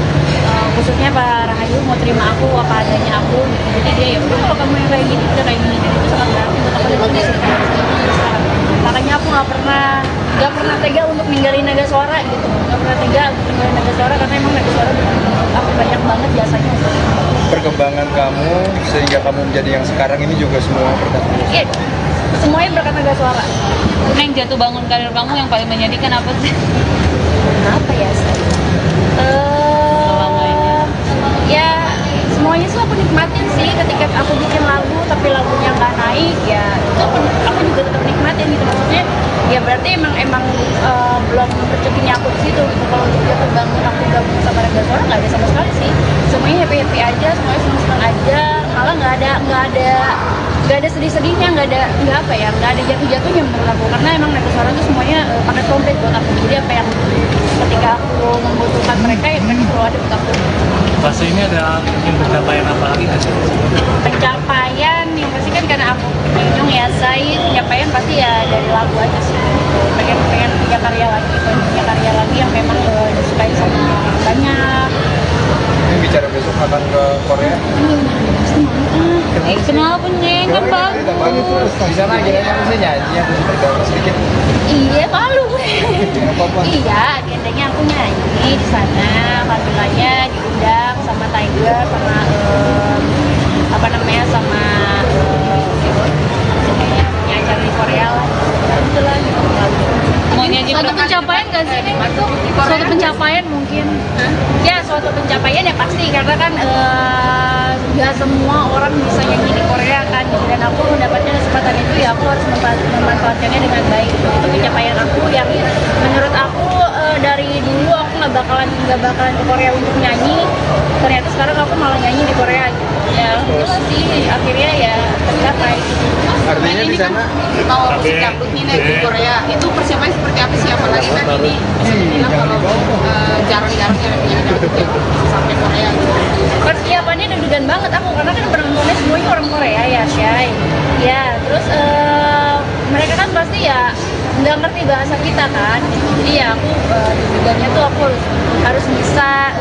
Khususnya Pak Rahayu mau terima aku apa adanya aku gitu. Jadi dia ya udah kalau kamu yang kayak gini udah kayak gini, dan itu sangat berarti buat aku dan sekarang. Makanya aku nggak pernah tega untuk ninggalin Naga Suara gitu, nggak pernah tega untuk ninggalin Naga Suara karena emang Naga Suara aku banyak banget jasanya. Perkembangan kamu sehingga kamu menjadi yang sekarang ini juga semua berkat Naga Suara. Iya, semuanya berkat Naga Suara. Yang jatuh bangun karir kamu yang paling menyedihkan apa sih? Apa ya? Ya semuanya sih aku nikmatin sih, ketika aku bikin lagu tapi lagunya nggak naik ya itu aku juga tetap nikmatin gitu, maksudnya ya berarti emang belum rezekinya aku di situ gitu. Kalau juga terbangun aku gabung sama Naga Suara nggak ada sama sekali sih, semuanya happy aja, semuanya senang aja, malah nggak ada sedih-sedihnya, nggak ada jatuh-jatuhnya menurut aku, karena emang Naga Suara itu semuanya paket komplit buat aku. Jadi apa yang ketika aku membutuhkan mereka ya mereka selalu ada buat aku. Fase ini ada mungkin pencapaian apa lagi nggak sih? Pencapaian yang pasti kan karena aku Nyung ya saya pencapaian pasti ya dari lagu aja sih, pengen punya karya lagi yang memang disukai sama banyak. Ini bicara besok akan ke Korea. Kenapa nih? Kan bagus. Kita bagus. Di sana akhirnya bisa nyanyi yang bergaul sedikit. Iya malu gue. Apa-apa. Iya, agendanya aku nyanyi di sana, alhamdulillahnya diundang sama Tiger, sama sama punya acara di Korea lah. Alhamdulillah gitu. Mau nyanyi Suatu berapa? pencapaian gak sih? Suatu pencapaian mungkin. Ya suatu pencapaian ya pasti, karena kan nggak semua orang bisa nyanyi di Korea kan, dan aku mendapatkan kesempatan itu ya aku harus memanfaatkannya dengan baik. Itu pencapaian aku yang menurut aku dari dulu aku nggak bakalan ke Korea untuk nyanyi, ternyata sekarang aku malah nyanyi di Korea gitu. Ya alhamdulillah sih akhirnya ya tercapai. Artinya di sana Mau musik dangdut nih naik di Korea, itu persiapannya seperti apa sih? Apalagi kan ini bisa dibilang kalau jarang-jarang yang punya dangdut yang sampai Korea gitu. Persiapannya deg-degan banget aku, karena kan penontonnya semuanya orang Korea ya, Syai. Ya, terus mereka kan pasti ya nggak ngerti bahasa kita kan, jadi ya aku deg-degannya tuh aku harus bisa,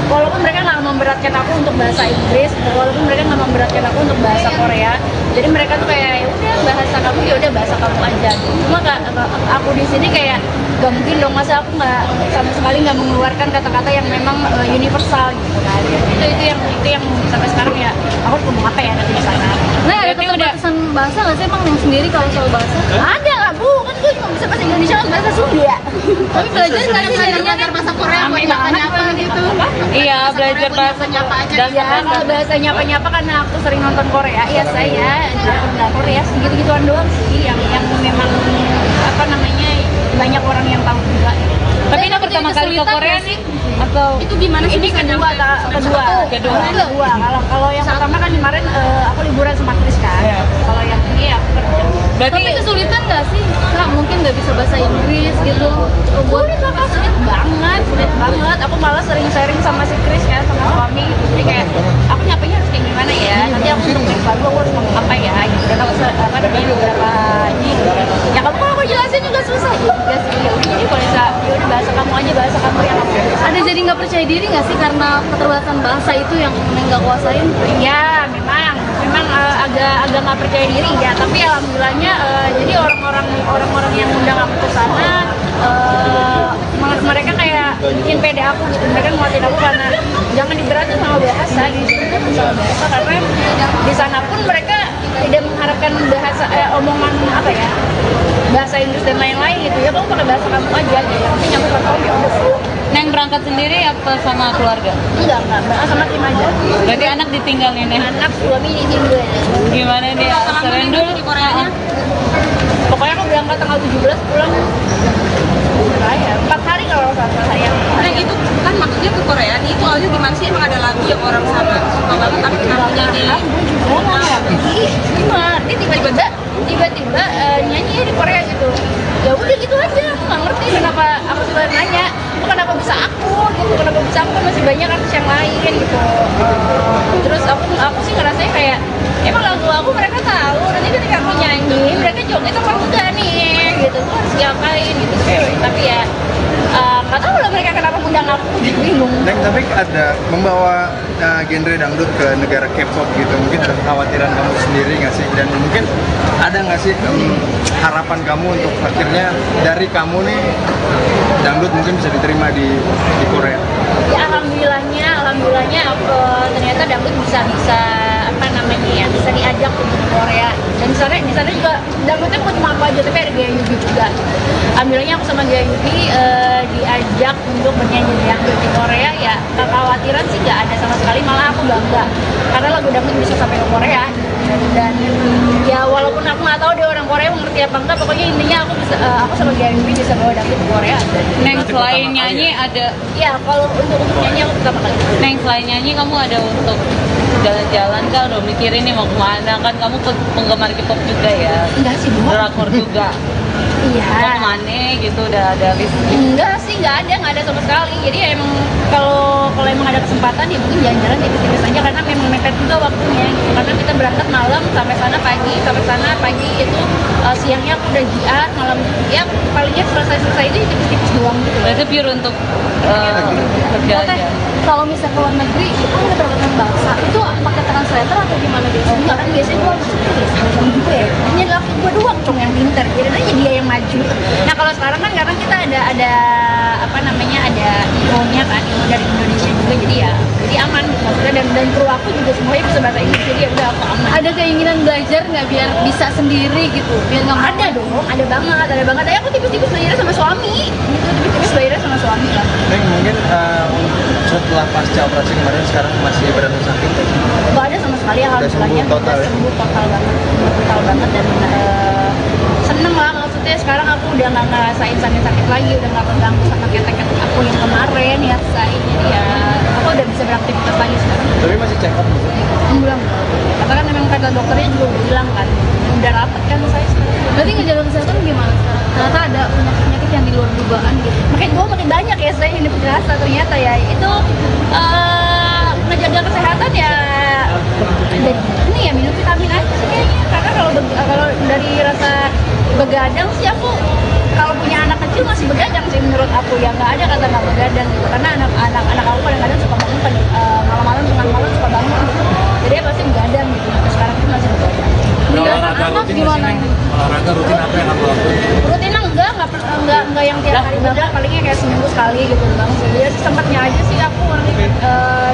walaupun mereka nggak memberatkan aku untuk bahasa Inggris, walaupun mereka nggak memberatkan aku untuk bahasa Korea, jadi mereka tuh kayak ya udah bahasa kamu ya udah bahasa kamu aja. Cuma aku di sini kayak gak mungkin dong, masa aku nggak sama sekali nggak mengeluarkan kata-kata yang memang universal gitu kan. Itu yang sampai sekarang ya aku harus ngomong apa ya nanti di sana. Nah, ada keterbatasan bahasa nggak sih emang yang sendiri kalau soal bahasa? Ada nggak bu? Kan gue cuma bisa bahasa Indonesia sama bahasa Sunda. Tapi belajar nggak sih jadinya? Belajar bahasa Korea buat nyapa-nyapa gitu. Iya, belajar bahasa nyapa aja. Ya kalau bahasa nyapa-nyapa karena aku sering nonton Korea, ya saya nonton Korea segitu-gituan doang sih yang memang apa namanya banyak orang yang tahu juga. Tapi ini pertama kali ke Korea nih atau Itu gimana sih? Ini kedua. Kalau yang pertama kan kemarin aku liburan sama Kris kan. Kalau yang ini aku kerja. berarti Tapi kesulitan nggak sih? Kak, mungkin nggak bisa bahasa Inggris gitu. Sulit lah, sulit banget. Aku malah sering sharing sama si Kris kan, sama suami. Jadi kayak aku nyapanya harus kayak gimana ya? Nanti aku untuk next lagu aku harus ngomong apa ya? Gitu. Dan aku beberapa ini. Ya kamu kalau aku jelasin juga susah juga sih. Ya udah, jadi kalau bisa, ya udah bahasa kamu aja, bahasa kamu yang aku bisa. Ada jadi nggak percaya diri nggak sih karena keterbatasan bahasa itu yang nggak kuasain? Ya memang agak nggak percaya diri ya, tapi alhamdulillahnya jadi orang-orang yang undang aku ke sana mereka kayak bikin pede aku gitu, mereka nguatin aku karena jangan diberatin sama bahasa gitu, sama bahasa karena di sana pun mereka tidak mengharapkan bahasa omongan apa ya, bahasa Inggris dan lain-lain gitu ya, kamu pakai bahasa kamu aja gitu, yang penting aku pakai ya udah. Neng berangkat sendiri apa sama keluarga? Enggak, sama tim aja. Berarti anak ditinggal nih Neng. Anak suami ditinggal. Gimana nih? Seren dulu di Koreanya. Pokoknya aku berangkat tanggal 17 pulang. Ya, 4 hari kalau nggak salah ya. Nah itu kan maksudnya ke Korea nih, itu awalnya gimana sih? Emang ada lagu yang orang sana suka banget tapi kenapa nyanyi? Gimana? Dia tiba-tiba nyanyi di Korea gitu. Ya udah gitu aja, aku nggak ngerti kenapa aku juga nanya, kok kenapa bisa aku gitu, kenapa bisa aku, kan masih banyak artis yang lain gitu. Terus aku sih ngerasanya kayak emang lagu aku mereka tahu, nanti ketika aku nyanyi mereka joget apa enggak nih gitu, tuh harus diapain gitu. Tapi ya nggak tahu lah mereka kenapa undang aku, jadi bingung. Neng, tapi ada membawa genre dangdut ke negara K-pop gitu, mungkin ada kekhawatiran kamu sendiri nggak sih? Dan mungkin ada nggak sih harapan kamu untuk akhirnya dari kamu nih dangdut mungkin bisa diterima di Korea? Ya alhamdulillahnya ternyata dangdut bisa apa namanya ya, bisa diajak untuk ke Korea. Dan di sana juga dangdutnya bukan cuma aku aja, tapi ada Gaya Yubi juga. Alhamdulillahnya aku sama Gaya Yubi diajak untuk bernyanyi dangdut di Korea. Ya kekhawatiran sih nggak ada sama sekali, malah aku bangga karena lagu dangdut bisa sampai ke Korea. Dan ya walaupun aku nggak tahu dia orang Korea mengerti apa enggak, pokoknya intinya aku sama Gaya Yubi bisa bawa dangdut ke Korea. Neng selain nyanyi ada Ya kalau untuk nyanyi aku pertama kali. Neng selain nyanyi kamu ada untuk jalan-jalan kan, udah mikirin nih mau kemana kan, kamu penggemar K-pop juga ya, Enggak sih, Bu. drakor juga, mau Iya. kemana gitu udah ada list? Enggak sih, nggak ada sama sekali. Jadi ya emang kalau emang ada kesempatan ya mungkin jalan-jalan tipis-tipis aja karena memang mepet juga waktunya gitu. Karena kita berangkat malam sampai sana pagi itu siangnya aku udah jiat, malam ya palingnya selesai itu tipis-tipis doang gitu. Berarti pure untuk kerja Teh, aja. kalau misalnya keluar negeri itu kan keterbatasan bahasa, itu pakai translator atau gimana biasanya? Enggak kan biasanya gue masuk gue ya. Ini laki gue doang dong yang pintar. Jadi aja dia yang maju. Nah kalau sekarang kan karena kita ada apa namanya, ada IO-nya kan, IO dari Indonesia juga, jadi aman gitu maksudnya, dan kru aku juga semuanya bisa bahasa Inggris, jadi ya udah aku aman. Ada keinginan belajar nggak biar bisa sendiri gitu? Biar nggak Ada dong, ada banget. Tapi aku tipis-tipis belajar sama suami, gitu, tipis-tipis belajar sama suami lah. Neng, mungkin setelah pasca operasi kemarin sekarang masih berada sakit? Gak ada sama sekali, alhamdulillahnya sembuh total ya? sembuh total banget dan seneng lah, maksudnya sekarang aku udah nggak ngerasain sakit lagi, udah nggak keganggu sama ketek aku yang kemarin ya, jadi ya aku udah bisa beraktivitas lagi sekarang. Tapi masih check up gitu? Belum, karena kan memang kata dokternya juga udah bilang kan, udah rapet kan saya sekarang. Berarti ngejaga kesehatan gimana sekarang? Ternyata ada penyakit yang di luar dugaan gitu. Makin banyak ya saya ini berasa ternyata ya itu ngejaga kesehatan ya. Ini ya minum vitamin aja sih kayaknya, karena kalau dari rasa begadang sih aku kalau punya anak kecil masih begadang sih menurut aku, ya nggak ada kata nggak begadang gitu, karena anak aku kadang-kadang suka bangun malam-malam tengah malam suka bangun gitu. Jadi ya pasti begadang gitu, sampai sekarang pun masih begadang. Olahraga rutin nggak sih, Neng? Olahraga rutin apa yang kamu lakuin? Rutinnya enggak yang tiap hari banget, palingnya kayak seminggu sekali gitu bang. Jadi sempatnya aja sih aku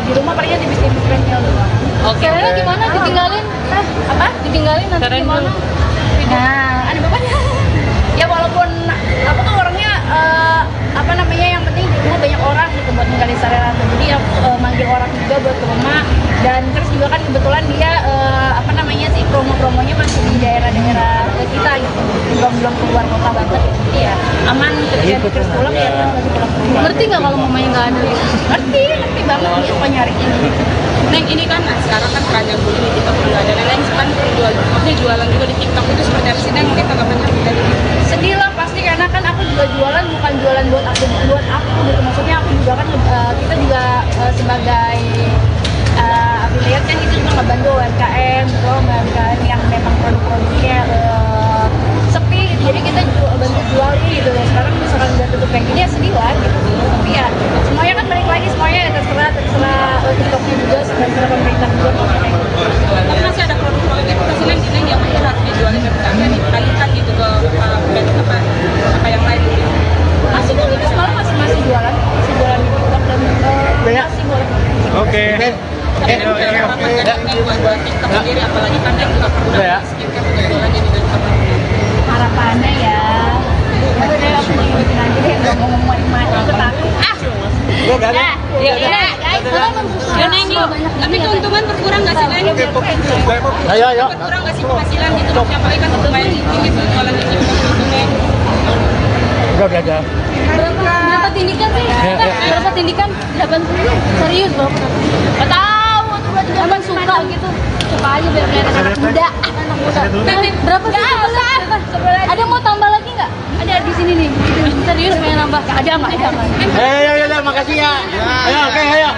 di rumah palingnya tipis-tipis treadmill doang. Oke. Caranya gimana? Ditinggalin? Apa? Ditinggalin nanti Keren gimana? Nah, ada bapaknya. Ya walaupun aku tuh orangnya apa namanya, yang penting di rumah banyak orang gitu buat ninggalin Sarelata. Jadi aku manggil orang juga buat ke rumah, dan terus juga kan kebetulan dia apa namanya sih, promonya masih di daerah-daerah kita gitu, belum keluar kota banget. Jadi ya aman gitu. ya pikir pulang ya kan lagi pulang. Ngerti nggak kalau mamanya nggak ada gitu? Ngerti banget dia suka nyari ini. Neng, ini kan sekarang kan keranjang dulu di TikTok udah ada. Neng kan maksudnya jualan juga di TikTok itu seperti apa sih Neng? Mungkin tanggapannya dari Sedih lah pasti karena kan aku juga jualan bukan jualan buat aku gitu. Maksudnya aku juga kan kita juga sebagai affiliate kan itu juga ngebantu UMKM gitu, UMKM yang memang produk-produknya sepi gitu. Jadi kita bantu jualin gitu. Sekarang misalkan udah tutup kayak gini ya sedih lah gitu. Tapi ya semuanya kan balik lagi semuanya ya terserah TikToknya juga, terserah pemerintah juga kayak gitu. tapi masih ada produk-produk itu kasih Neng yang mungkin harus dijualin dan nggak dikalikan gitu ke apa yang lain gitu. Masih kok itu semalam masih jualan di TikTok dan masih boleh. Oke. Tapi Neng punya harapan kan Neng buat TikTok sendiri, apalagi kan Neng juga pernah skincare juga jualan jadi dari teman. Harapannya ya udah deh aku ngikutin aja deh nggak mau ngomong aku takut Ya guys, ya Neng yuk. Tapi keuntungan berkurang nggak sih Neng? Ayo. Berkurang nggak sih penghasilan gitu? Siapa kan lumayan dikit jualan di TikTok gitu Neng. Udah aja. Berapa tindikan sih? Berapa tindikan? 80. Serius loh? nggak tahu tuh berarti Emang suka gitu? Suka aja biar kelihatan anak muda. Anak muda. Berapa sih sebenarnya? Ada mau tambah lagi nggak? Ada di sini nih. Serius pengen nambah? Ada nggak? Ayo, makasih ya. Ayo, oke, ayo.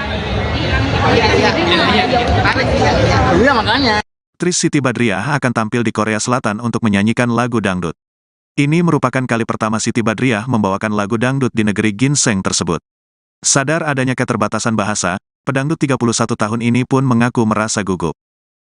Iya, makanya. Aktris Siti Badriah akan tampil di Korea Selatan untuk menyanyikan lagu dangdut. Ini merupakan kali pertama Siti Badriah membawakan lagu dangdut di negeri ginseng tersebut. Sadar adanya keterbatasan bahasa, pedangdut 31 tahun ini pun mengaku merasa gugup.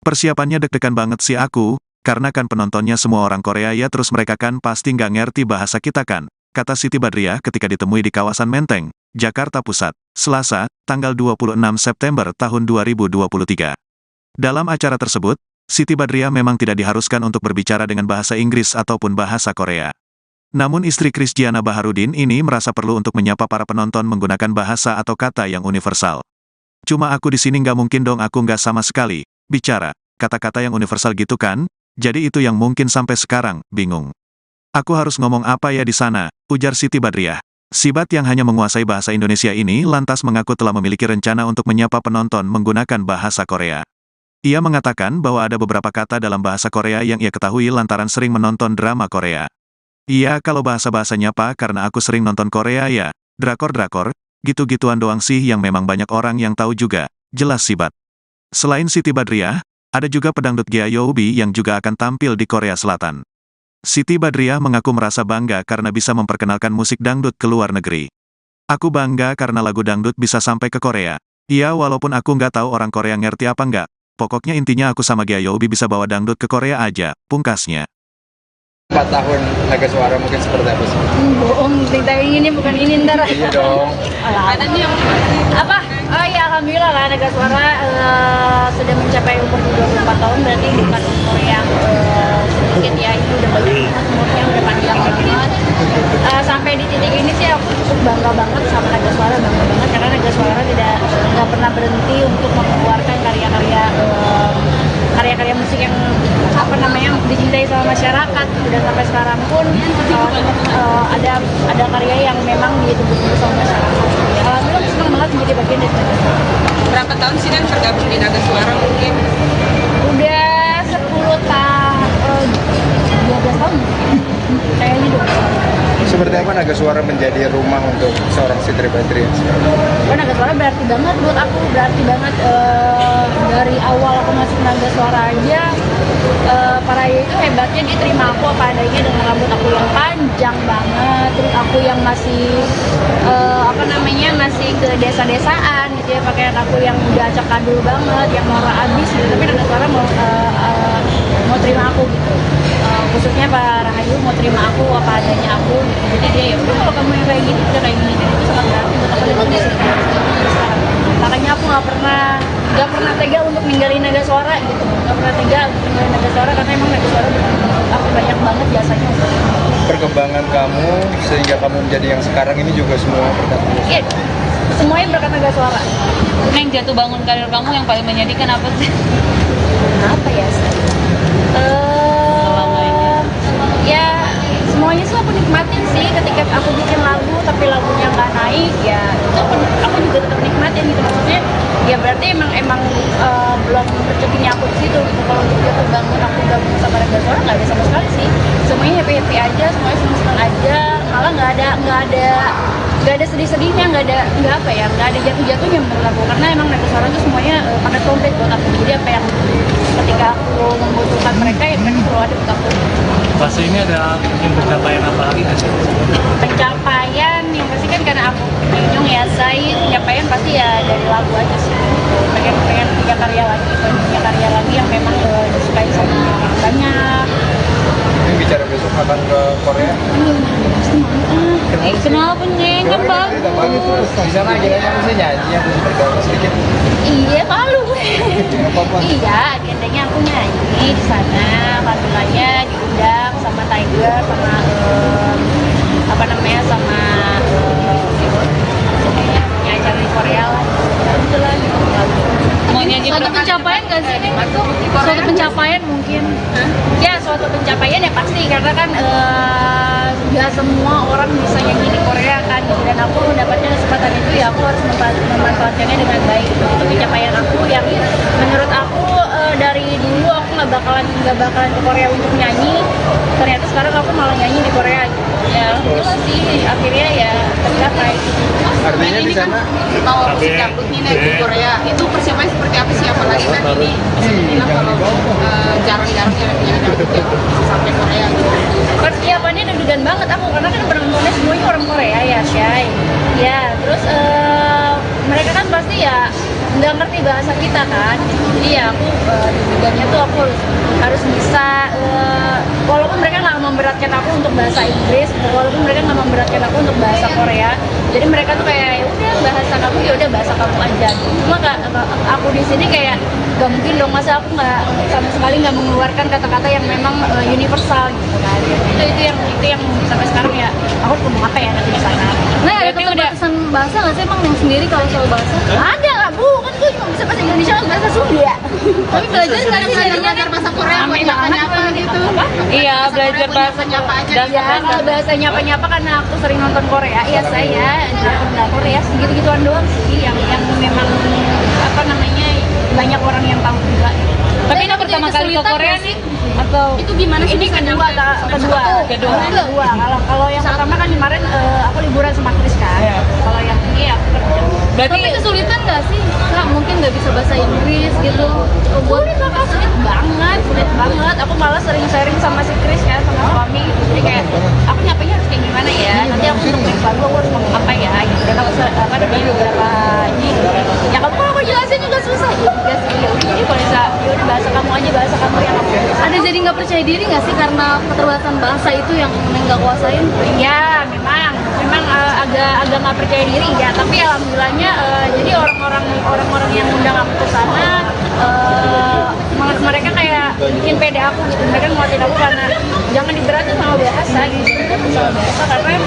Persiapannya deg-degan banget sih aku, karena kan penontonnya semua orang Korea ya terus mereka kan pasti nggak ngerti bahasa kita kan, kata Siti Badriah ketika ditemui di kawasan Menteng, Jakarta Pusat, Selasa, tanggal 26 September tahun 2023. Dalam acara tersebut, Siti Badriah memang tidak diharuskan untuk berbicara dengan bahasa Inggris ataupun bahasa Korea. Namun istri Krisdiana Baharudin ini merasa perlu untuk menyapa para penonton menggunakan bahasa atau kata yang universal. Cuma aku di sini nggak mungkin dong aku nggak sama sekali bicara kata-kata yang universal gitu kan, jadi itu yang mungkin sampai sekarang bingung. Aku harus ngomong apa ya di sana, ujar Siti Badriah. Sibat yang hanya menguasai bahasa Indonesia ini lantas mengaku telah memiliki rencana untuk menyapa penonton menggunakan bahasa Korea. Ia mengatakan bahwa ada beberapa kata dalam bahasa Korea yang ia ketahui lantaran sering menonton drama Korea. Iya, kalau bahasa-bahasa nyapa karena aku sering nonton Korea ya, drakor-drakor, gitu-gituan doang sih yang memang banyak orang yang tahu juga, jelas Sibat. Selain Siti Badriah, ada juga pedangdut Gea Youbi yang juga akan tampil di Korea Selatan. Siti Badriah mengaku merasa bangga karena bisa memperkenalkan musik dangdut ke luar negeri. Aku bangga karena lagu dangdut bisa sampai ke Korea. Iya, walaupun aku nggak tahu orang Korea ngerti apa nggak. Pokoknya intinya aku sama Gea Youbi bisa bawa dangdut ke Korea aja, pungkasnya. 4 tahun Naga Suara mungkin seperti apa sih? bohong cerita ini bukan ini ntar. Iya dong. Ada nih yang Apa? Oh iya alhamdulillah lah Naga Suara sudah mencapai umur 24 tahun berarti bukan umur yang sedikit ya, itu udah banyak umurnya udah panjang banget. Sampai di titik ini sih aku cukup bangga banget sama Naga Suara, bangga banget karena Naga Suara nggak pernah berhenti untuk mengeluarkan karya-karya musik yang dicintai sama masyarakat, dan sampai sekarang pun ada karya yang memang ditunggu-tunggu sama masyarakat. Alhamdulillah senang banget menjadi bagian dari Naga Suara. berapa tahun sih Neng tergabung di Naga Suara mungkin? Udah 12 tahun kayaknya 12 tahun. Seperti apa Naga Suara menjadi rumah untuk seorang Siti Badriah sekarang? Naga Suara berarti banget buat aku, berarti banget dari awal aku masuk Naga Suara aja. Para itu hebatnya dia terima aku apa adanya dengan rambut aku yang panjang banget, terus aku yang masih masih ke desa-desaan gitu ya, pakaian aku yang udah acak adul banget, yang norak abis gitu, tapi Naga Suara mau terima aku gitu. Khususnya Pak Rahayu mau terima aku apa adanya aku gitu. Jadi dia ya udah kalau kamu yang kayak gini udah kayak gini, dan itu sangat berarti buat aku dan dia sekarang. Makanya aku nggak pernah tega untuk ninggalin Naga Suara gitu, nggak pernah tega untuk ninggalin Naga Suara karena emang Naga Suara aku banyak banget jasanya. Perkembangan kamu sehingga kamu menjadi yang sekarang ini juga semua berkat Naga Suara. Iya, semuanya berkat Naga Suara. Neng, jatuh bangun karir kamu yang paling menyedihkan apa sih? Apa ya? Selama ini. Ya semuanya sih aku nikmatin sih. Ketika aku bikin lagu tapi lagunya nggak naik, ya itu aku juga tetap nikmatin gitu. Maksudnya ya berarti emang belum rezekinya aku di situ gitu. Kalau untuk aku gabung sama Rangga Suara nggak ada sama sekali sih. Semuanya happy aja, semuanya senang aja. Malah nggak ada sedih-sedihnya, nggak ada jatuh-jatuhnya menurut aku. Karena emang Rangga Suara itu semuanya paket komplit buat aku. Jadi apa yang ketika aku membutuhkan mereka, ya mereka selalu ada buat aku. Pas ini ada mungkin pencapaian apa lagi nggak sih? Pencapaian yang pasti kan karena aku Nyung ya saya pencapaian pasti ya dari lagu aja sih. Pengen punya karya lagi yang memang disukai sama orang banyak. Ini bicara besok akan ke Korea. Kenapa nih? Kan bagus. Di sana agendanya mesti nyanyi atau bergaul sedikit. Iya malu gue. Apa-apa. Iya agendanya aku nyanyi di sana. Alhamdulillahnya diundang sama Tiger sama sama punya acara di Korea lah. Alhamdulillah gitu. Mau nyanyi Suatu berapa? pencapaian nggak sih ini? Suatu pencapaian mungkin. Ya suatu pencapaian ya pasti karena kan nggak semua orang bisa nyanyi di Korea kan gitu. Dan aku mendapatkan kesempatan itu ya aku harus memanfaatkannya dengan baik. Itu pencapaian aku yang menurut aku dari dulu aku nggak bakalan ke Korea untuk nyanyi. Ternyata sekarang aku malah nyanyi di Korea gitu. Ya alhamdulillah sih akhirnya ya tercapai. Artinya di sana Mau musik dangdut nih naik di Korea, itu persiapannya seperti apa sih? Apalagi kan ini bisa dibilang kalau jarang-jarang yang punya dangdut yang bisa sampai Korea gitu. Persiapannya deg-degan banget aku karena kan penontonnya semuanya orang Korea ya Syai. Ya terus mereka kan pasti ya nggak ngerti bahasa kita kan. Jadi ya aku deg-degannya tuh aku harus bisa walaupun mereka nggak memberatkan aku untuk bahasa Inggris, walaupun mereka nggak memberatkan aku untuk bahasa Korea. Jadi mereka tuh kayak ya udah bahasa kamu ya udah bahasa kamu aja. Cuma aku di sini kayak gak mungkin dong masa aku nggak sama sekali nggak mengeluarkan kata-kata yang memang universal gitu kan. Itu yang sampai sekarang ya aku harus ngomong apa ya nanti di sana. Nah, ada keterbatasan bahasa nggak sih emang yang sendiri kalau soal bahasa? Ada nggak bu? Kan gue cuma bisa bahasa Indonesia sama bahasa Sunda. Tapi belajar nggak sih jadinya? Belajar bahasa Korea buat nyapa-nyapa gitu. Iya, belajar bahasa nyapa aja. Ya kalau bahasa nyapa-nyapa karena aku sering nonton Korea, ya saya nonton Korea segitu-gituan doang sih yang memang apa namanya banyak orang yang tahu juga. Tapi ini pertama kali ke Korea nih atau Itu gimana sih? Ini kedua. Kalau yang pertama kan kemarin aku liburan sama Chris kan. Kalau yang ini aku kerja. berarti Tapi kesulitan nggak sih? Kak, mungkin nggak bisa bahasa Inggris gitu. Sulit banget. Aku malah sering sharing sama si Chris kan, sama suami. Jadi kayak aku nyapanya harus kayak gimana ya? Nanti aku untuk next lagu aku harus ngomong apa ya? Gitu. Dan aku beberapa ini. Ya kamu kalau aku jelasin juga susah juga sih. Ya udah, jadi kalau bisa ya udah bahasa kamu aja, bahasa kamu yang aku bisa. Ada jadi nggak percaya diri nggak sih karena keterbatasan bahasa itu yang nggak kuasain? Ya memang agak nggak percaya diri ya. Tapi alhamdulillahnya jadi orang-orang yang undang aku ke sana mereka kayak bikin pede aku gitu. Mereka nguatin aku karena jangan diberatin sama bahasa gitu. Sama bahasa karena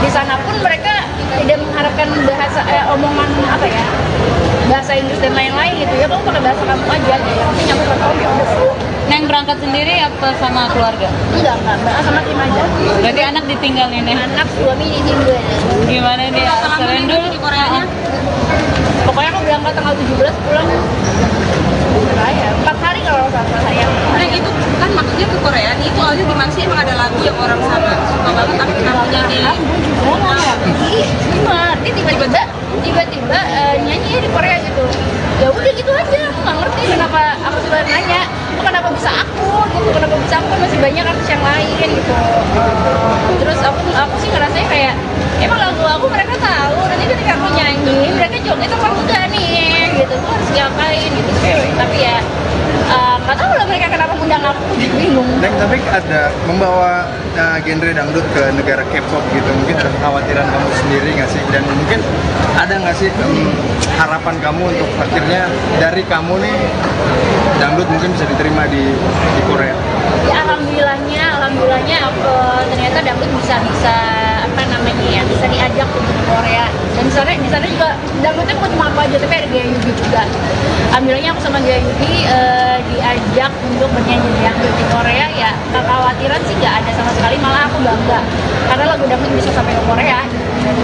di sana pun mereka tidak mengharapkan bahasa omongan apa ya bahasa Inggris dan lain-lain gitu ya. Kamu pakai bahasa kamu aja gitu. Yang penting aku tahu ya udah. Neng berangkat sendiri apa sama keluarga? Enggak sama tim aja. Berarti anak ditinggal nih Neng. Anak suami ditinggal. Gimana nih? Seren dulu di Koreanya? Pokoknya aku berangkat tanggal 17 pulang. Ya, 4 hari kalau sama saya. Nah itu kan maksudnya ke Korea nih, itu awalnya gimana sih? Emang ada lagu yang orang sana suka banget tapi kenapa nyanyi? Dia tiba-tiba nyanyi di Korea gitu. Ya udah gitu aja, aku nggak ngerti kenapa. Aku juga nanya, kenapa bisa aku gitu, kenapa bisa aku, kan masih banyak artis yang lain gitu. Terus aku sih ngerasanya kayak emang lagu aku mereka tahu, nanti ketika aku nyanyi mereka joget itu kamu gak nih gitu, tuh harus ngapain gitu. Tapi ya nggak tahu lah mereka kenapa undang aku, bingung. Neng, tapi ada membawa genre dangdut ke negara K-pop gitu, mungkin ada kekhawatiran kamu sendiri nggak sih? Dan mungkin ada nggak sih harapan kamu untuk akhirnya dari kamu nih dangdut mungkin bisa diterima di Korea? Ya alhamdulillahnya ternyata dangdut bisa apa namanya ya, bisa diajak untuk ke Korea. Dan di sana juga dangdutnya bukan cuma aku aja, tapi ada Gaya Yubi juga. Alhamdulillahnya aku sama Gaya Yubi diajak untuk bernyanyi dangdut di Korea. Ya kekhawatiran sih nggak ada sama sekali, malah aku bangga karena lagu dangdut bisa sampai ke Korea.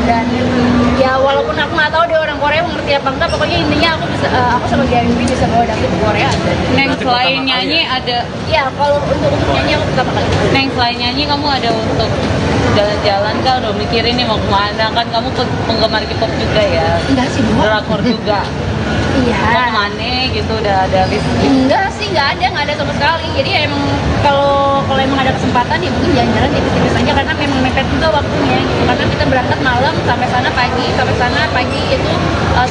Dan ya walaupun aku nggak tahu dia orang Korea mengerti apa enggak, pokoknya intinya aku sama Gaya Yubi bisa bawa dangdut ke Korea. Neng, selain nyanyi ada, Ya kalau untuk nyanyi aku pertama kali. Neng, selain nyanyi kamu ada untuk jalan-jalan kah? Udah mikirin nih mau kemana? Kan kamu penggemar K-pop juga ya, Enggak sih, Bu. drakor juga. Iya. Mau kemana gitu, udah ada list? Enggak sih, nggak ada sama sekali. Jadi ya emang kalau emang ada kesempatan ya mungkin jalan-jalan tipis-tipis aja karena memang mepet juga waktunya gitu. Karena kita berangkat malam sampai sana pagi itu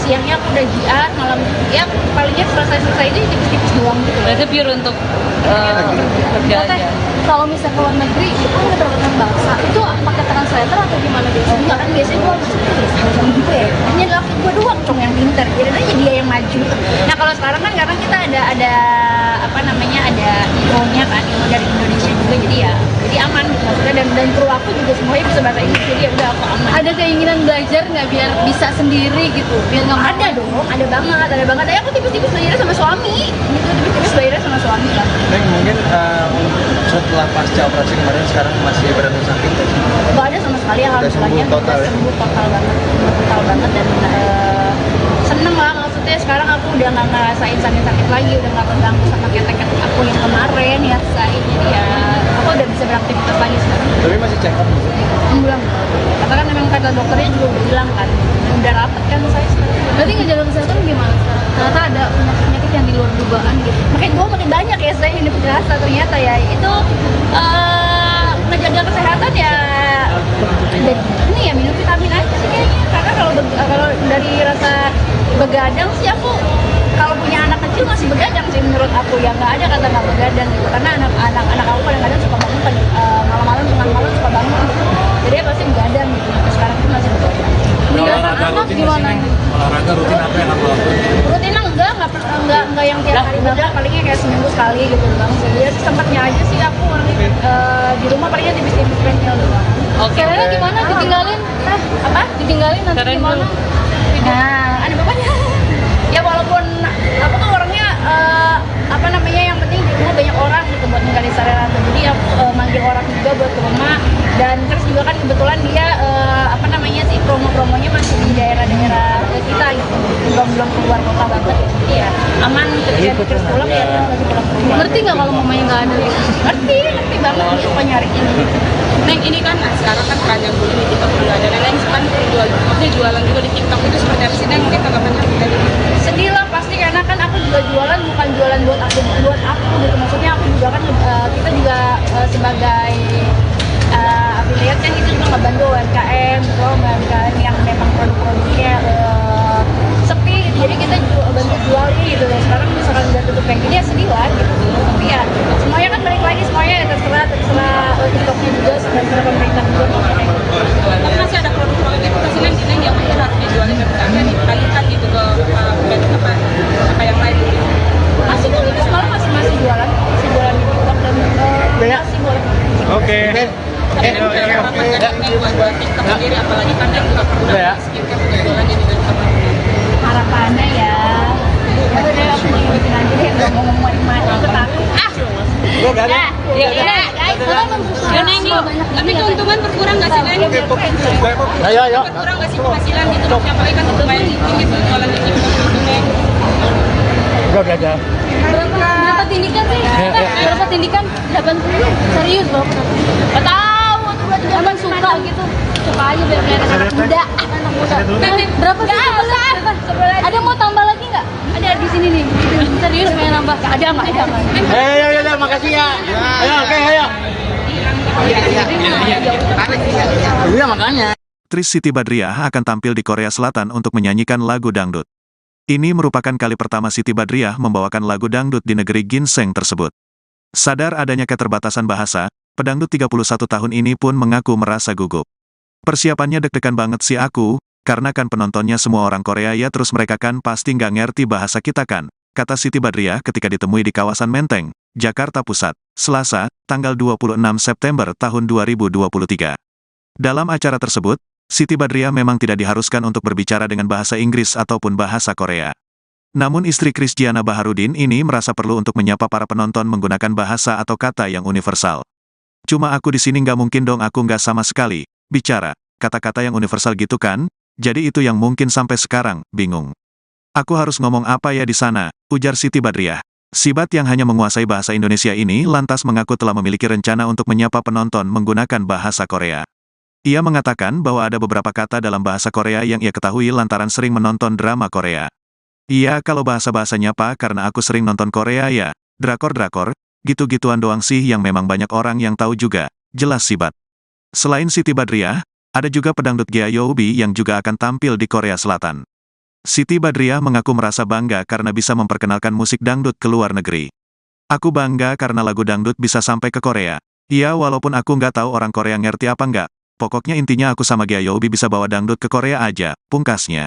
siangnya aku udah jiat, malam ya palingnya selesai itu tipis-tipis doang gitu. Berarti pure untuk kerja Teh, aja. kalau misalnya ke luar negeri itu kan keterbatasan bahasa, itu pakai translator atau gimana biasanya? Enggak kan biasanya gue sama gue ya. Ini laki gue doang cong yang pintar. Jadi aja dia yang maju. Nah kalau sekarang kan karena kita ada apa namanya ada IO-nya kan, IO dari Indonesia juga jadi aman gitu maksudnya dan kru aku juga semuanya bisa bahasa Inggris jadi ya udah aku aman. Ada keinginan belajar nggak biar bisa sendiri gitu? Biar nggak Ada dong, ada banget. Ya aku tipis-tipis belajarnya sama suami. Gitu tipis-tipis belajarnya sama suami lah. Neng, mungkin setelah pasca operasi kemarin sekarang masih berada sakit nggak sih? Gak ada sama sekali alhamdulillahnya sembuh total ya? sembuh total banget dan seneng lah maksudnya sekarang aku udah nggak ngerasain sakit lagi, udah nggak terganggu sama ketek aku yang kemarin ya rasain, jadi ya aku udah bisa beraktivitas lagi sekarang. Tapi masih check up nggak sih? Belum, karena kan memang kata dokternya juga udah bilang kan udah rapet kan saya sekarang. Berarti ngejaga kesehatan gimana sekarang? Ternyata ada penyakit yang di luar dugaan gitu. Makin banyak ya saya ini terasa ternyata ya itu ngejaga kesehatan ya dan ini ya minum vitamin aja sih kayaknya karena kalau dari rasa begadang sih aku kalau punya anak kecil masih begadang sih menurut aku ya nggak ada kata nggak begadang gitu karena anak aku kadang-kadang suka bangun malam-malam tengah malam suka bangun jadi ya pasti begadang gitu sampai sekarang pun masih begadang. Olahraga rutin nggak sih, Neng? Olahraga rutin apa yang kamu lakukan? Rutin enggak yang tiap hari banget, palingnya kayak seminggu sekali gitu bang. Jadi sempatnya aja sih aku di rumah palingnya tipis-tipis treadmill doang. Oke. Caranya gimana? Ditinggalin? Apa? Ditinggalin nanti Keren gimana? dulu. Nah, ada bapaknya. Ya walaupun aku tuh orangnya apa namanya yang penting di rumah banyak orang gitu buat ninggalin Sarelanta. Jadi aku manggil orang juga buat ke rumah dan terus juga kan kebetulan dia apa namanya sih promonya masih di daerah-daerah kita gitu. Belum keluar kota banget. Jadi ya aman kerja terus pulang ya lagi pulang ke rumah. Ngerti nggak kalau mamanya nggak ada gitu? Ngerti banget dia suka nyariin. Neng, ini kan sekarang kan banyak dulu di TikTok juga ada. Neng kan jualan juga di TikTok itu seperti apa sih Neng? Mungkin tanggapannya dari Sedih lah pasti karena kan aku juga jualan bukan jualan buat aku gitu maksudnya aku juga kan kita juga sebagai affiliate kan kita juga ngebantu UMKM yang memang produk-produknya sepi gitu. Jadi kita bantu jualin gitu loh. Sekarang misalkan udah tutup kayak gini ya sedih lah gitu tapi ya semuanya kan balik lagi semuanya ya terserah TikToknya juga terserah pemerintah juga tapi masih ada produk-produk itu kasih Neng yang mungkin harus dijualin dan tidak dikalikan gitu ke apa yang lain gitu. masih kok itu semalam masih jualan di TikTok dan masih boleh. Oke. Tapi Neng punya harapan kan Neng buat TikTok sendiri apalagi kan Neng juga pernah skincare juga jualan jadi dari teman. Harapannya ya udah deh aku ngikutin aja deh nggak mau ngomong mana aku takut ya guys Ya Neng nih, tapi keuntungan berkurang nggak sih Neng? Ayo. Berkurang nggak sih penghasilan gitu dok? Apalagi kan lumayan dikit jualan di TikTok gitu Neng. Berapa tindikan sih? Berapa tindikan? 80? Serius loh? nggak tahu tuh berarti Emang suka gitu? Suka aja biar kelihatan anak muda. Anak muda. Berapa sih sebelah? Ada mau tambah lagi nggak? Ada di sini nih. Serius pengen nambah? Ada. Ayo, makasih ya. Ayo, oke, ayo. Iya, makanya. Aktris Siti Badriah akan tampil di Korea Selatan untuk menyanyikan lagu dangdut. Ini merupakan kali pertama Siti Badriah membawakan lagu dangdut di negeri ginseng tersebut. Sadar adanya keterbatasan bahasa, pedangdut 31 tahun ini pun mengaku merasa gugup. Persiapannya deg-degan banget sih aku, karena kan penontonnya semua orang Korea ya terus mereka kan pasti nggak ngerti bahasa kita kan, kata Siti Badriah ketika ditemui di kawasan Menteng, Jakarta Pusat, Selasa, tanggal 26 September tahun 2023. Dalam acara tersebut, Siti Badriah memang tidak diharuskan untuk berbicara dengan bahasa Inggris ataupun bahasa Korea. Namun istri Krisdiana Baharudin ini merasa perlu untuk menyapa para penonton menggunakan bahasa atau kata yang universal. Cuma aku di sini nggak mungkin dong, aku nggak sama sekali bicara kata-kata yang universal gitu kan, jadi itu yang mungkin sampai sekarang bingung. Aku harus ngomong apa ya di sana, ujar Siti Badriah. Sibat yang hanya menguasai bahasa Indonesia ini lantas mengaku telah memiliki rencana untuk menyapa penonton menggunakan bahasa Korea. Ia mengatakan bahwa ada beberapa kata dalam bahasa Korea yang ia ketahui lantaran sering menonton drama Korea. Iya, kalau bahasa-bahasa nyapa karena aku sering nonton Korea ya, drakor-drakor, gitu-gituan doang sih yang memang banyak orang yang tahu juga, jelas Sibat. Selain Siti Badriah, ada juga pedangdut Gea Youbi yang juga akan tampil di Korea Selatan. Siti Badriah mengaku merasa bangga karena bisa memperkenalkan musik dangdut ke luar negeri. Aku bangga karena lagu dangdut bisa sampai ke Korea. Iya, walaupun aku nggak tahu orang Korea ngerti apa nggak. Pokoknya intinya aku sama Gea Youbi bisa bawa dangdut ke Korea aja, pungkasnya.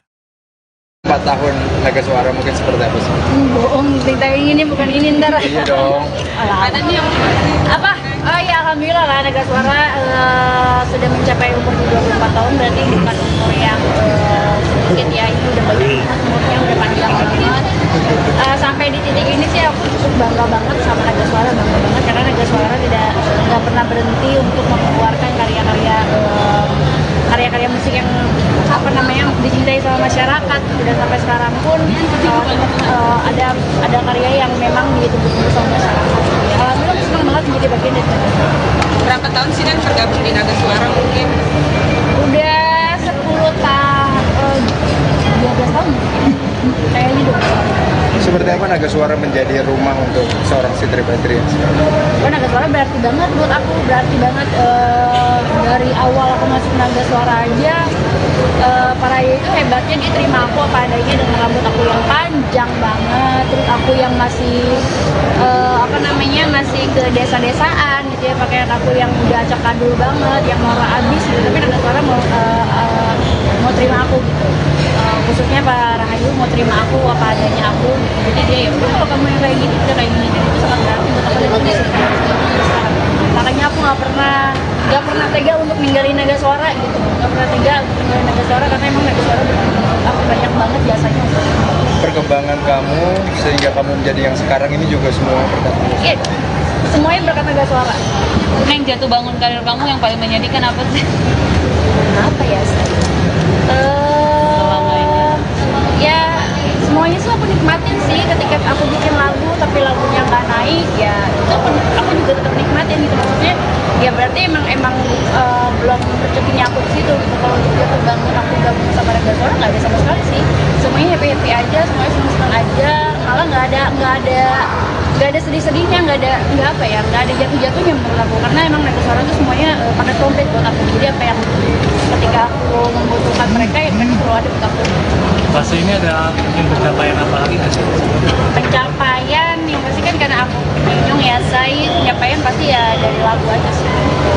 4 tahun Naga Suara mungkin seperti apa sih? Bohong, cerita ini bukan ini ntar. Iya dong. Ada nih apa? Oh ya, alhamdulillah lah Naga Suara sudah mencapai umur 24 tahun, berarti bukan umur yang sedikit ya, ini udah banyak umurnya, udah panjang banget. Sampai di titik ini sih aku cukup bangga banget sama Naga Suara, bangga banget karena Naga Suara nggak pernah berhenti untuk mengeluarkan karya-karya musik yang dicintai sama masyarakat, dan sampai sekarang pun ada karya yang memang ditunggu-tunggu sama masyarakat. Alhamdulillah aku senang banget menjadi bagian dari Naga Suara. Berapa tahun sih Dan tergabung di Naga Suara mungkin? Udah 12 tahun kayaknya 12 tahun. Seperti apa Naga Suara menjadi rumah untuk seorang Siti Badriah? Naga Suara berarti banget buat aku, berarti banget dari awal aku masuk Naga Suara aja. Para itu hebatnya dia terima aku apa adanya dengan rambut aku yang panjang banget, terus aku yang masih masih ke desa-desaan gitu ya, pakaian aku yang udah acak adul banget, yang norak abis gitu, tapi Naga Suara mau terima aku gitu. Khususnya Pak Rahayu mau terima aku apa adanya aku gitu. Jadi dia ya udah, kalau kamu yang kayak gini udah kayak gini, dan itu sangat berarti buat aku dan bisa sekarang. Makanya aku nggak pernah tega untuk ninggalin Naga Suara gitu, nggak pernah tega untuk ninggalin Naga Suara karena emang Naga Suara aku banyak banget jasanya. Perkembangan kamu sehingga kamu menjadi yang sekarang ini juga semua berkat kamu. Iya, semuanya berkat Naga Suara. Yang jatuh bangun karir kamu yang paling menyedihkan apa sih? Apa ya? Ya semuanya sih aku nikmatin sih, ketika aku bikin lagu tapi lagunya nggak naik ya itu aku juga tetap nikmatin gitu, maksudnya ya berarti emang belum rezekinya aku di situ gitu. Kalau juga terbangun aku gabung sama Naga Suara nggak ada sama sekali sih, semuanya happy aja, semuanya senang aja, malah nggak ada sedih-sedihnya, nggak ada jatuh-jatuhnya menurut aku, karena emang Naga Suara itu semuanya pakai komplit buat aku. Jadi apa yang ketika aku membutuhkan mereka ya mereka selalu ada buat aku. Pas ini ada mungkin pencapaian apa lagi nggak sih? Pencapaian yang pasti kan karena aku penyung ya, saya pencapaian pasti ya dari lagu aja sih.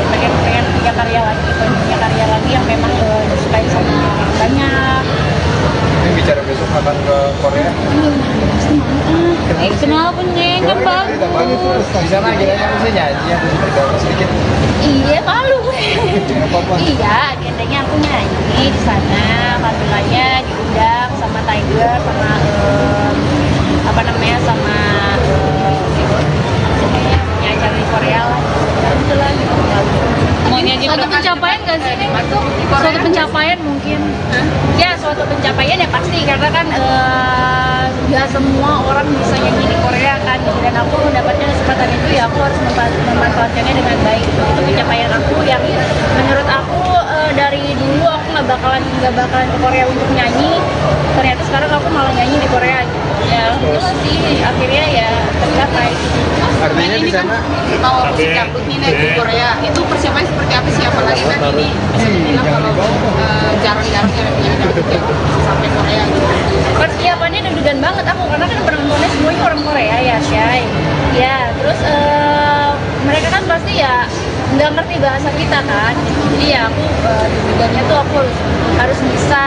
Pengen punya karya lagi yang memang disukai sama orang banyak. Ini bicara besok akan ke Korea. Kenapa nih? Kan bagus. Di sana agendanya bisa nyanyi atau bergaul sedikit. Iya, malu gue. Apa-apa. Iya, agendanya aku nyanyi di sana, alhamdulillahnya diundang sama Tiger, sama sama punya acara di Korea lah. Alhamdulillah gitu. Mau nyanyi Suatu berapa? pencapaian gak sih? Suatu pencapaian mungkin. Ya suatu pencapaian ya pasti, karena kan nggak semua orang bisa nyanyi di Korea kan, dan aku mendapatkan kesempatan itu ya aku harus memanfaatkannya dengan baik. Itu pencapaian aku yang menurut aku dari dulu aku nggak bakalan ke Korea untuk nyanyi, ternyata sekarang aku malah nyanyi di Korea gitu. Ya alhamdulillah sih akhirnya ya tercapai. Artinya di sana Mau musik dangdut nih naik di Korea, itu persiapannya seperti apa sih? Apalagi kan ini bisa dibilang kalau jarang-jarang yang punya dangdut yang bisa sampai Korea gitu. Persiapannya deg-degan banget aku, karena kan penontonnya semuanya orang Korea ya, Syai. Ya, terus mereka kan pasti ya nggak ngerti bahasa kita kan. Jadi ya aku tujuannya tuh aku harus bisa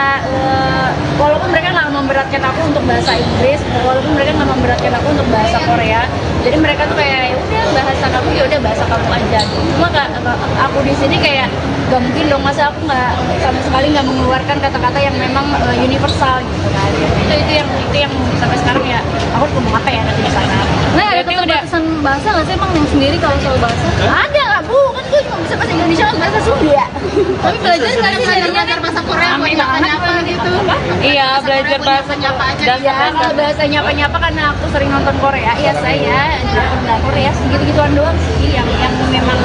walaupun mereka nggak memberatkan aku untuk bahasa Inggris, walaupun mereka nggak memberatkan aku untuk bahasa Korea. Jadi mereka tuh kayak ya udah bahasa kamu ya udah bahasa kamu aja. Cuma aku di sini kayak gak mungkin dong, masa aku nggak sama sekali nggak mengeluarkan kata-kata yang memang universal gitu kan. Itu yang sampai sekarang ya aku harus ngomong apa ya nanti di sana. Nah, ada keterbatasan bahasa nggak sih emang yang sendiri kalau soal bahasa? Ada lah bu, kan gue cuma bisa bahasa Indonesia sama bahasa Sunda. Tapi belajar nggak sih jadinya? Belajar bahasa Korea buat nyapa-nyapa gitu. Iya, belajar bahasa nyapa aja. Ya kalau bahasa nyapa-nyapa karena aku sering nonton Korea, ya saya nonton Korea segitu-gituan doang sih yang memang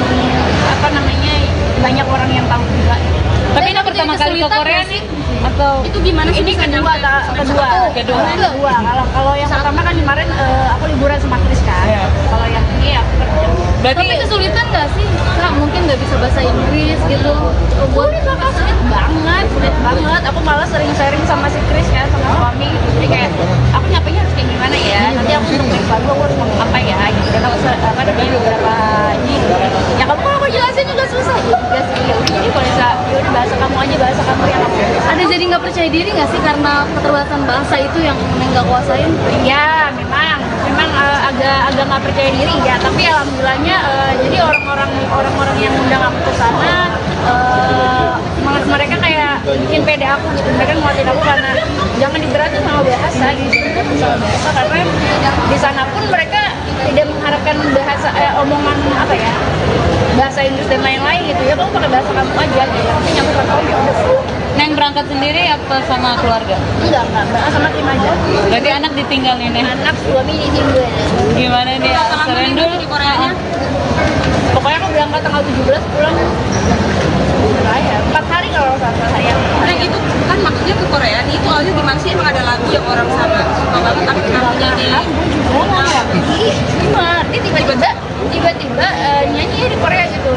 apa namanya banyak orang yang tahu juga. Tapi ini pertama kali ke Korea nih atau Itu gimana sih? Ini kedua. Kalau yang pertama kan kemarin aku liburan sama Chris kan. Kalau yang ini aku kerja. berarti Tapi kesulitan nggak sih? Kak, mungkin nggak bisa bahasa Inggris gitu. Sulit banget. Aku malah sering sharing sama si Chris kan, sama suami. Jadi kayak aku nyapanya harus kayak gimana ya? Nanti aku untuk next lagu aku harus ngomong apa ya? Gitu. Dan aku apa namanya beberapa ini. Ya kamu kalau aku jelasin juga susah juga sih. Ya udah jadi kalau bisa ya udah bahasa kamu aja, bahasa kamu yang aku bisa. Ada jadi nggak percaya diri nggak sih karena keterbatasan bahasa itu yang nggak kuasain? Ya memang agak nggak percaya diri ya, tapi alhamdulillahnya jadi orang-orang yang undang aku ke sana malah mereka kayak bikin pede aku gitu, mereka nguatin aku karena jangan diberatin sama bahasa gitu, sama bahasa karena di sana pun mereka tidak mengharapkan bahasa omongan apa ya bahasa Inggris dan lain-lain gitu ya, kamu pakai bahasa kamu aja gitu, tapi nyampe ke kamu ya udah. Neng berangkat sendiri apa sama keluarga? Enggak, sama tim aja. Berarti anak ditinggalin ya? Anak suami di tinggal. Gimana nih? Seren dulu di Koreanya. Pokoknya aku berangkat tanggal 17 pulang. Ya, 4 hari kalau nggak salah ya. Nah itu kan maksudnya ke Korea nih, itu awalnya gimana sih? Emang ada lagu yang orang sana suka banget tapi kenapa jadi Aku juga nggak ngerti. Gimana? Dia tiba-tiba nyanyi di Korea gitu.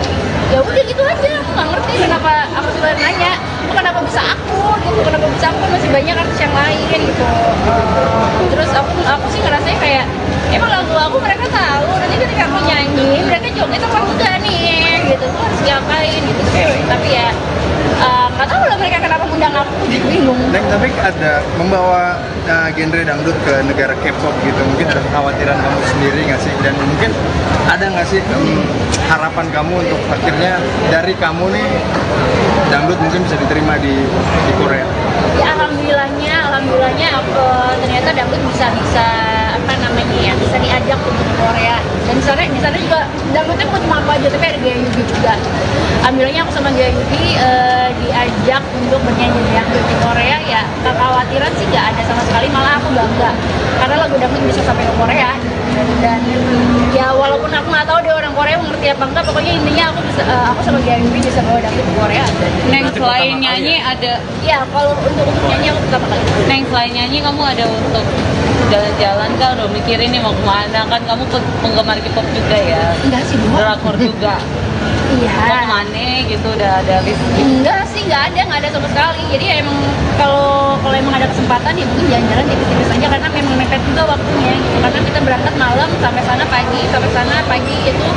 Ya udah gitu aja. Aku nggak ngerti kenapa aku juga nanya. Kenapa bisa aku gitu? Kenapa bisa aku? Kan masih banyak artis yang lain gitu. Terus aku sih ngerasanya kayak emang lagu aku mereka tahu. Nanti ketika aku nyanyi mereka joget apa enggak nih gitu. Aku harus diapain gitu. Tapi ya nggak tahu lah mereka kenapa undang aku, jadi bingung. Neng, tapi ada membawa genre dangdut ke negara K-pop gitu, mungkin ada kekhawatiran kamu sendiri nggak sih? Dan mungkin ada nggak sih harapan kamu untuk akhirnya dari kamu nih dangdut mungkin bisa diterima di Korea? Ya alhamdulillahnya aku ternyata dangdut bisa apa namanya ya, bisa diajak untuk Korea. Dan di sana juga dangdutnya bukan cuma aku aja, tapi ada Gaya Yubi juga. Alhamdulillahnya aku sama Gaya Yubi diajak untuk bernyanyi dangdut di Korea. Ya kekhawatiran sih nggak ada sama sekali, malah aku bangga karena lagu dangdut bisa sampai ke Korea. Dan ya walaupun aku nggak tahu dia orang Korea mengerti apa enggak, pokoknya intinya aku sama Gaya Yubi bisa bawa dangdut ke Korea. Neng selain nyanyi ada Ya kalau untuk nyanyi aku pertama kali. Neng selain nyanyi kamu ada untuk jalan-jalan kah? Udah mikirin nih mau kemana? Kan kamu penggemar K-pop juga ya? Enggak sih Bu. Drakor juga. Iya. Mau kemana gitu udah ada list? Enggak sih, nggak ada sama sekali. Jadi ya emang kalau emang ada kesempatan ya mungkin jalan-jalan tipis-tipis aja karena memang mepet juga waktunya gitu. Karena kita berangkat malam sampai sana pagi itu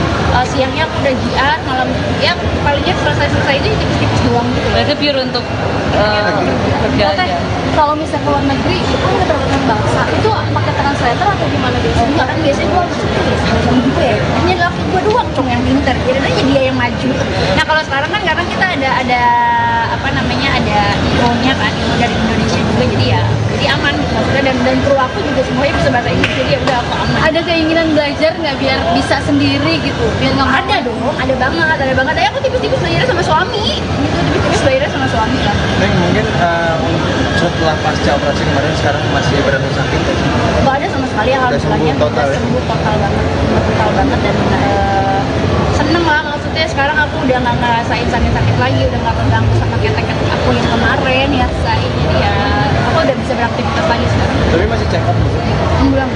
siangnya aku udah jiat, malam ya palingnya selesai itu tipis-tipis doang gitu. Berarti pure untuk kerja Teh, aja. kalau misalnya keluar negeri itu kan keterbatasan bahasa itu pakai translator atau gimana biasanya? Enggak kan biasanya gue sama gue hanya laki gue doang cong yang pinter, jadi aja dia yang maju. Nah kalau sekarang kan karena kita ada apa namanya ada IO-nya kan, IO dari Indonesia juga, jadi aman gitu maksudnya, dan kru aku juga semuanya bisa bahasa Inggris, jadi ya udah aku aman. Ada keinginan belajar nggak biar bisa sendiri gitu? Biar nggak Ada dong, ada banget. Ya aku tipis-tipis belajarnya sama suami, gitu tipis-tipis belajarnya sama suami kan. Neng, mungkin setelah pasca operasi kemarin sekarang masih berada sakit nggak sih? Gak ada sama sekali, alhamdulillahnya sembuh total ya? sembuh total banget dan seneng lah, maksudnya sekarang aku udah nggak ngerasain sakit lagi, udah nggak terganggu sama ketek aku yang kemarin ya jadi ya aku udah bisa beraktivitas lagi sekarang. Tapi masih check up gitu? Belum,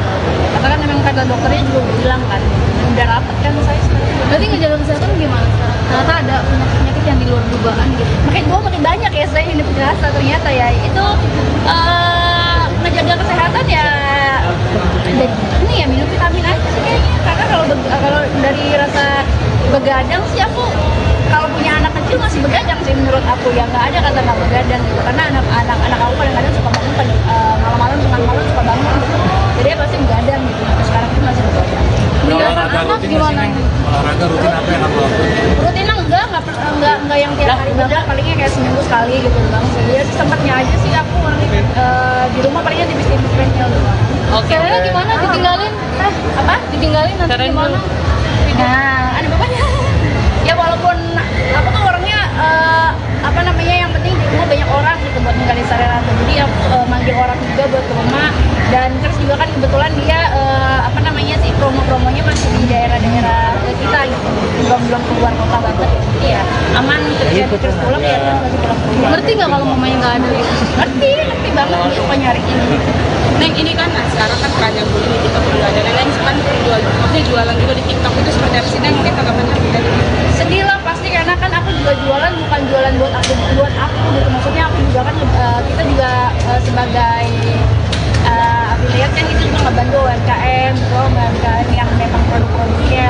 karena kan memang kata dokternya juga udah bilang kan udah rapet kan saya sekarang. Berarti ngejaga kesehatan gimana sekarang? Ternyata ada penyakit yang di luar dugaan gitu. Makin gue makin banyak ya saya ini berasa ternyata ya itu ngejaga kesehatan ya dari ini ya minum vitamin aja sih kayaknya, karena kalau dari rasa begadang sih aku gimana? Olahraga rutin apa yang kamu lakukan? Rutin enggak yang tiap hari banget, palingnya kayak seminggu sekali gitu bang. Jadi sempatnya aja sih aku di rumah palingnya tipis-tipis treadmill doang. Oke. Caranya gimana? Ditinggalin? Apa? Ditinggalin nanti Caranya gimana? Nah, ada bapaknya. Ya walaupun aku tuh orangnya apa namanya, yang penting di rumah banyak orang gitu buat ninggalin sarana. Jadi ya manggil orang juga buat ke rumah, dan terus juga kan kebetulan dia apa namanya sih, promonya masih di daerah-daerah kita gitu, belum keluar kota banget. Jadi ya aman, kerja terus pulang ya terus lagi pulang ke rumah. Ngerti nggak kalau mamanya nggak ada gitu? Ngerti banget, dia suka nyariin. Neng, ini kan sekarang kan banyak bully di TikTok juga ada. Neng kan maksudnya jualan juga di TikTok itu seperti apa sih Neng? Mungkin tanggapannya dari Sedih lah pasti, karena kan aku juga jualan bukan jualan buat aku gitu. Maksudnya aku juga kan kita juga sebagai affiliate kan, itu juga ngebantu UMKM gitu, UMKM yang memang produk-produknya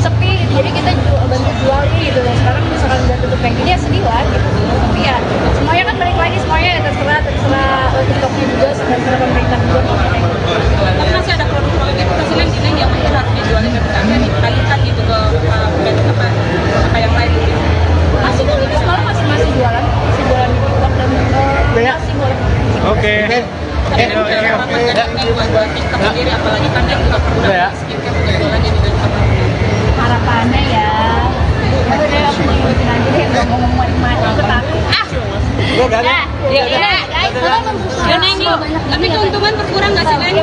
sepi gitu. Jadi kita bantu jualin gitu. Sekarang misalkan udah tutup kayak gini ya sedih lah gitu. Tapi ya semuanya kan balik lagi, semuanya ya terserah TikToknya juga, terserah pemerintah juga. tapi masih ada produk-produk itu pasti Neng Neng yang mungkin harus dijualin dan tidak dikalikan gitu ke apa yang lain gitu. Masih kan itu sekarang masih jualan di TikTok dan masih boleh. Oke. Buat TikTok sendiri, apalagi kan Neng juga pernah skincare juga jualan jadi dari Harapannya ya udah deh, aku mau ngikutin aja deh, nggak mau ngomong macam-macam, aku takut. Ya Neng, tapi keuntungan berkurang nggak sih Neng?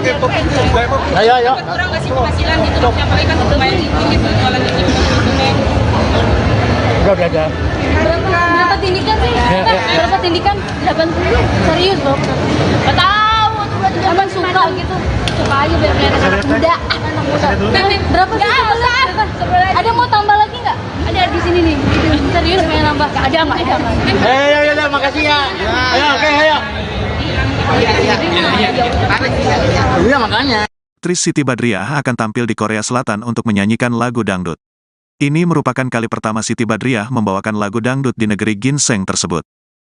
Ayo. Berkurang nggak sih penghasilan gitu? Apalagi kan lumayan dikit jualan di TikTok gitu Neng. Udah. Berapa tindikan sih? Berapa tindikan? 80. Serius loh? Nggak tahu tuh, berarti Emang suka gitu? Suka aja biar kelihatan anak muda. Anak muda. Berapa sih sebenarnya? Ada mau tambah lagi nggak? Ada di sini nih. Serius pengen nambah? Ada nggak? Ayo, makasih ya. Ayo. Iya makanya. Aktris Siti Badriah akan tampil di Korea Selatan untuk menyanyikan lagu dangdut. Ini merupakan kali pertama Siti Badriah membawakan lagu dangdut di negeri ginseng tersebut.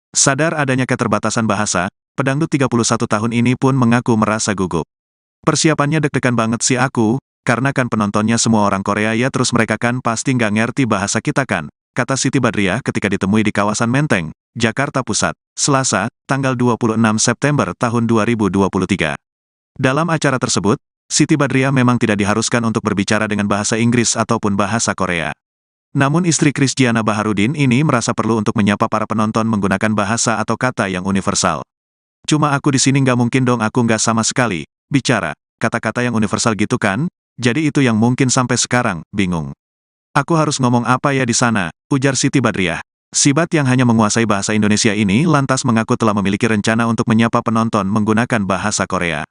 Sadar adanya keterbatasan bahasa, pedangdut 31 tahun ini pun mengaku merasa gugup. Persiapannya deg-degan banget sih aku, karena kan penontonnya semua orang Korea ya, terus mereka kan pasti nggak ngerti bahasa kita kan, kata Siti Badriah ketika ditemui di kawasan Menteng, Jakarta Pusat, Selasa, tanggal 26 September tahun 2023. Dalam acara tersebut, Siti Badriah memang tidak diharuskan untuk berbicara dengan bahasa Inggris ataupun bahasa Korea. Namun istri Krisdiana Baharudin ini merasa perlu untuk menyapa para penonton menggunakan bahasa atau kata yang universal. Cuma aku di sini nggak mungkin dong, aku nggak sama sekali bicara kata-kata yang universal gitu kan, jadi itu yang mungkin sampai sekarang bingung. Aku harus ngomong apa ya di sana, ujar Siti Badriah. Sibat yang hanya menguasai bahasa Indonesia ini lantas mengaku telah memiliki rencana untuk menyapa penonton menggunakan bahasa Korea.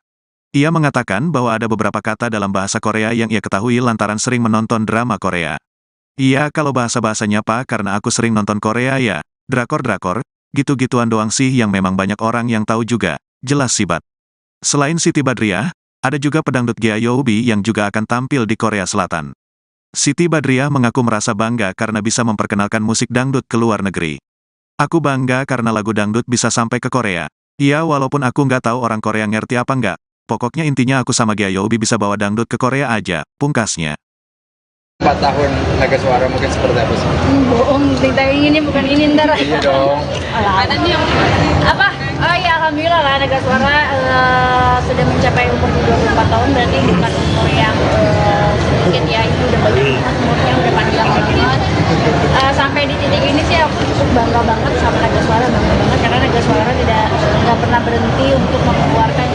Ia mengatakan bahwa ada beberapa kata dalam bahasa Korea yang ia ketahui lantaran sering menonton drama Korea. Iya, kalau bahasa-bahasa nyapa karena aku sering nonton Korea ya, drakor-drakor, gitu-gituan doang sih yang memang banyak orang yang tahu juga, jelas Sibat. Selain Siti Badriah, ada juga pedangdut Gea Youbi yang juga akan tampil di Korea Selatan. Siti Badriah mengaku merasa bangga karena bisa memperkenalkan musik dangdut ke luar negeri. Aku bangga karena lagu dangdut bisa sampai ke Korea. Iya, walaupun aku nggak tahu orang Korea ngerti apa nggak. Pokoknya intinya aku sama Gea Youbi bisa bawa dangdut ke Korea aja, pungkasnya. 4 tahun Naga Suara mungkin seperti apa sih? Bohong, cerita ini bukan ini ntar. Iya dong. Ada nih yang Apa? Oh iya, alhamdulillah lah, Naga Suara sudah mencapai umur 24 tahun, berarti bukan umur yang sedikit ya, itu udah banyak umurnya, udah panjang banget. Sampai di titik ini sih aku cukup bangga banget sama Naga Suara, bangga banget karena Naga Suara nggak pernah berhenti untuk mengeluarkan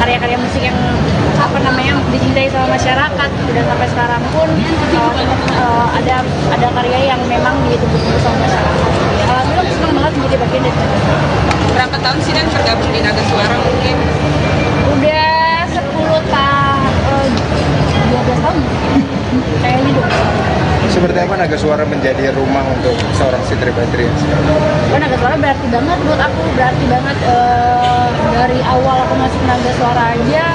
karya-karya musik yang apa namanya dicintai sama masyarakat, dan sampai sekarang pun ada karya yang memang ditunggu-tunggu sama masyarakat. Alhamdulillah aku senang banget menjadi bagian dari Naga Suara. berapa tahun sih Neng tergabung di Naga Suara mungkin? Udah 12 tahun kayaknya dong. Seperti apa Naga Suara menjadi rumah untuk seorang Siti Badriah? Naga Suara berarti banget buat aku, berarti banget dari awal aku masuk Naga Suara aja.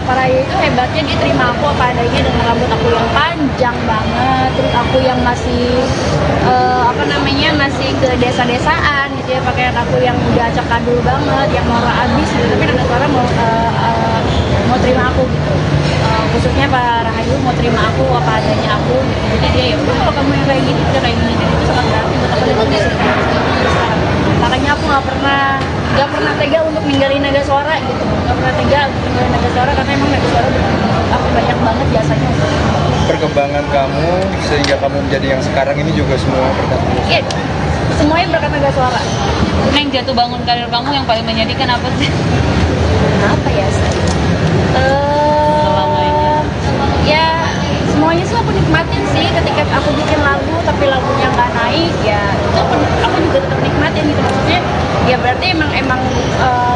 Para itu hebatnya dia terima aku apa adanya dengan rambut aku yang panjang banget, terus aku yang masih masih ke desa-desaan gitu ya, pakaian aku yang udah acak kadul banget, yang norak abis gitu, tapi Naga Suara mau terima aku gitu. khususnya Pak Rahayu mau terima aku apa adanya aku gitu. Jadi dia ya udah kalau kamu yang kayak gini udah kayak gini, dan itu sangat berarti buat aku dan di sini sekarang. Makanya aku nggak pernah tega untuk ninggalin Naga Suara gitu, nggak pernah tega untuk ninggalin Naga Suara karena emang Naga Suara aku banyak banget jasanya untuk Perkembangan kamu sehingga kamu menjadi yang sekarang ini juga semua berkat Naga Suara. iya semuanya berkat Naga Suara. Neng, jatuh bangun karir kamu yang paling menyedihkan apa sih? Apa ya? Selama ini. Ya semuanya sih aku nikmatin sih ketika aku bikin lagu tapi lagunya nggak naik ya itu aku juga tetap nikmatin gitu maksudnya ya berarti emang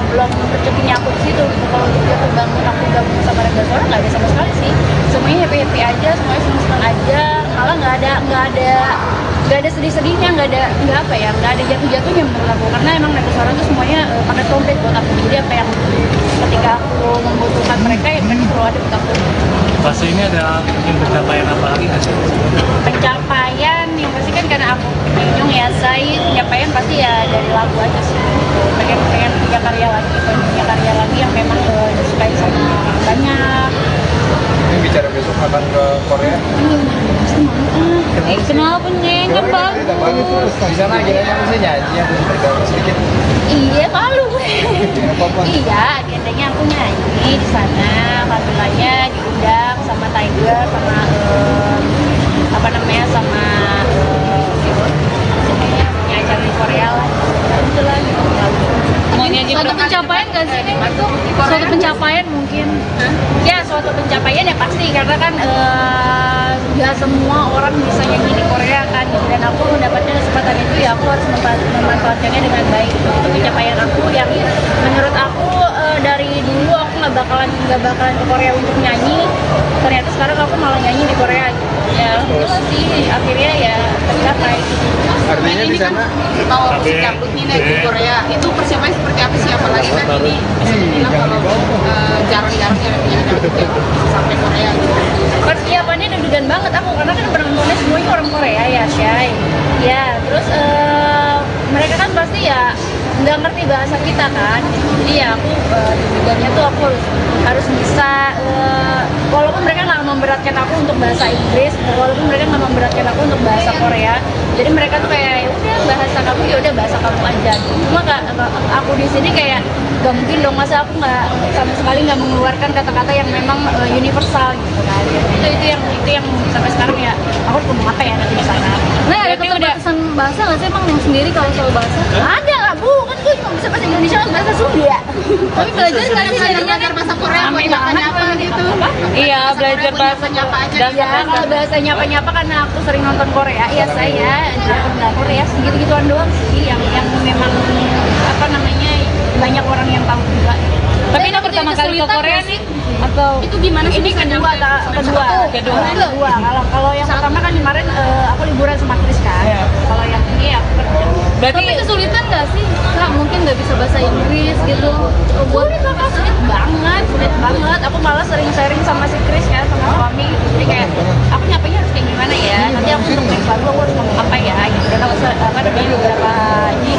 belum rezekinya aku di situ gitu. Kalau juga terbangun aku gabung sama Naga Suara nggak ada sama sekali sih, semuanya happy aja, semuanya senang aja, malah nggak ada sedih-sedihnya, nggak ada jatuh-jatuhnya menurut aku karena emang Naga Suara tuh semuanya pakai komplit buat aku. Jadi apa yang ketika aku membutuhkan mereka ya mereka selalu ada buat aku. Fase ini ada mungkin pencapaian apa lagi nggak sih? Pencapaian yang pasti kan karena aku pengunjung ya saya pencapaian pasti ya dari lagu aja sih. Pengen punya karya lagi yang memang disukai sama orang banyak. Ini bicara besok akan ke Korea. Kenapa Neng? Kan Kita bagus terus. Di sana agendanya bisa nyanyi, aku bergabung sedikit. Iya malu gue. Nggak apa-apa. Iya agendanya aku nyanyi di sana, alhamdulillahnya diundang sama Tiger sama sama punya acara di Korea lah. Itulah gitu. Mau nyanyi Suatu pencapaian nggak sih Neng? Suatu pencapaian mungkin. Ya suatu pencapaian ya pasti karena kan nggak semua orang bisa nyanyi di Korea kan dan aku mendapatkan kesempatan itu ya aku harus memanfaatkannya dengan baik. Itu pencapaian aku yang menurut aku dari dulu aku nggak bakalan ke Korea untuk nyanyi, ternyata sekarang aku malah nyanyi di Korea gitu. Ya alhamdulillah sih akhirnya ya tercapai. Artinya di sana Mau musik dangdut nih Neng, di Korea itu persiapannya seperti apa sih? Apalagi kan ini bisa dibilang kalau jarang-jarang yang dangdut yang sampai Korea gitu. Persiapannya deg-degan banget aku karena kan penontonnya semuanya orang Korea ya Syai. Ya terus mereka kan pasti ya nggak ngerti bahasa kita kan, jadi ya aku deg-degannya tuh aku harus bisa walaupun mereka nggak memberatkan aku untuk bahasa Inggris, walaupun mereka nggak memberatkan aku untuk bahasa Korea, jadi mereka tuh kayak ya udah bahasa kamu ya udah bahasa kamu aja. Cuma aku di sini kayak gak mungkin dong masa aku nggak sama sekali nggak mengeluarkan kata-kata yang memang universal gitu kan. Itu yang sampai sekarang ya aku harus ngomong apa ya nanti di sana. Nah ada keterbatasan bahasa nggak sih emang Neng sendiri kalau soal bahasa? Ada lah bu, kan gue cuma bisa bahasa Indonesia sama bahasa Sunda. Tapi belajar nggak sih jadinya Belajar bahasa Korea buat nyapa-nyapa gitu. Iya, belajar bahasa nyapa aja dan Ya kalau bahasa nyapa-nyapa karena aku sering nonton Korea, ya saya drakor ya segitu-gituan doang sih yang memang apa namanya banyak orang yang tahu juga. Tapi ini pertama kali ke Korea nih atau Itu gimana sih? Ini kedua. Kalau yang pertama kan kemarin aku liburan sama Chris kan. Kalau yang ini aku kerja. berarti Tapi kesulitan nggak sih? Kak mungkin nggak bisa bahasa Inggris gitu. Buat Sulit banget. Aku malah sering sharing sama si Chris ya, sama suami. Jadi kayak aku nyapanya harus kayak gimana ya? Nanti aku untuk next lagu aku harus ngomong apa ya? Gitu. Dan aku beberapa ini.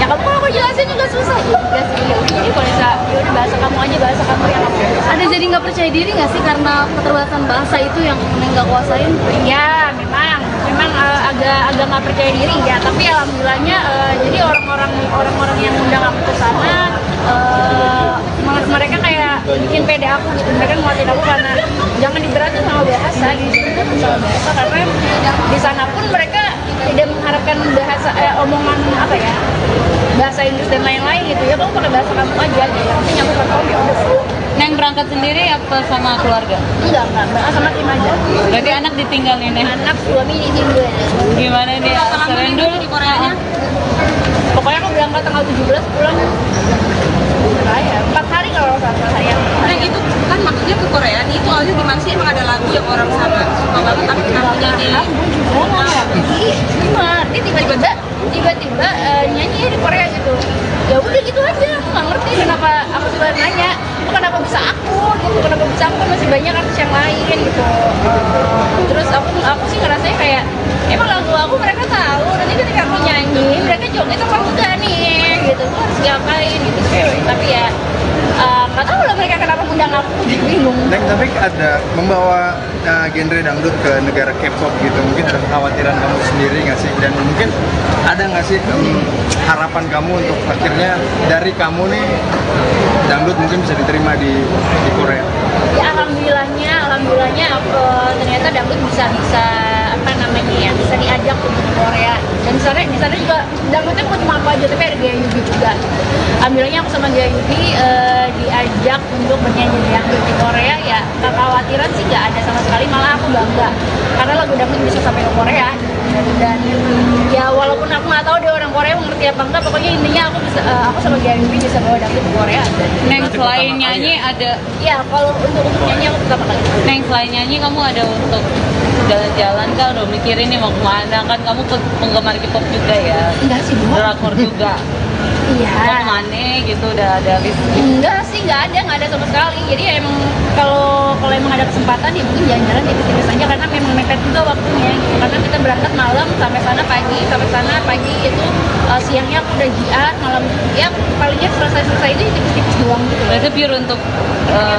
Ya kamu kalau aku jelasin juga susah juga sih. Jadi kalau bisa, ya udah bahasa kamu aja, bahasa kamu yang aku. ada jadi nggak percaya diri nggak sih karena keterbatasan bahasa itu yang Neng nggak kuasain? Ya memang agak nggak percaya diri ya, tapi alhamdulillahnya jadi orang-orang yang undang aku ke sana mereka kayak bikin pede aku gitu. Mereka nguatin aku karena jangan diberatin sama bahasa gitu, sama bahasa karena di sana pun mereka tidak mengharapkan bahasa omongan apa ya bahasa Inggris dan lain-lain gitu ya, kamu pakai bahasa kamu aja gitu. Yang penting aku tahu ya udah. Neng berangkat sendiri apa sama keluarga? Enggak sama tim aja. Berarti anak ditinggalin Neng. Anak suami ditinggal. Gimana nih? Serendul di Koreanya? Pokoknya aku berangkat tanggal 17 pulang. Ya, 4 hari kalau nggak salah ya. Neng itu kan maksudnya ke Korea nih itu awalnya gimana sih? Emang ada lagu yang orang sana suka banget tapi kenapa jadi Dia tiba-tiba nyanyi di Korea gitu. Ya udah gitu aja, aku nggak ngerti kenapa aku juga nanya, kenapa bisa aku gitu, kenapa bisa aku kan masih banyak artis yang lain gitu. Terus aku sih ngerasanya kayak emang lagu aku mereka tahu, nanti ketika aku nyanyi mereka joget apa enggak nih gitu, aku harus ngapain gitu. Tapi ya nggak tahu lah mereka kenapa undang aku, bingung. Dan tapi ada membawa genre dangdut ke negara K-pop gitu, mungkin ada kekhawatiran kamu sendiri nggak sih? Dan mungkin ada nggak sih harapan kamu untuk akhirnya dari kamu nih dangdut mungkin bisa diterima di Korea? Ya alhamdulillahnya ternyata dangdut bisa apa namanya ya, bisa diajak untuk ke Korea. Dan di sana juga dangdutnya bukan cuma aku aja, tapi ada Gaya Yubi juga. Alhamdulillahnya aku sama Gaya Yubi diajak untuk bernyanyi dangdut di Korea. Ya kekhawatiran sih nggak ada sama sekali, malah aku bangga karena lagu dangdut bisa sampai ke Korea. Dan ya walaupun aku nggak tahu dia orang Korea mengerti apa enggak, pokoknya intinya aku sama Gaya Yubi bisa bawa dangdut ke Korea. Neng, selain nyanyi ada, Ya kalau untuk nyanyi aku pertama kali. Neng, selain nyanyi kamu ada untuk jalan-jalan kah? Udah mikirin nih mau kemana? Kan kamu penggemar K-pop juga ya, Enggak sih Bu. drakor juga. Mau Iya. kemana gitu, udah ada list? Enggak sih, nggak ada sama sekali. Jadi ya emang kalau emang ada kesempatan ya mungkin jalan-jalan tipis-tipis aja karena memang mepet juga waktunya. Gitu. Karena kita berangkat malam sampai sana pagi itu siangnya aku udah jiat, malam ya palingnya selesai itu tipis-tipis doang gitu. Berarti pure untuk Teh,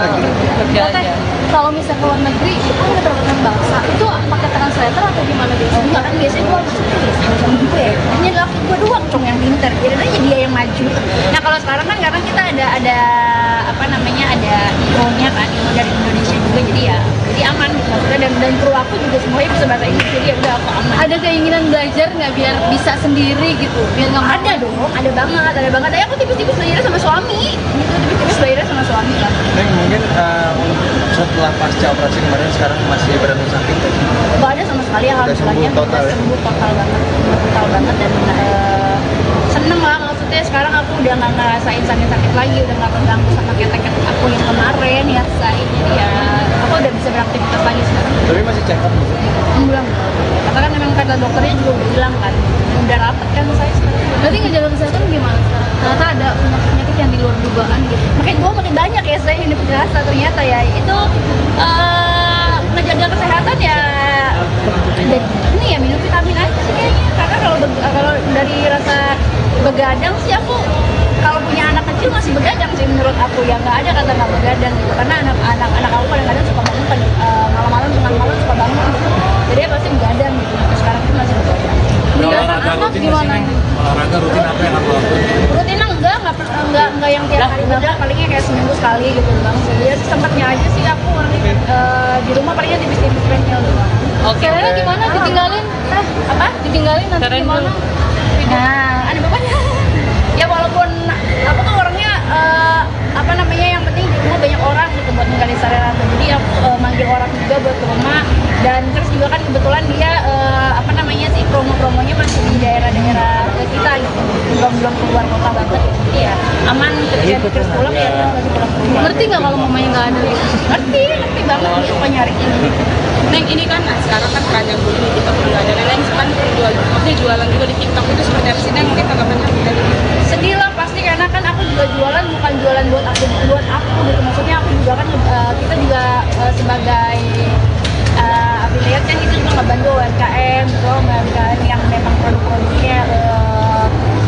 jalan-jalan. kalau misalnya ke luar negeri itu kan nggak terkenal bahasa, itu pakai translator atau gimana biasanya? Enggak kan biasanya gue sama gue. Ini adalah gue doang cong yang pinter. Jadi aja dia yang maju. Nah kalau sekarang kan karena kita ada apa namanya ada IO-nya kan, IO dari Indonesia juga jadi aman gitu maksudnya dan kru aku juga semuanya bisa bahasa Inggris jadi ya udah aku aman. Ada keinginan belajar nggak biar bisa sendiri gitu? Biar nggak Ada dong, ada banget. Aku tipis-tipis belajarnya sama suami, gitu tipis-tipis belajarnya sama suami lah. Neng, mungkin setelah pasca operasi kemarin sekarang masih berada sakit kan? Gak ada sama sekali alhamdulillahnya sembuh total ya? sembuh total banget dan seneng lah maksudnya sekarang aku udah nggak ngerasain sakit-sakit lagi, udah nggak terganggu sama ketek aku yang kemarin ya jadi ya aku udah bisa beraktivitas lagi sekarang. Tapi masih check up gitu? Bilang karena kan memang kata dokternya juga udah bilang kan udah rapet kan saya sekarang. Berarti ngejalanin kesehatan gimana sekarang? Ternyata ada penyakit yang di luar dugaan gitu. Makin banyak ya saya ini penjelasan ternyata ya itu ngejaga kesehatan ya dari ini ya minum vitamin aja sih kayaknya karena kalau dari rasa begadang sih aku kalau punya anak kecil masih begadang sih menurut aku ya nggak ada kata nggak begadang gitu karena anak aku kadang-kadang suka bangun malam-malam tengah malam suka bangun gitu jadi ya pasti begadang gitu sekarang pun masih begadang. Meninggalkan anak gimana? Olahraga rutin apa yang kamu lakukan? Rutin enggak yang tiap hari banget palingnya kayak seminggu sekali gitu bang ya sempatnya aja sih aku di rumah palingnya tipis-tipis treadmill doang. Oke. Caranya gimana? Ditinggalin? Apa? Ditinggalin nanti Keren gimana? Nah, ada bapaknya. Ya walaupun aku tuh orangnya apa namanya yang penting di rumah banyak orang gitu buat ninggalin Sarerata. Jadi aku manggil orang juga buat ke rumah dan terus juga kan kebetulan dia apa namanya sih promonya masih di daerah-daerah kita gitu. Belum keluar kota banget. Jadi ya aman ketika terus pulang ya terus lagi pulang ke rumah. Ngerti nggak kalau mamanya nggak ada? Ngerti banget dia suka nyari ini. Neng, ini kan sekarang kan keranjang dulu di TikTok juga ada. Neng kan jualan juga di TikTok itu seperti apa sih Neng? Mungkin tanggapannya dari Sedih lah pasti karena kan aku juga jualan bukan jualan buat aku gitu maksudnya aku juga kan kita juga sebagai affiliate kan kita juga ngebantu UMKM gitu UMKM yang memang produk-produknya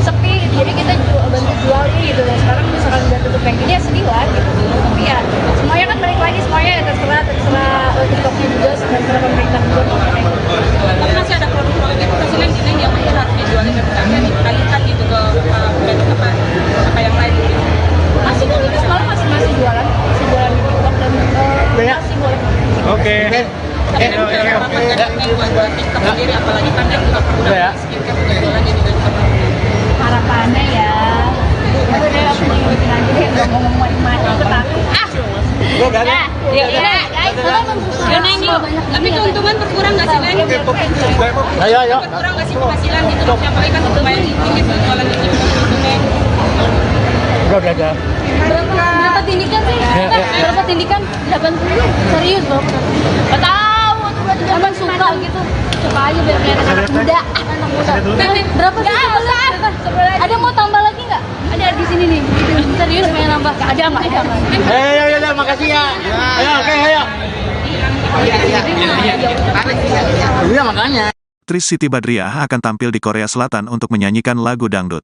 sepi gitu. Jadi kita bantu jual ini gitu sekarang misalkan udah tutup kayak gini ya sedih lah gitu tapi ya semuanya kan balik lagi semuanya ya terserah TikToknya juga terserah pemerintah juga tapi masih ada produk-produk itu kasih Neng di Neng yang masih harus dijualin ke kita dikalikan gitu ke brand apa yang lain gitu. masih kok kita malah masih jualan di TikTok dan masih boleh. Oke. Tapi Neng punya harapan nggak Neng buat TikTok sendiri apalagi kan Neng juga udah skincare udah jualan jadi juga bisa Harapannya ya udah deh aku ngikutin aja deh nggak mau ngomong macam-macam aku takut Ya, guys Yuk Neng yuk. tapi keuntungan berkurang nggak sih Neng? Ayo. Berkurang nggak sih penghasilan gitu maksudnya apalagi kan lumayan tinggi tuh jualan di TikTok gitu Neng. Udah. Berapa tindikan sih? Berapa tindikan? 80. Serius loh? nggak tahu tuh berarti Emang suka gitu? Suka aja biar kayak anak muda. Anak muda. Berapa sih? Ada mau tambah lagi nggak? Ada di sini nih. Serius pengen nambah? Ada nggak? Ayo, makasih ya. Ayo, oke, ayo. Iya, makanya. Aktris Siti Badriah akan tampil di Korea Selatan untuk menyanyikan lagu dangdut.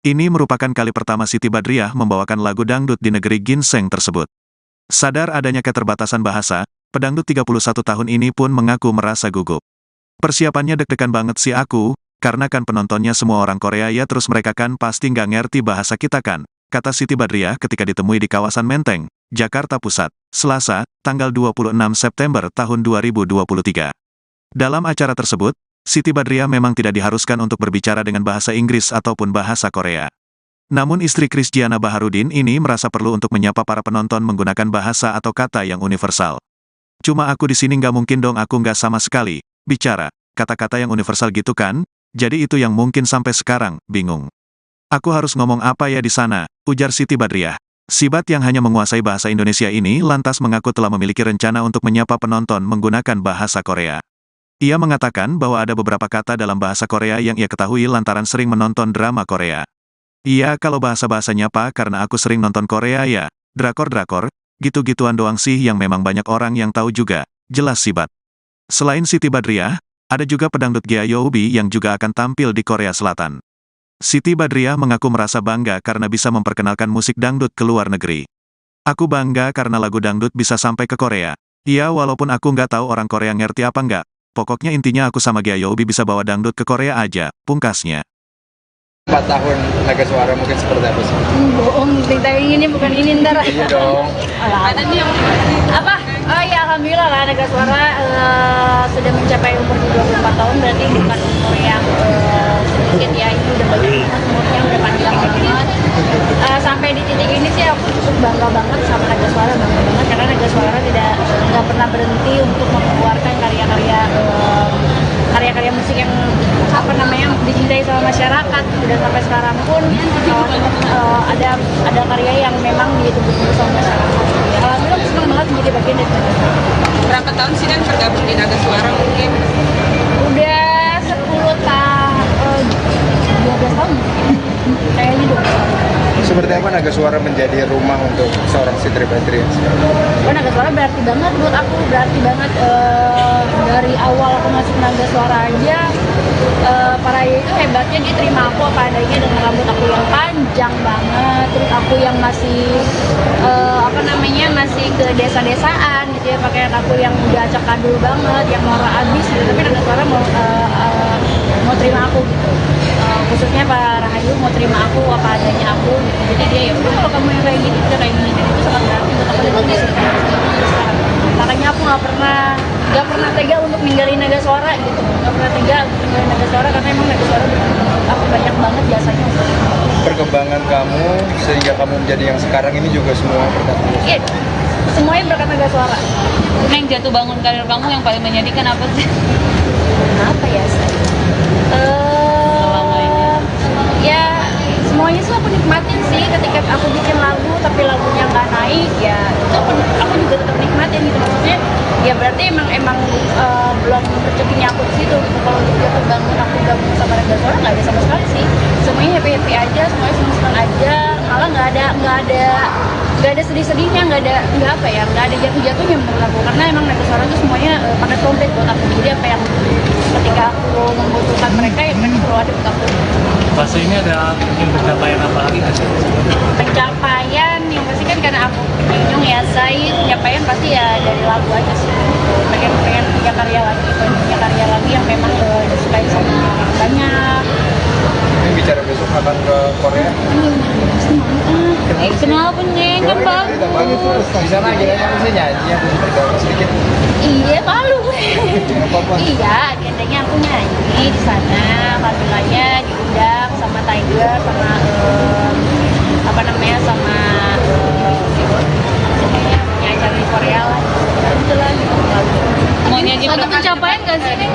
Ini merupakan kali pertama Siti Badriah membawakan lagu dangdut di negeri ginseng tersebut. Sadar adanya keterbatasan bahasa, pedangdut 31 tahun ini pun mengaku merasa gugup. Persiapannya deg-degan banget sih aku, karena kan penontonnya semua orang Korea ya, terus mereka kan pasti nggak ngerti bahasa kita kan, kata Siti Badriah ketika ditemui di kawasan Menteng, Jakarta Pusat, Selasa, tanggal 26 September tahun 2023. Dalam acara tersebut, Siti Badriah memang tidak diharuskan untuk berbicara dengan bahasa Inggris ataupun bahasa Korea. Namun istri Krisdiana Baharudin ini merasa perlu untuk menyapa para penonton menggunakan bahasa atau kata yang universal. Cuma aku di sini nggak mungkin dong, aku nggak sama sekali bicara kata-kata yang universal gitu kan, jadi itu yang mungkin sampai sekarang bingung. Aku harus ngomong apa ya di sana, ujar Siti Badriah. Sibat yang hanya menguasai bahasa Indonesia ini lantas mengaku telah memiliki rencana untuk menyapa penonton menggunakan bahasa Korea. Ia mengatakan bahwa ada beberapa kata dalam bahasa Korea yang ia ketahui lantaran sering menonton drama Korea. Iya, kalau bahasa-bahasa nyapa karena aku sering nonton Korea ya, drakor-drakor, gitu-gituan doang sih yang memang banyak orang yang tahu juga, jelas Sibat. Selain Siti Badriah, ada juga pedangdut Gea Youbi yang juga akan tampil di Korea Selatan. Siti Badriah mengaku merasa bangga karena bisa memperkenalkan musik dangdut ke luar negeri. Aku bangga karena lagu dangdut bisa sampai ke Korea. Iya, walaupun aku nggak tahu orang Korea ngerti apa nggak, pokoknya intinya aku sama Gea Youbi bisa bawa dangdut ke Korea aja, pungkasnya. 4 tahun Naga Suara mungkin seperti apa sih? Bohong, kita ini bukan ini ntar. Iya dong. Ada nih yang Apa? Oh ya, alhamdulillah lah Naga Suara sudah mencapai umur 24 tahun, berarti bukan umur yang sedikit ya, itu udah bagus, umurnya udah panjang banget. Sampai di titik ini sih aku cukup bangga banget sama Naga Suara, bangga banget karena Naga Suara nggak pernah berhenti untuk mengeluarkan karya-karya musik yang dicintai sama masyarakat. Dan sampai sekarang pun ada karya yang memang ditunggu-tunggu sama masyarakat. Alhamdulillah aku senang banget menjadi bagian dari Naga Suara. berapa tahun sih dan bergabung di Naga Suara mungkin? Udah 12 tahun kayaknya 12 tahun. Seperti apa Naga Suara menjadi rumah untuk seorang Siti Badriah? Oh, Naga Suara berarti banget buat aku, berarti banget dari awal aku masuk Naga Suara aja. Para itu hebatnya dia terima aku apa adanya dengan rambut aku yang panjang banget, terus aku yang masih masih ke desa-desaan gitu ya, pakaian aku yang udah acak adul banget, yang norak abis gitu, tapi Naga Suara mau terima aku gitu. Khususnya Pak Rahayu mau terima aku apa adanya aku gitu. Jadi dia ya udah, kalau kamu yang kayak gini udah kayak gini, dan itu sangat berarti buat aku dan juga sekarang. Makanya aku nggak pernah tega untuk ninggalin Naga Suara gitu, nggak pernah tega untuk ninggalin Naga Suara karena emang Naga Suara aku banyak banget jasanya. Perkembangan kamu sehingga kamu menjadi yang sekarang ini juga semua berkat Naga Suara. Iya, semuanya berkat Naga Suara. Yang jatuh bangun karir kamu yang paling menyedihkan apa sih? Apa ya? Ya semuanya sih aku nikmatin sih, ketika aku bikin lagu tapi lagunya nggak naik ya itu aku juga tetap nikmatin gitu, maksudnya ya berarti emang belum rezekinya aku di situ gitu. Kalau jatuh bangun aku gabung sama Naga Suara nggak ada sama sekali sih, semuanya happy aja, semuanya senang aja, malah nggak ada sedih-sedihnya, nggak ada jatuh-jatuhnya menurut aku, karena emang Naga Suara itu semuanya paket komplit buat aku. Jadi apa yang ketika aku membutuhkan mereka ya mereka perlu ada buat aku. Fase ini ada yang pencapaian apa lagi nggak sih? Pencapaian yang pasti kan karena aku penyung ya, saya pencapaian pasti ya dari lagu aja sih. Pengen punya karya lagi yang memang disukai sama orang banyak. Ini bicara besok akan ke Korea. Kenapa nih? Kan bagus. Di sana agendanya mesti nyanyi, aku bergabung sedikit. Iya, malu gue. Apa-apa. Iya, agendanya aku nyanyi di sana. Alhamdulillahnya diundang sama Tiger, sama sama punya acara di Korea lah. Alhamdulillah gitu. Mau nyanyi Suatu berapa? pencapaian nggak sih?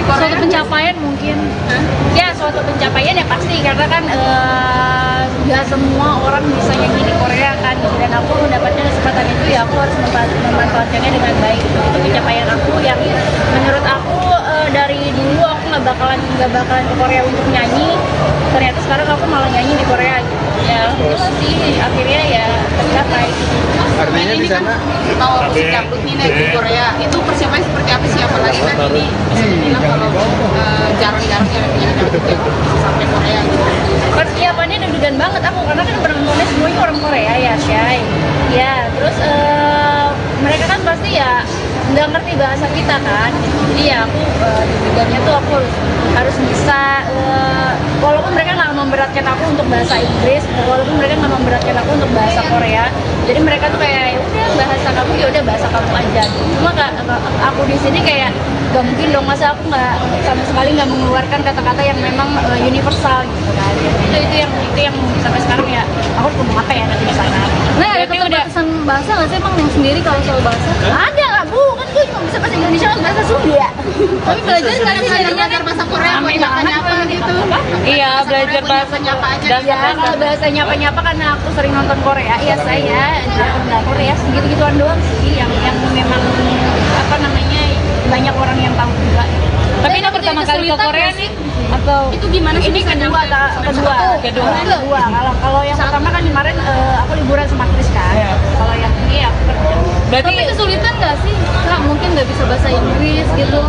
Suatu pencapaian mungkin. Ya suatu pencapaian ya pasti, karena kan nggak semua orang bisa nyanyi di Korea kan, dan aku mendapatkan kesempatan itu ya aku harus memanfaatkannya dengan baik. Itu pencapaian aku yang menurut aku dari dulu aku nggak bakalan ke Korea untuk nyanyi, ternyata sekarang aku malah nyanyi di Korea gitu. Ya alhamdulillah sih akhirnya ya tercapai. Artinya di sana Mau musik dangdut nih naik di Korea, itu persiapannya seperti apa sih? Apalagi kan ini bisa dibilang kalau jarang-jarang ya dangdut yang bisa sampai Korea gitu. Persiapannya deg-degan banget aku, karena kan penontonnya semuanya orang Korea ya, Syai. Ya, terus nggak ngerti bahasa kita kan. Jadi ya aku di bidangnya tuh aku harus bisa walaupun mereka nggak memberatkan aku untuk bahasa Inggris, walaupun mereka nggak memberatkan aku untuk bahasa Korea, jadi mereka tuh kayak ya udah bahasa kamu ya udah bahasa kamu aja. Cuma aku di sini kayak gak mungkin dong, masa aku nggak sama sekali nggak mengeluarkan kata-kata yang memang universal gitu kan. Itu yang sampai sekarang ya aku harus ngomong apa ya nanti di sana. Nah, ada keterbatasan bahasa nggak sih emang yang sendiri kalau soal bahasa? Ada nggak bu? Kan gue cuma bisa bahasa Indonesia sama bahasa Sunda. Tapi belajar nggak sih jadinya belajar bahasa Korea buat Rame nyapa-nyapa banget gitu. Iya, belajar bahasa nyapa aja. dan Ya kalau bahasa nyapa-nyapa karena aku sering nonton Korea, ya saya drakor ya segitu-gituan doang sih yang memang apa namanya banyak orang yang tahu juga. Tapi ini pertama kali ke Korea nih atau Itu gimana sih? Ini kedua. Kalau yang pertama kan kemarin aku liburan sama Chris kan. Kalau yang ini aku kerja. berarti Tapi kesulitan nggak sih? Kak, mungkin nggak bisa bahasa Inggris gitu.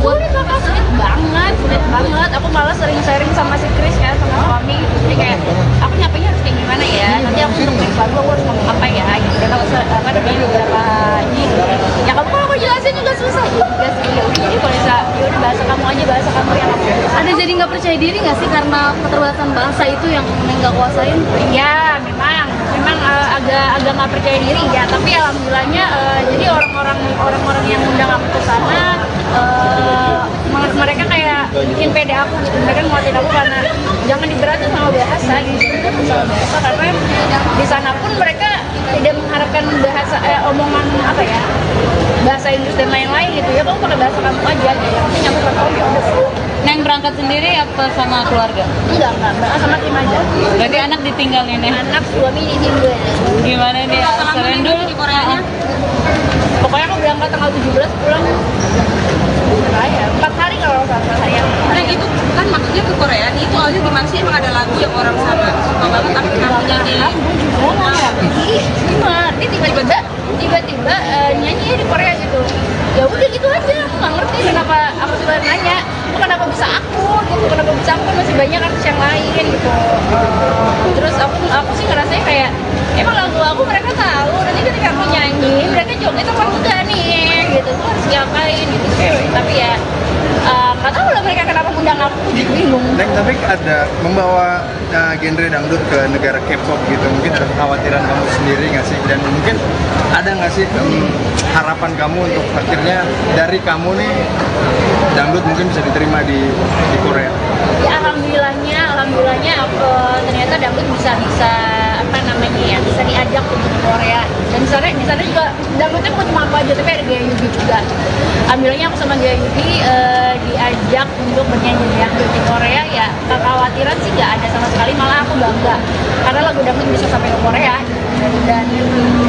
Sulit lah, sulit banget. Aku malah sering sharing sama si Chris kan, sama suami gitu. Jadi kayak aku nyapanya harus kayak gimana ya? Nanti aku untuk next lagu aku harus ngomong apa ya? Gitu. Dan kalau apa namanya beberapa ini, ya kamu kalau aku jelasin juga susah juga sih. Ya udah jadi kalau bisa, ya udah bahasa kamu aja, bahasa kamu yang aku. Ada jadi nggak percaya diri nggak sih karena keterbatasan bahasa itu yang nggak kuasain? Ya memang agak nggak percaya diri ya, tapi alhamdulillahnya jadi orang-orang yang undang aku ke sana mereka kayak bikin pede aku gitu. Mereka nguatin aku karena jangan diberatin sama bahasa gitu, sama bahasa karena di sana pun mereka tidak mengharapkan bahasa omongan apa ya, bahasa Inggris dan lain-lain gitu ya, kamu pakai bahasa kamu aja gitu. Yang penting nyampe ke kamu ya udah. Neng berangkat sendiri apa sama keluarga? Enggak sama tim aja. Berarti anak ditinggalin ya? Anak suami ditinggal. Gimana nih? Seren dulu di Koreanya. Pokoknya aku berangkat tanggal 17 pulang ya 4 hari kalau salah saya. Nah itu kan maksudnya ke Korea nih, itu awalnya gimana sih? Emang ada lagu yang orang sana suka banget tapi kenapa nyanyi? Aku juga nggak ngerti gimana. Dia tiba-tiba nyanyi di Korea gitu. Ya udah gitu aja. Aku nggak ngerti kenapa aku juga nanya. Kenapa bisa aku gitu? Kenapa bisa aku? Kan masih banyak artis yang lain gitu. Terus aku sih ngerasanya kayak emang lagu aku mereka tahu. Nanti ketika aku nyanyi mereka joget apa enggak nih gitu. Aku harus diapain gitu. Tapi ya nggak tahu lah mereka kenapa undang aku, jadi bingung. Neng, tapi ada membawa genre dangdut ke negara K-pop gitu, mungkin ada kekhawatiran kamu sendiri nggak sih? Dan mungkin ada nggak sih harapan kamu untuk akhirnya dari kamu nih dangdut mungkin bisa diterima di Korea? Ya alhamdulillahnya ternyata dangdut bisa apa namanya ya, bisa diajak untuk ke Korea. Dan di sana juga dangdutnya bukan cuma aku aja, tapi ada Gaya Yubi juga. Alhamdulillahnya aku sama Gaya Yubi diajak untuk bernyanyi dangdut di Korea. Ya kekhawatiran sih nggak ada sama sekali, malah aku bangga karena lagu dangdut bisa sampai ke Korea. Dan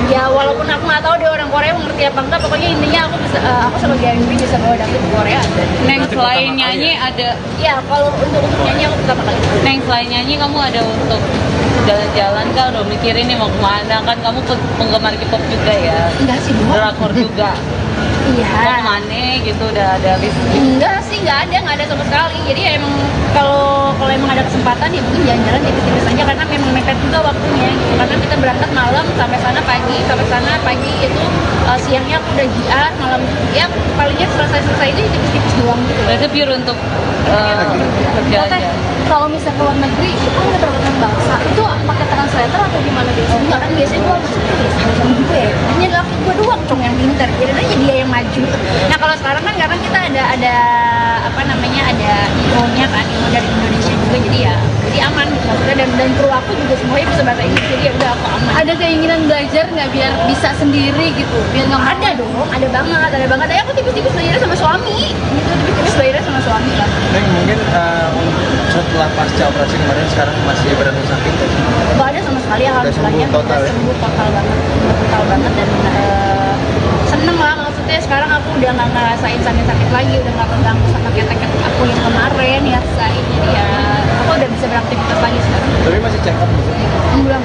ya walaupun aku nggak tahu dia orang Korea mengerti apa enggak, pokoknya intinya aku sama Gaya Yubi bisa bawa dangdut ke Korea. Neng selain nyanyi ada Ya kalau untuk nyanyi aku pertama kali. Neng selain nyanyi kamu ada untuk jalan-jalan kah? Udah mikirin nih mau kemana? Kan kamu penggemar K-pop juga ya, Enggak sih Bu. drakor juga. Iya. Mau kemana gitu udah ada list? Enggak sih, nggak ada sama sekali. Jadi ya emang kalau emang ada kesempatan ya mungkin jalan-jalan tipis-tipis aja karena memang mepet juga waktunya gitu. Karena kita berangkat malam sampai sana pagi itu siangnya aku udah JR, malam ya palingnya selesai itu tipis-tipis doang gitu. Berarti pure untuk kerja Teh, aja. kalau misalnya ke luar negeri itu kan keterbatasan bahasa, itu pakai translator atau gimana gitu? Enggak kan biasanya gue sama gue ya. Ini laki gue doang dong yang pinter. Jadi aja dia yang maju. Nah kalau sekarang kan karena kita ada apa namanya ada IO-nya kan, IO dari Indonesia juga, jadi aman maksudnya dan kru aku juga semuanya bisa bahasa Inggris, jadi ya udah aku aman. Ada keinginan belajar nggak biar bisa sendiri gitu? Biar nggak Ada dong, ada banget. Ya aku tipis-tipis belajar sama suami, gitu tipis-tipis belajar sama suami lah. Neng, mungkin setelah pasca operasi kemarin sekarang masih berada sakit? Gak ada sama sekali, alhamdulillahnya sembuh total ya? sembuh total banget dan seneng lah, maksudnya sekarang aku udah nggak ngerasain sakit lagi, udah nggak terganggu sama ketek-ketek aku yang kemarin ya, jadi ya aku udah bisa beraktivitas lagi sekarang. Tapi masih check up gitu? Enggak,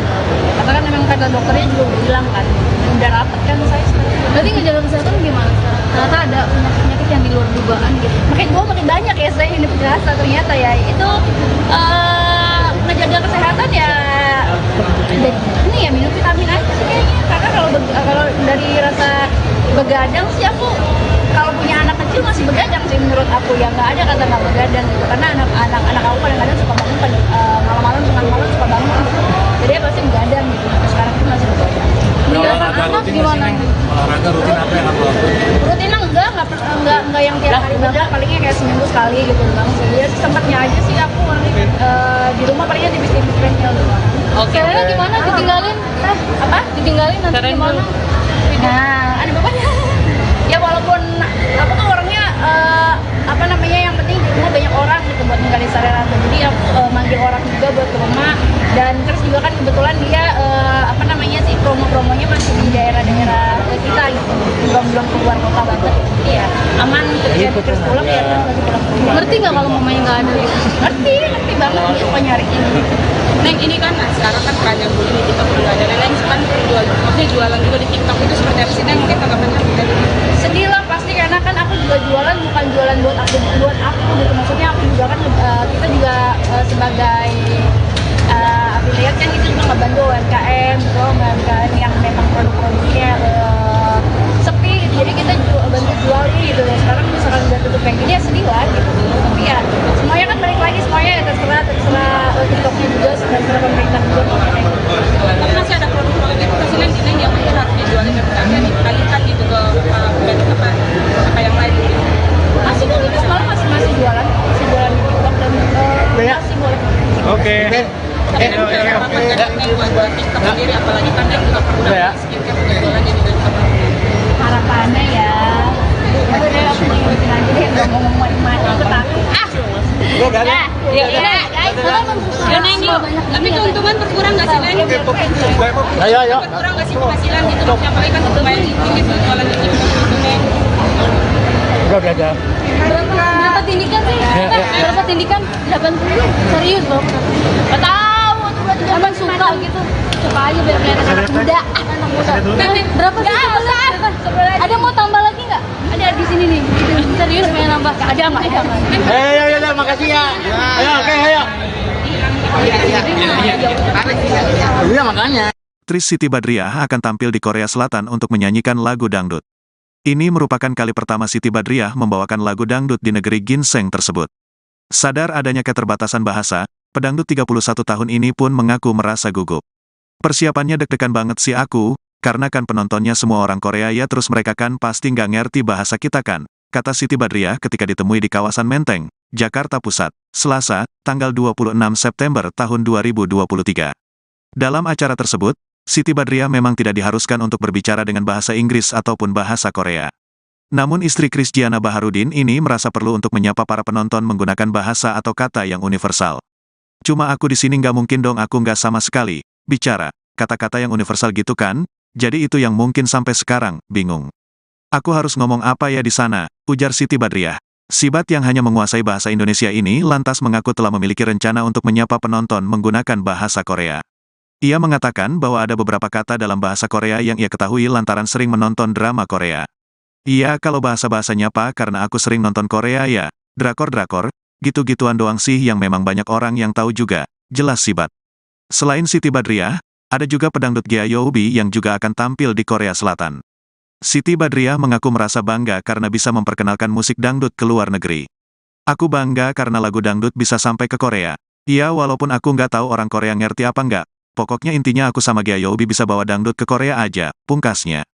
karena kan memang kata dokternya juga udah bilang kan, udah rapet kan saya sekarang. Berarti ngejaga kesehatan gimana sekarang? Ternyata ada penyakit yang di luar dugaan gitu. Makin banyak ya saya ini berasa ternyata ya itu ngejaga kesehatan ya. Dan ini ya minum vitamin aja sih kayaknya, karena kalau dari rasa begadang sih aku menurut aku ya nggak ada kata nggak begadang gitu, karena anak aku kadang-kadang suka bangun malam-malam tengah malam suka bangun gitu, jadi ya pasti begadang gitu. Sampai sekarang pun masih begadang. Meninggalkan anak gimana? Olahraga rutin apa yang kamu lakukan? Rutinnya enggak yang tiap hari banget, palingnya kayak seminggu sekali gitu bang. Jadi sempatnya aja sih aku di rumah palingnya tipis-tipis treadmill doang. Oke. Caranya gimana? Ditinggalin? Apa? Ditinggalin nanti Keren gimana? Nah, ada bapaknya. Ya walaupun aku tuh orangnya apa namanya, yang penting di rumah banyak orang gitu buat ninggalin Sarera. Jadi aku manggil orang juga buat ke rumah, dan terus juga kan kebetulan dia apa namanya sih, promonya masih di daerah-daerah kita gitu, belum keluar kota banget. Jadi ya aman ketika terus pulang ya terus lagi pulang ke rumah. Ngerti nggak kalau mamanya nggak ada? Ngerti banget dia suka nyariin. Neng, ini kan sekarang kan banyak bully di TikTok juga ada. Neng kan jualan juga di TikTok, itu seperti apa sih Neng? Mungkin tanggapannya dari Sedih lah pasti, karena kan aku juga jualan bukan jualan buat aku gitu. Maksudnya aku juga kan kita juga sebagai affiliate kan, itu juga ngebantu UMKM gitu, UMKM yang memang produk-produknya sepi gitu. Jadi kita bantu jualin gitu. Sekarang misalkan udah tutup kayak gini ya sedih lah gitu. Tapi ya semuanya kan balik lagi, semuanya ya terserah TikToknya juga, terserah pemerintah juga. tapi masih ada produk-produk yang kita sih Neng yang mungkin harus dijualin dan tidak dikalikan gitu ke apa yang lain gitu. Masih kok, kita semalam masih jualan di TikTok dan masih boleh. Oke. Tapi Neng punya harapan nggak Neng buat TikTok sendiri, apalagi kan Neng juga pernah skincare juga jualan jadi dari apa? Harapannya ya udah aku mau ikutin aja deh, nggak mau ngomong mati aku takut. Ya guys, ya Neng yuk. Tapi keuntungan berkurang nggak sih Neng? Ayo. Berkurang nggak sih penghasilan gitu? Apalagi kan lumayan tinggi tuh jualan di TikTok gitu Neng. Udah. Berapa tindikan sih? Berapa tindikan? 80. Serius loh? Nggak tahu tuh berarti Emang suka gitu? Suka aja biar kelihatan anak muda. Anak muda. Berapa sih? Ada mau tambah lagi nggak? Ada di sini nih. Serius pengen nambah? Ada nggak? Ayo, makasih ya. Ayo. Iya makanya. Aktris Siti Badriah akan tampil di Korea Selatan untuk menyanyikan lagu dangdut. Ini merupakan kali pertama Siti Badriah membawakan lagu dangdut di negeri ginseng tersebut. Sadar adanya keterbatasan bahasa, pedangdut 31 tahun ini pun mengaku merasa gugup. Persiapannya deg-degan banget sih aku, karena kan penontonnya semua orang Korea ya, terus mereka kan pasti nggak ngerti bahasa kita kan, kata Siti Badriah ketika ditemui di kawasan Menteng, Jakarta Pusat, Selasa, tanggal 26 September tahun 2023. Dalam acara tersebut, Siti Badriah memang tidak diharuskan untuk berbicara dengan bahasa Inggris ataupun bahasa Korea. Namun istri Krisdiana Baharudin ini merasa perlu untuk menyapa para penonton menggunakan bahasa atau kata yang universal. Cuma aku di sini nggak mungkin dong, aku nggak sama sekali bicara kata-kata yang universal gitu kan, jadi itu yang mungkin sampai sekarang bingung. Aku harus ngomong apa ya di sana, ujar Siti Badriah. Sibat yang hanya menguasai bahasa Indonesia ini lantas mengaku telah memiliki rencana untuk menyapa penonton menggunakan bahasa Korea. Ia mengatakan bahwa ada beberapa kata dalam bahasa Korea yang ia ketahui lantaran sering menonton drama Korea. Iya, kalau bahasa-bahasa nyapa karena aku sering nonton Korea ya, drakor-drakor, gitu-gituan doang sih yang memang banyak orang yang tahu juga, jelas Sibat. Selain Siti Badriah, ada juga pedangdut Gya Youbi yang juga akan tampil di Korea Selatan. Siti Badriah mengaku merasa bangga karena bisa memperkenalkan musik dangdut ke luar negeri. Aku bangga karena lagu dangdut bisa sampai ke Korea. Iya, walaupun aku nggak tahu orang Korea ngerti apa nggak. Pokoknya intinya aku sama Gya Youbi bisa bawa dangdut ke Korea aja, pungkasnya.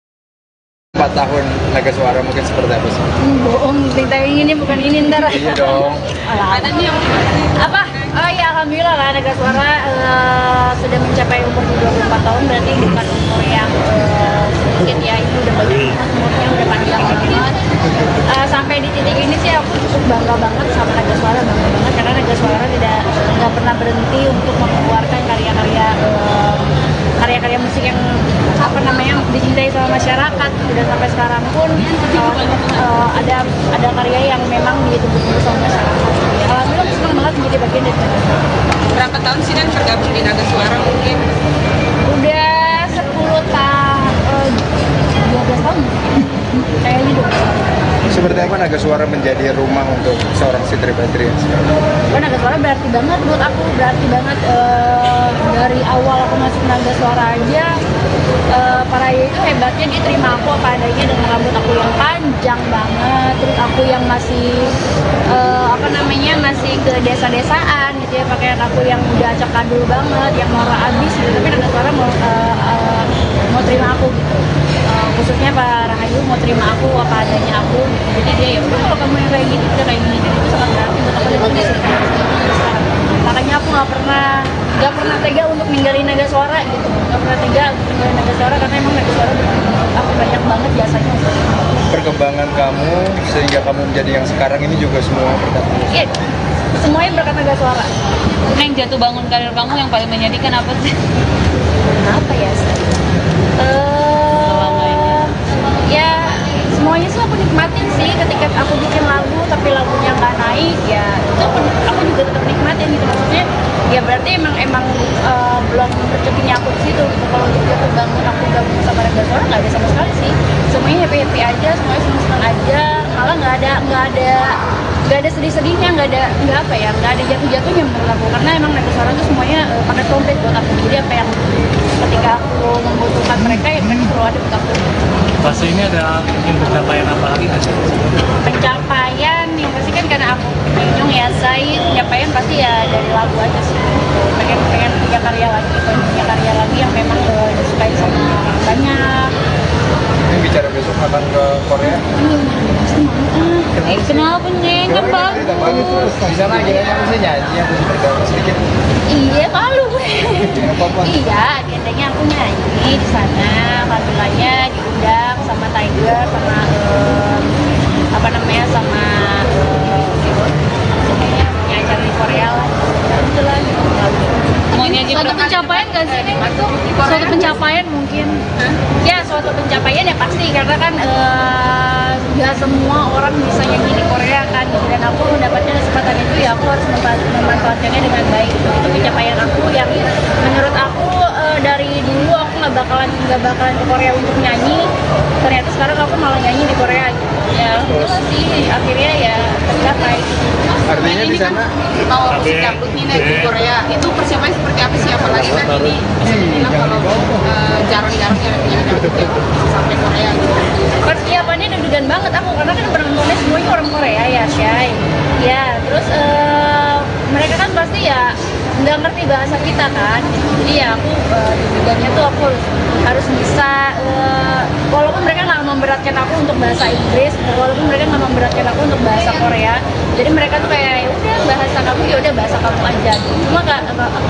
4 tahun Naga Suara mungkin seperti apa sih? Bohong, cerita yang ini bukan ini ntar. Iya dong. Ada nih yang Apa? Oh ya, alhamdulillah lah Naga Suara sudah mencapai umur 24 tahun, berarti bukan umur yang sedikit ya, itu udah banyak, umurnya udah panjang banget. Sampai di titik ini sih aku cukup bangga banget sama Naga Suara, bangga banget karena Naga Suara nggak pernah berhenti untuk mengeluarkan karya-karya musik yang apa namanya dicintai sama masyarakat. Dan sampai sekarang pun ada karya yang memang ditunggu-tunggu sama masyarakat. Alhamdulillah aku senang banget menjadi bagian dari Naga Suara. berapa tahun sih Nan tergabung di Naga Suara mungkin? Udah 12 tahun kayaknya 12 tahun. Seperti apa naga suara menjadi rumah untuk seorang Siti Badriah sekarang? Oh, naga suara berarti banget buat aku, berarti banget dari awal aku masuk naga suara aja. Para Raya itu hebatnya dia terima aku apa adanya dengan rambut aku yang panjang banget, terus aku yang masih masih ke desa-desaan gitu ya, pakaian aku yang udah acak adul banget, yang norak abis gitu, tapi naga suara mau terima aku gitu. Khususnya Pak Rahayu mau terima aku apa adanya aku gitu. Jadi dia ya udah kalau kamu yang kayak gini udah kayak gini, itu sangat berarti buat aku dan dia sekarang. Makanya aku nggak pernah tega untuk ninggalin naga suara gitu, nggak pernah tega untuk ninggalin naga suara karena emang naga suara aku banyak banget jasanya. Perkembangan kamu sehingga kamu menjadi yang sekarang ini juga semua berkat Iya, semuanya berkat naga suara. Neng, jatuh bangun karir kamu yang paling menyedihkan apa sih? Apa ya? Ya semuanya sih aku nikmatin sih, ketika aku bikin lagu tapi lagunya nggak naik ya itu aku juga tetap nikmatin gitu, maksudnya ya berarti emang belum rezekinya aku di situ gitu. Kalau untuk jatuh bangun aku gabung sama naga suara nggak ada sama sekali sih, semuanya happy aja, semuanya senang aja, malah nggak ada sedih-sedihnya, nggak ada jatuh-jatuhnya menurut aku, karena emang naga suara itu semuanya paket komplit buat aku. Jadi apa yang ketika aku membutuhkan mereka ya mereka selalu ada buat aku. Fase ini ada ingin pencapaian apa lagi nggak sih? Pencapaian yang pasti kan karena aku Nyung ya Said, pencapaian pasti ya dari lagu aja sih. Pengen punya karya lagi yang memang disukai sama orang banyak. ini bicara besok akan ke Korea. Kenapa Neng? Kan bagus. Di sana agendanya bisa nyanyi, aku bergabung sedikit. Iya malu. Apa-apa. Iya, agendanya aku nyanyi di sana. Alhamdulillahnya diundang sama Tiger, sama sama punya acara di Korea lah. Alhamdulillah gitu. Mau nyanyi Suatu berapa? pencapaian gak sih? Suatu pencapaian mungkin. Ya suatu pencapaian ya pasti, karena kan nggak semua orang bisa nyanyi di Korea kan, dan aku mendapatkan kesempatan itu ya aku harus memanfaatkannya dengan baik. Itu pencapaian aku yang menurut aku dari dulu aku nggak bakalan ke Korea untuk nyanyi, ternyata sekarang aku malah nyanyi di Korea gitu. Ya alhamdulillah sih akhirnya ya tercapai. Artinya di sana Mau musik dangdut nih Neng, di Korea itu persiapannya seperti apa sih, apalagi kan ini bisa dibilang kalau jarang-jarang ya punya dangdut yang bisa sampai Korea gitu. Persiapannya deg-degan banget aku, karena kan penontonnya semuanya orang Korea ya Syai. Ya terus mereka kan pasti ya nggak ngerti bahasa kita kan, jadi ya aku deg-degannya tuh aku harus bisa walaupun mereka nggak memberatkan aku untuk bahasa Inggris, walaupun mereka nggak memberatkan aku untuk bahasa Korea, jadi mereka tuh kayak ya udah bahasa kamu ya udah bahasa kamu aja. Cuma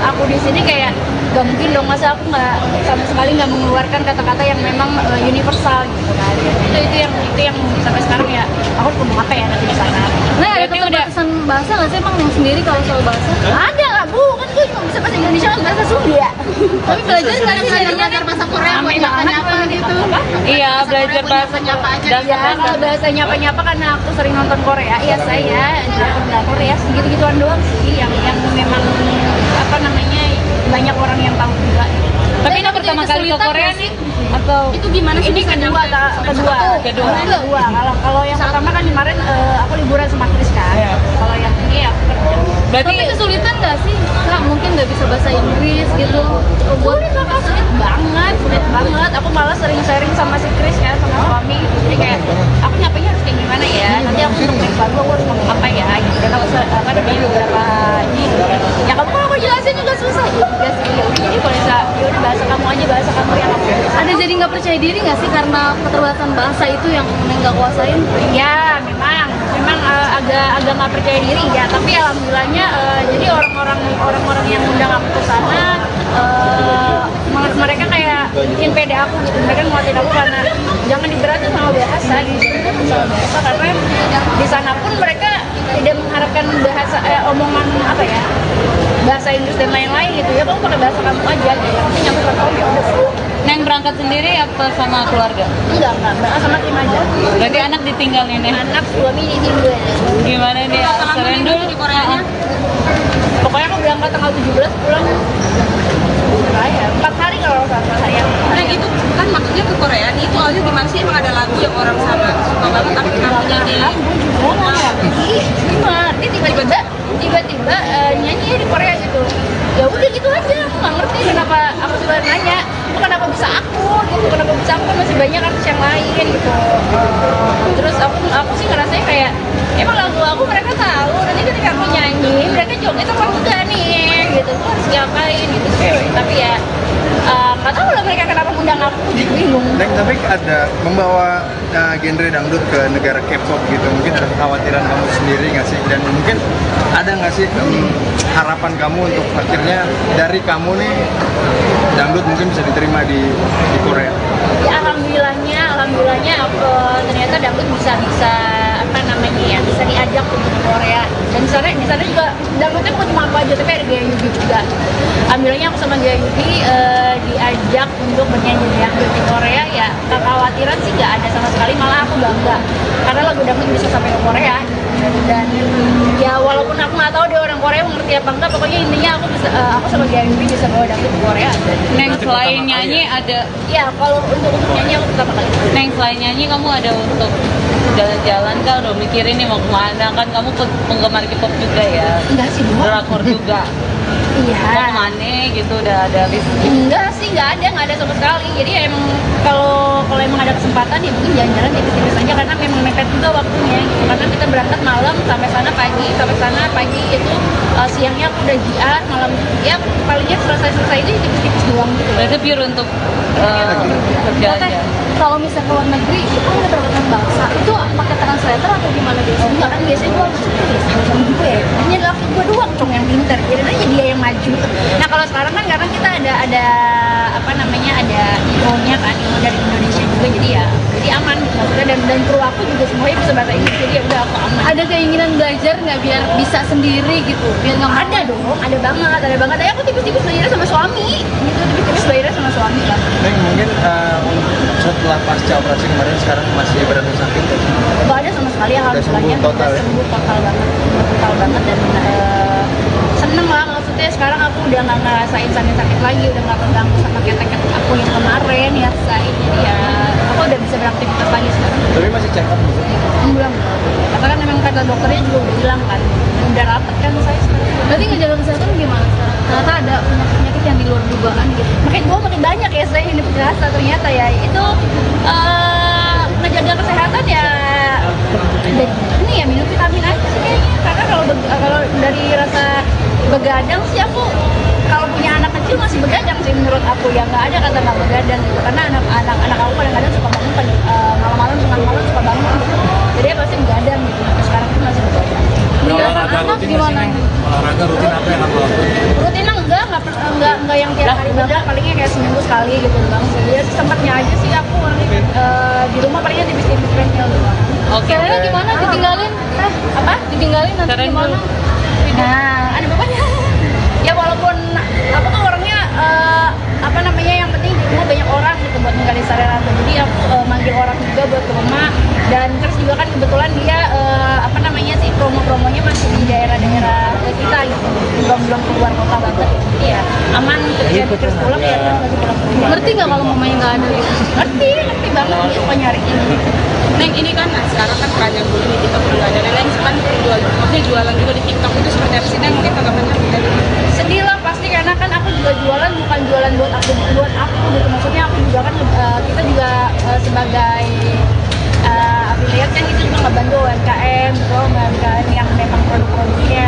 aku di sini kayak gak mungkin dong, masa aku nggak sama sekali nggak mengeluarkan kata-kata yang memang universal gitu kan. Itu yang sampai sekarang ya aku harus ngomong apa ya nanti di sana. Nah, ada Berarti udah- keterbatasan bahasa nggak sih emang yang sendiri kalau soal bahasa? Ada nggak bu? Kan gue cuma bisa bahasa Indonesia kan bahasa Sunda. Tapi belajar nggak sih jadinya? Belajar bahasa Korea buat nyapa-nyapa gitu. Iya, belajar bahasa nyapa aja. dasar Ya kalau bahasa nyapa-nyapa karena aku sering nonton Korea, ya saya nggak Korea segitu-gituan doang sih yang memang banyak orang yang tahu juga. Tapi ini pertama kali ke Korea nih atau Itu gimana sih? Ini kedua. Kalau yang pertama kan kemarin aku liburan sama Chris kan. Kalau yang ini aku kerja. berarti Tapi kesulitan nggak sih? Kak, mungkin nggak bisa bahasa Inggris gitu. Sulit banget. Aku malah sering sharing sama si Chris kan, sama suami. Jadi kayak aku nyapanya harus kayak gimana ya? Nanti aku untuk next lagu aku harus ngomong apa ya? Gitu. Dan aku beberapa ini. Ya kamu kalau aku jelasin juga susah juga sih. Ya udah, jadi kalau bisa ya udah bahasa kamu aja, bahasa kamu yang aku bisa. Ada jadi nggak percaya diri nggak sih karena keterbatasan bahasa itu yang nggak kuasain? Ya memang agak nggak percaya diri ya, tapi alhamdulillahnya jadi orang-orang yang undang aku ke sana mereka kayak bikin pede aku gitu, mereka nguatin aku karena jangan diberatin sama bahasa karena di sana pun mereka tidak mengharapkan bahasa omongan apa ya, bahasa Inggris dan lain-lain gitu ya, kamu pakai bahasa kamu aja gitu, yang penting nyampe kamu ya udah. Neng berangkat sendiri apa sama keluarga? Enggak sama tim aja. Berarti anak ditinggal nih Neng. Anak suami ditinggal. Gimana nih? Seren dulu di Koreanya? Pokoknya aku berangkat tanggal 17 pulang. Saya 4 hari kalau sama saya. Nah itu kan maksudnya ke Korea nih, itu awalnya gimana sih? Emang ada lagu yang orang sana suka banget tapi kenapa jadi banyak artis yang lain gitu. Terus aku sih ngerasanya kayak emang lagu aku mereka tahu, nanti ketika aku nyanyi mereka joget itu lagu gak nih gitu, tuh harus ngapain gitu sih. Tapi ya nggak tahu lah mereka kenapa undang aku, jadi bingung. Dan tapi ada membawa genre dangdut ke negara K-pop gitu, mungkin ada kekhawatiran kamu sendiri nggak sih? Dan mungkin ada nggak sih harapan kamu untuk akhirnya dari kamu nih dangdut mungkin bisa diterima di Korea? Ya alhamdulillahnya ternyata dangdut bisa apa namanya ya, bisa diajak untuk di Korea. Dan di sana juga dangdutnya bukan cuma aku aja, tapi ada Gaya Yubi juga. Alhamdulillahnya aku sama Gaya Yubi diajak untuk bernyanyi dangdut di Korea. Ya kekhawatiran sih nggak ada sama sekali, malah aku bangga karena lagu dangdut bisa sampai ke Korea. Dan ya walaupun aku nggak tahu dia orang Korea mengerti apa enggak, pokoknya intinya aku sama Gaya Yubi bisa bawa dangdut ke Korea. Neng, selain nyanyi ada, Ya kalau untuk nyanyi aku pertama kali. Neng, selain nyanyi kamu ada untuk jalan-jalan kah? Udah mikirin nih mau kemana? Kan kamu penggemar K-pop juga ya, Enggak sih, drakor juga. Mau Iya. kemana gitu, udah ada list? Enggak sih, nggak ada sama sekali. Jadi ya emang kalau emang ada kesempatan ya mungkin jalan-jalan tipis-tipis aja karena memang mepet juga waktunya gitu. Karena kita berangkat malam sampai sana pagi itu siangnya aku udah jiar, malam ya palingnya selesai itu tipis-tipis doang gitu. Berarti pure untuk kerja Teh, aja. kalau misalnya ke luar negeri itu ada perbedaan bahasa, itu pakai translator atau gimana dia? Enggak kan biasanya gue harus sama gue. Ini adalah gue doang cong yang pinter. Jadi aja dia yang maju. Nah kalau sekarang kan karena kita ada apa namanya ada IO-nya kan, IO dari Indonesia juga, jadi aman maksudnya, dan kru aku juga semuanya bisa bahasa Inggris, jadi ya udah aku aman. Ada keinginan belajar nggak biar bisa sendiri gitu? Biar nggak Ada dong, ada banget. Ya aku tipis-tipis belajar sama suami, gitu tipis-tipis belajar sama suami lah. Neng, mungkin setelah pasca operasi kemarin sekarang masih berada sakit ya? Gak ada sama sekali, alhamdulillahnya sembuh total ya? sembuh total banget dan seneng lah, maksudnya sekarang aku udah nggak ngerasain sakit lagi, udah nggak terganggu sama ketek aku yang kemarin ya rasain, jadi ya aku udah bisa beraktivitas lagi sekarang. Tapi masih check up gitu? Belum, karena kan memang kata dokternya juga udah bilang kan, udah rapet kan saya sekarang. Berarti ngejaga kesehatan gimana sekarang? Ternyata ada penyakit yang di luar dugaan gitu. Makin banyak ya saya ini berasa ternyata ya itu ngejaga kesehatan ya. Dan ini ya minum vitamin aja sih kayaknya, karena kalau dari rasa begadang sih aku kalau punya anak kecil masih begadang sih menurut aku, ya nggak ada kata nggak begadang gitu, karena anak aku kadang-kadang suka bangun malam-malam tengah malam suka bangun gitu. Jadi ya pasti begadang gitu, sampai sekarang pun masih begadang. Meninggalkan anak gimana? Olahraga rutin apa yang kamu lakukan? Rutin enggak yang tiap hari banget, palingnya kayak seminggu sekali gitu doang sih. Ya sempatnya aja sih aku di rumah palingnya tipis-tipis treadmill doang. Oke. Caranya gimana? Ditinggalin? Apa? Ditinggalin nanti Keren gimana? tuh. Nah, ada bapaknya. Ya walaupun aku tuh orangnya apa namanya, yang penting di rumah banyak orang gitu buat menggali sarana. Jadi aku manggil orang juga buat ke rumah, dan terus juga kan kebetulan dia apa namanya sih promonya masih di daerah-daerah kita gitu, belum keluar kota banget. Jadi ya aman ketika terus pulang ya terus lagi pulang ke rumah. Ngerti nggak kalau mamanya nggak ada gitu? Ngerti banget dia suka nyariin. Neng, ini kan sekarang kan keranjang dulu di TikTok udah nggak ada. Neng kan maksudnya jualan juga di TikTok itu seperti apa sih Neng? Mungkin tanggapannya dari Sedih lah pasti, karena kan aku juga jualan bukan jualan buat aku gitu, maksudnya aku juga kan kita juga sebagai affiliate kan kita juga ngebantu UMKM gitu, UMKM yang memang produk-produknya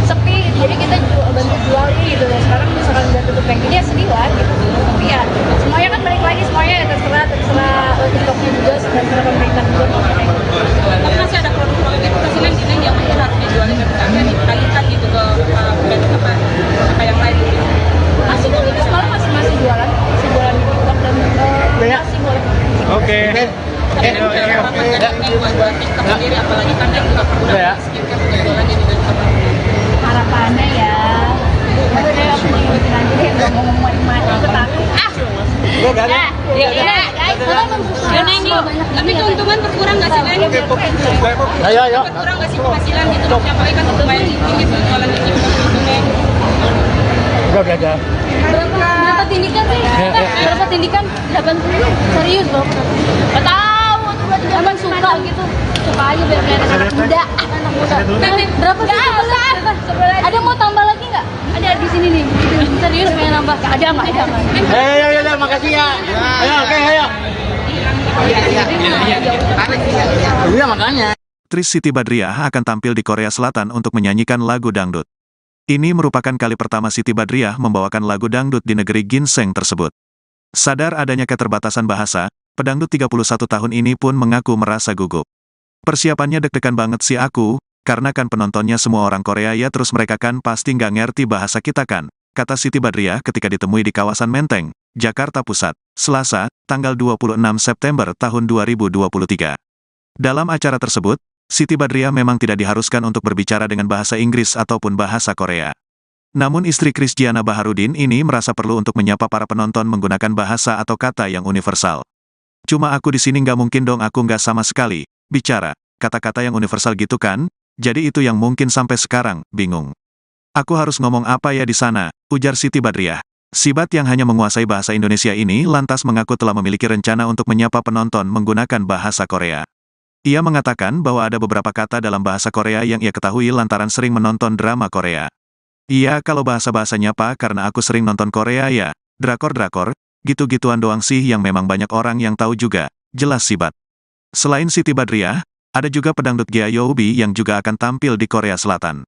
sepi, jadi kita bantu jualin gitu. Dan sekarang misalkan udah tutup kayak gini ya sedih lah gitu, tapi ya semuanya kan balik lagi, semuanya ya terserah TikToknya juga, terserah pemerintah juga. tapi masih ada produk-produk itu kasih Neng yang mungkin harus dijualin dan bisa dialihkan gitu ke produk apa yang lain gitu. Masih kok, itu malah masih jualan di TikTok dan masih boleh. Oke. Tapi Neng punya harapan kan Neng buat TikTok sendiri, apalagi kan Neng juga udah skincare juga jualan jadi dari tempat. Harapannya ya udah deh, aku ngikutin aja deh, nggak mau ngomongin mati, aku takut Ya guys, Ya, Neng, yuk. Tapi keuntungan berkurang nggak sih Neng? Ayo. Berkurang nggak sih penghasilan gitu? Apalagi kan lumayan tinggi gitu jualan di TikTok gitu Neng. Udah. Berapa tindikan sih? Berapa tindikan? 80? Serius loh? nggak tahu tuh berarti Emang suka gitu? Suka aja biar kelihatan anak muda. Anak muda. Berapa sih? Ada mau tambah lagi nggak? Ada di sini nih. Serius pengen nambah? ada nggak Ayo, makasih ya. Ayo, oke, ayo. Iya makanya. Aktris Siti Badriah akan tampil di Korea Selatan untuk menyanyikan lagu dangdut. Ini merupakan kali pertama Siti Badriah membawakan lagu dangdut di negeri ginseng tersebut. Sadar adanya keterbatasan bahasa, pedangdut 31 tahun ini pun mengaku merasa gugup. Persiapannya deg-degan banget sih aku, karena kan penontonnya semua orang Korea ya, terus mereka kan pasti nggak ngerti bahasa kita kan, kata Siti Badriah ketika ditemui di kawasan Menteng, Jakarta Pusat, Selasa, tanggal 26 September tahun 2023. Dalam acara tersebut, Siti Badriah memang tidak diharuskan untuk berbicara dengan bahasa Inggris ataupun bahasa Korea. Namun istri Krisdiana Baharudin ini merasa perlu untuk menyapa para penonton menggunakan bahasa atau kata yang universal. Cuma aku di sini nggak mungkin dong, aku nggak sama sekali bicara kata-kata yang universal gitu kan, jadi itu yang mungkin sampai sekarang bingung. Aku harus ngomong apa ya di sana, ujar Siti Badriah. Sibat yang hanya menguasai bahasa Indonesia ini lantas mengaku telah memiliki rencana untuk menyapa penonton menggunakan bahasa Korea. Ia mengatakan bahwa ada beberapa kata dalam bahasa Korea yang ia ketahui lantaran sering menonton drama Korea. Iya, kalau bahasa-bahasanya apa, karena aku sering nonton Korea ya, drakor-drakor, gitu-gituan doang sih yang memang banyak orang yang tahu juga, jelas Sibat. Selain Siti Badriah, ada juga pedangdut Gea Youbi yang juga akan tampil di Korea Selatan.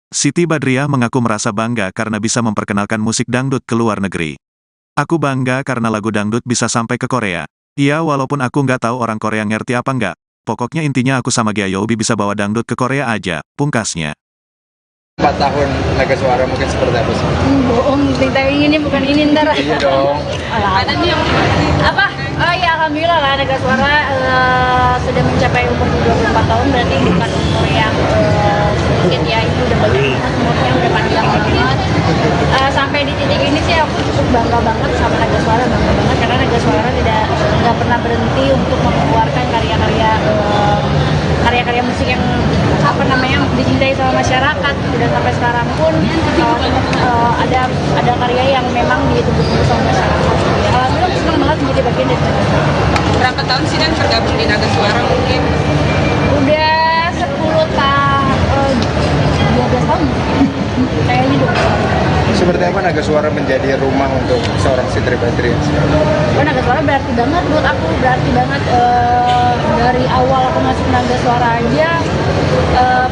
Siti Badriah mengaku merasa bangga karena bisa memperkenalkan musik dangdut ke luar negeri. Aku bangga karena lagu dangdut bisa sampai ke Korea. Iya, walaupun aku nggak tahu orang Korea ngerti apa nggak. Pokoknya intinya aku sama Gea Youbi bisa bawa dangdut ke Korea aja, pungkasnya. 4 tahun Naga Suara mungkin seperti apa sih? Bohong, cerita ini bukan ini ntar. Iya dong. Ada nih yang Apa? Oh ya, alhamdulillah lah Naga Suara sudah mencapai umur 24 tahun, berarti bukan umur yang sedikit ya, itu udah banyak, umurnya udah panjang banget. Sampai di titik ini sih aku cukup bangga banget sama Naga Suara, bangga banget karena Naga Suara nggak pernah berhenti untuk mengeluarkan karya-karya musik yang dicintai sama masyarakat, dan sampai sekarang pun ada karya yang memang ditunggu-tunggu sama masyarakat. Alhamdulillah aku senang banget menjadi bagian dari Naga Suara. berapa tahun sih dan tergabung di Naga Suara mungkin? Udah 12 tahun kayaknya 12 tahun. Seperti apa Naga Suara menjadi rumah untuk seorang Siti Badriah sekarang? Oh, Naga Suara berarti banget buat aku, berarti banget dari awal aku masuk Naga Suara aja.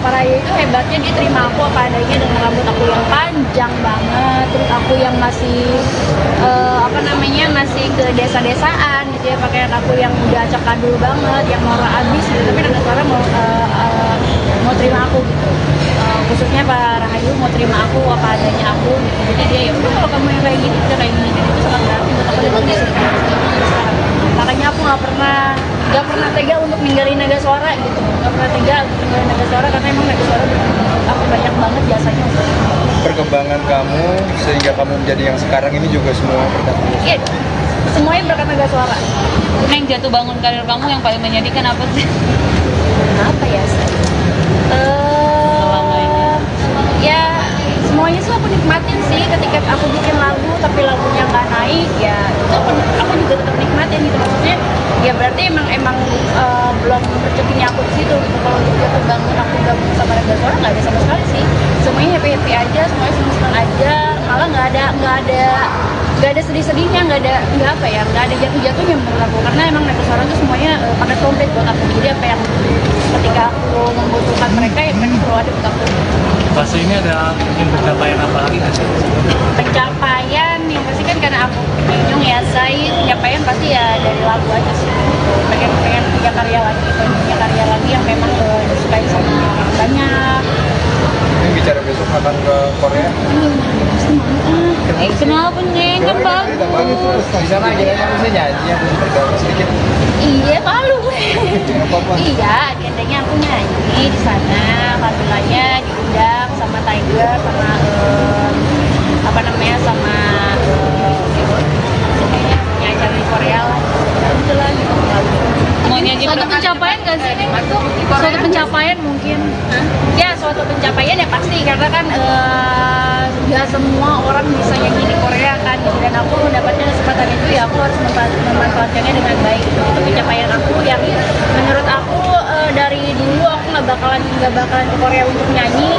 Para itu hebatnya dia terima aku apa adanya dengan rambut aku yang panjang banget, terus aku yang masih masih ke desa-desaan gitu ya, pakaian aku yang udah acak adul banget, yang norak abis gitu, tapi Naga Suara mau terima aku gitu. Khususnya Pak Rahayu mau terima aku apa adanya aku gitu. Jadi dia ya udah, kalau kamu yang kayak gini udah kayak gini, dan itu sangat berarti buat aku dan aku sekarang. Makanya aku nggak pernah tega untuk ninggalin Naga Suara gitu, nggak pernah tega untuk ninggalin Naga Suara karena emang Naga Suara aku banyak banget jasanya. Perkembangan kamu sehingga kamu menjadi yang sekarang ini juga semua berkat Naga Suara. Iya, semuanya berkat Naga Suara. Yang jatuh bangun karir kamu yang paling menyedihkan apa sih? Apa ya? Ya semuanya sih aku nikmatin sih, ketika aku bikin lagu tapi lagunya nggak naik ya itu aku juga tetap nikmatin gitu, maksudnya ya berarti emang belum rezekinya aku di situ gitu. Kalau juga terbangun aku gabung sama Naga Suara nggak ada sama sekali sih, semuanya happy aja, semuanya senang aja, malah nggak ada sedih-sedihnya, nggak ada jatuh-jatuhnya menurut aku, karena emang Naga Suara itu semuanya paket komplit buat aku. Jadi apa yang ketika aku membutuhkan mereka ya mereka selalu ada buat aku. Fase ini ada mungkin pencapaian apa lagi nggak sih? Pencapaian yang pasti kan karena aku penyung ya, saya pencapaian pasti ya dari lagu aja sih. Pengen punya karya lagi yang memang disukai sama orang banyak. Ini bicara besok akan ke Korea. Kenapa nih? Kan bagus. Cerita bagus. Di sana akhirnya bisa nyanyi yang bergabung sedikit. Iya, malu. Apa-apa. Iya, agendanya aku nyanyi di sana. Alhamdulillahnya diundang sama Tiger, sama sama kayaknya punya acara di Korea lah. Alhamdulillah gitu. Mau nyanyi Suatu berapa? pencapaian gak sih? Suatu pencapaian mungkin. Ya, suatu pencapaian ya pasti, karena kan ya semua orang bisa nyanyi di Korea kan, dan aku mendapatkan kesempatan itu ya aku harus memanfaatkannya dengan baik. Itu pencapaian aku yang menurut aku dari dulu aku nggak bakalan ke Korea untuk nyanyi,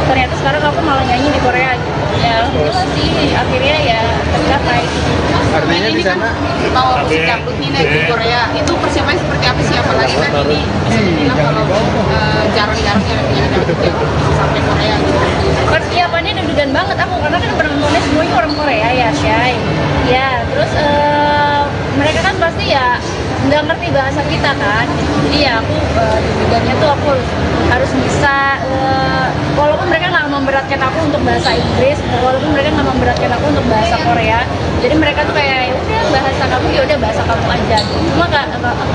ternyata sekarang aku malah nyanyi di Korea gitu. ya alhamdulillah sih akhirnya ya tercapai. Artinya di sana Mau musik dangdut nih naik di Korea, itu persiapannya seperti apa sih? Apalagi kan ini bisa dibilang kalau jarang-jarang yang punya dangdut yang sampai Korea gitu. Persiapannya deg-degan banget aku karena kan penontonnya semuanya orang Korea ya Syai. Ya terus mereka kan pasti ya nggak ngerti bahasa kita kan, jadi ya aku deg-degannya tuh aku harus bisa walaupun mereka nggak memberatkan aku untuk bahasa Inggris, walaupun mereka nggak memberatkan aku untuk bahasa Korea, jadi mereka tuh kayak ya udah bahasa kamu ya udah bahasa kamu aja. Cuma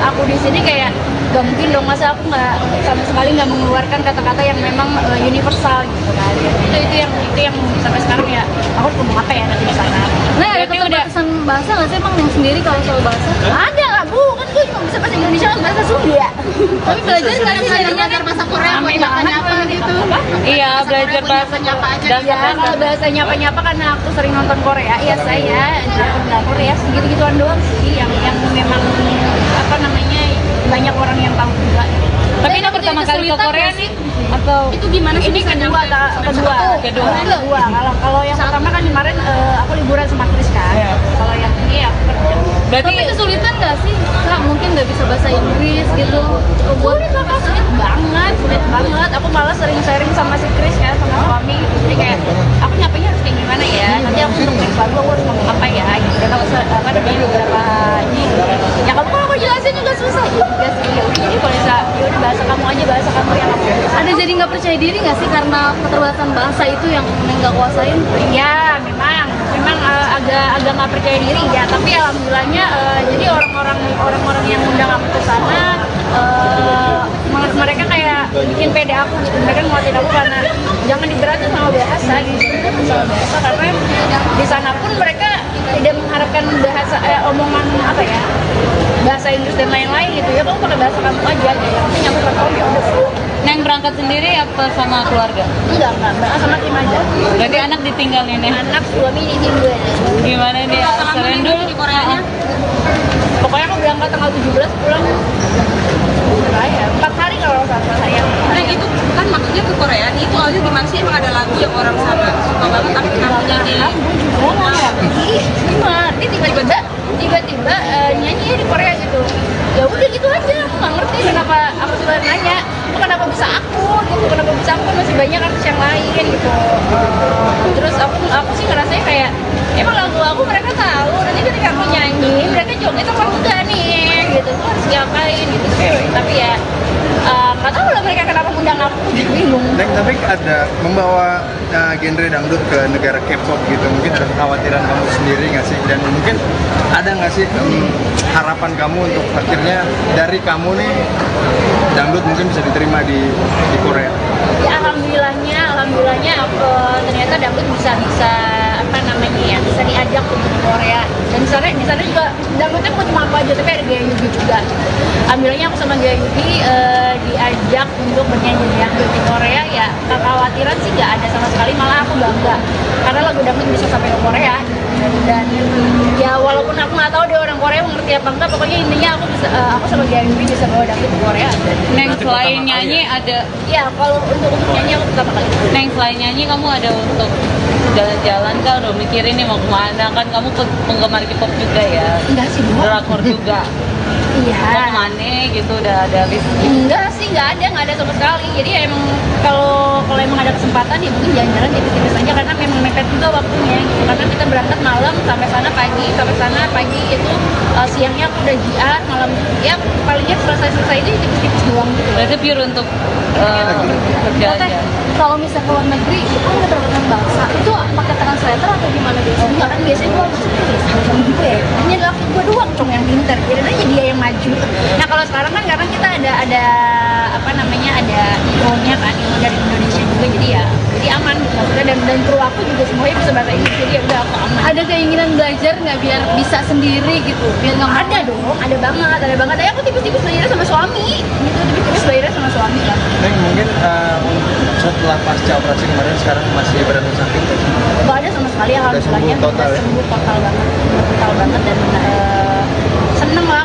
aku di sini kayak gak mungkin dong masa aku nggak sama sekali nggak mengeluarkan kata-kata yang memang universal gitu kan. Itu yang sampai sekarang ya aku harus ngomong apa ya nanti di sana. Nah, ada keterbatasan bahasa nggak sih emang yang sendiri kalau soal bahasa? Ada nggak bu? Kan gue cuma bisa bahasa Indonesia sama bahasa Sunda. Tapi belajar nggak sih jadinya? Belajar bahasa Korea buat nyapa-nyapa gitu. Iya, belajar bahasa nyapa aja. Ya kalau bahasa nyapa-nyapa karena aku sering nonton Korea, ya saya nonton Korea segitu-gituan doang sih yang memang apa namanya banyak orang yang tahu juga. Tapi ini pertama kali ke Korea nih atau Itu gimana sih? Ini kedua. Kalau yang pertama kan kemarin aku liburan sama Chris kan. Kalau yang ini aku kerja. berarti Tapi kesulitan nggak sih? Kak, mungkin nggak bisa bahasa Inggris gitu. Sulit kakak, sulit banget. Aku malah sering sharing sama si Chris kan, sama suami. Jadi kayak aku nyapanya harus kayak gimana ya? Nanti aku untuk next lagu aku harus ngomong apa ya? Gitu. Dan aku apa namanya beberapa ini. Ya kamu kalau aku jelasin juga susah juga sih. Ya udah, jadi kalau bisa ya udah bahasa kamu aja, bahasa kamu yang aku. Ada jadi nggak percaya diri nggak sih karena keterbatasan bahasa itu yang nggak kuasain? Ya memang agak nggak percaya diri ya. Tapi alhamdulillahnya jadi orang-orang yang undang aku ke sana mereka kayak bikin pede aku gitu. Mereka nguatin aku karena jangan diberatin sama bahasa gitu. Sama bahasa karena di sana pun mereka tidak mengharapkan bahasa omongan apa ya bahasa Inggris dan lain-lain gitu ya. Kamu pakai bahasa kamu aja gitu. Yang penting aku tahu ya udah. Neng berangkat sendiri apa sama keluarga? Enggak sama tim aja. Berarti anak ditinggalin ya? Anak suami ini tim gue. Gimana nih? Seren dulu di Koreanya. Pokoknya aku berangkat tanggal 17 pulang. Ya, 4 hari kalau sama saya. Nah itu kan maksudnya ke Korea nih, itu aja gimana sih? Emang ada lagu yang orang sana suka banget tapi kenapa nyanyi? Gue nggak ngerti gimana dia tiba-tiba nyanyi di Korea gitu. Ya udah gitu aja, aku nggak ngerti kenapa. Aku juga nanya kenapa bisa aku gitu, kenapa bisa aku, masih banyak artis yang lain gitu. Terus aku sih ngerasanya kayak emang lagu aku mereka tahu, nanti ketika aku nyanyi mereka joget apa enggak nih gitu, tuh harus diapain gitu. Tapi ya nggak tahu lah mereka kenapa undang aku, jadi bingung. Neng, tapi ada membawa genre dangdut ke negara K-pop gitu, mungkin ada kekhawatiran kamu sendiri nggak sih? Dan mungkin ada nggak sih harapan kamu untuk akhirnya dari kamu nih dangdut mungkin bisa diterima di Korea? Ya alhamdulillahnya aku ternyata dangdut bisa apa namanya ya, bisa diajak untuk di Korea. Dan di sana juga dangdutnya bukan cuma aku aja, tapi ada Gaya Yubi juga. Alhamdulillahnya aku sama Gaya Yubi diajak untuk bernyanyi dangdut di Korea. Ya kekhawatiran sih nggak ada sama sekali, malah aku bangga karena lagu dangdut bisa sampai ke Korea. Dan ya walaupun aku nggak tahu dia orang Korea mengerti apa enggak, pokoknya intinya aku sama Gaya Yubi bisa bawa dangdut ke Korea. Neng selain nyanyi ada Ya kalau untuk nyanyi aku pertama kali. Neng selain nyanyi kamu ada untuk jalan-jalan kah? Udah mikirin nih mau kemana? Kan kamu penggemar K-pop juga ya? Enggak sih, Bu. Drakor juga. Iya. Mau kemana gitu udah ada list? Enggak sih, nggak ada sama sekali. Jadi ya emang kalau emang ada kesempatan ya mungkin jalan-jalan tipis-tipis aja karena memang mepet juga waktunya gitu. Karena kita berangkat malam sampai sana pagi itu siangnya aku udah jiar, malam ya palingnya selesai itu tipis-tipis doang gitu. Berarti pure untuk kerja Teh, aja. kalau misalnya keluar negeri itu kan keterbatasan bahasa, itu pakai translator atau gimana biasanya? Enggak kan biasanya gue harus tulis sama gue. Ini laki gue doang dong yang pinter. Jadi aja dia yang maju. Nah kalau sekarang kan karena kita ada apa namanya ada IO-nya kan, IO dari Indonesia juga, jadi aman gitu maksudnya. Dan kru aku juga semuanya bisa bahasa Inggris, jadi ya udah aku aman. Ada keinginan belajar nggak biar bisa sendiri gitu? Biar nggak Ada dong, ada banget. Tapi aku tipis-tipis belajarnya sama suami. Gitu, tipis-tipis belajarnya sama suami lah. Neng, mungkin setelah pasca operasi kemarin sekarang masih berada sakit? Gak ada sama sekali, alhamdulillahnya sembuh total ya? sembuh total banget dan seneng lah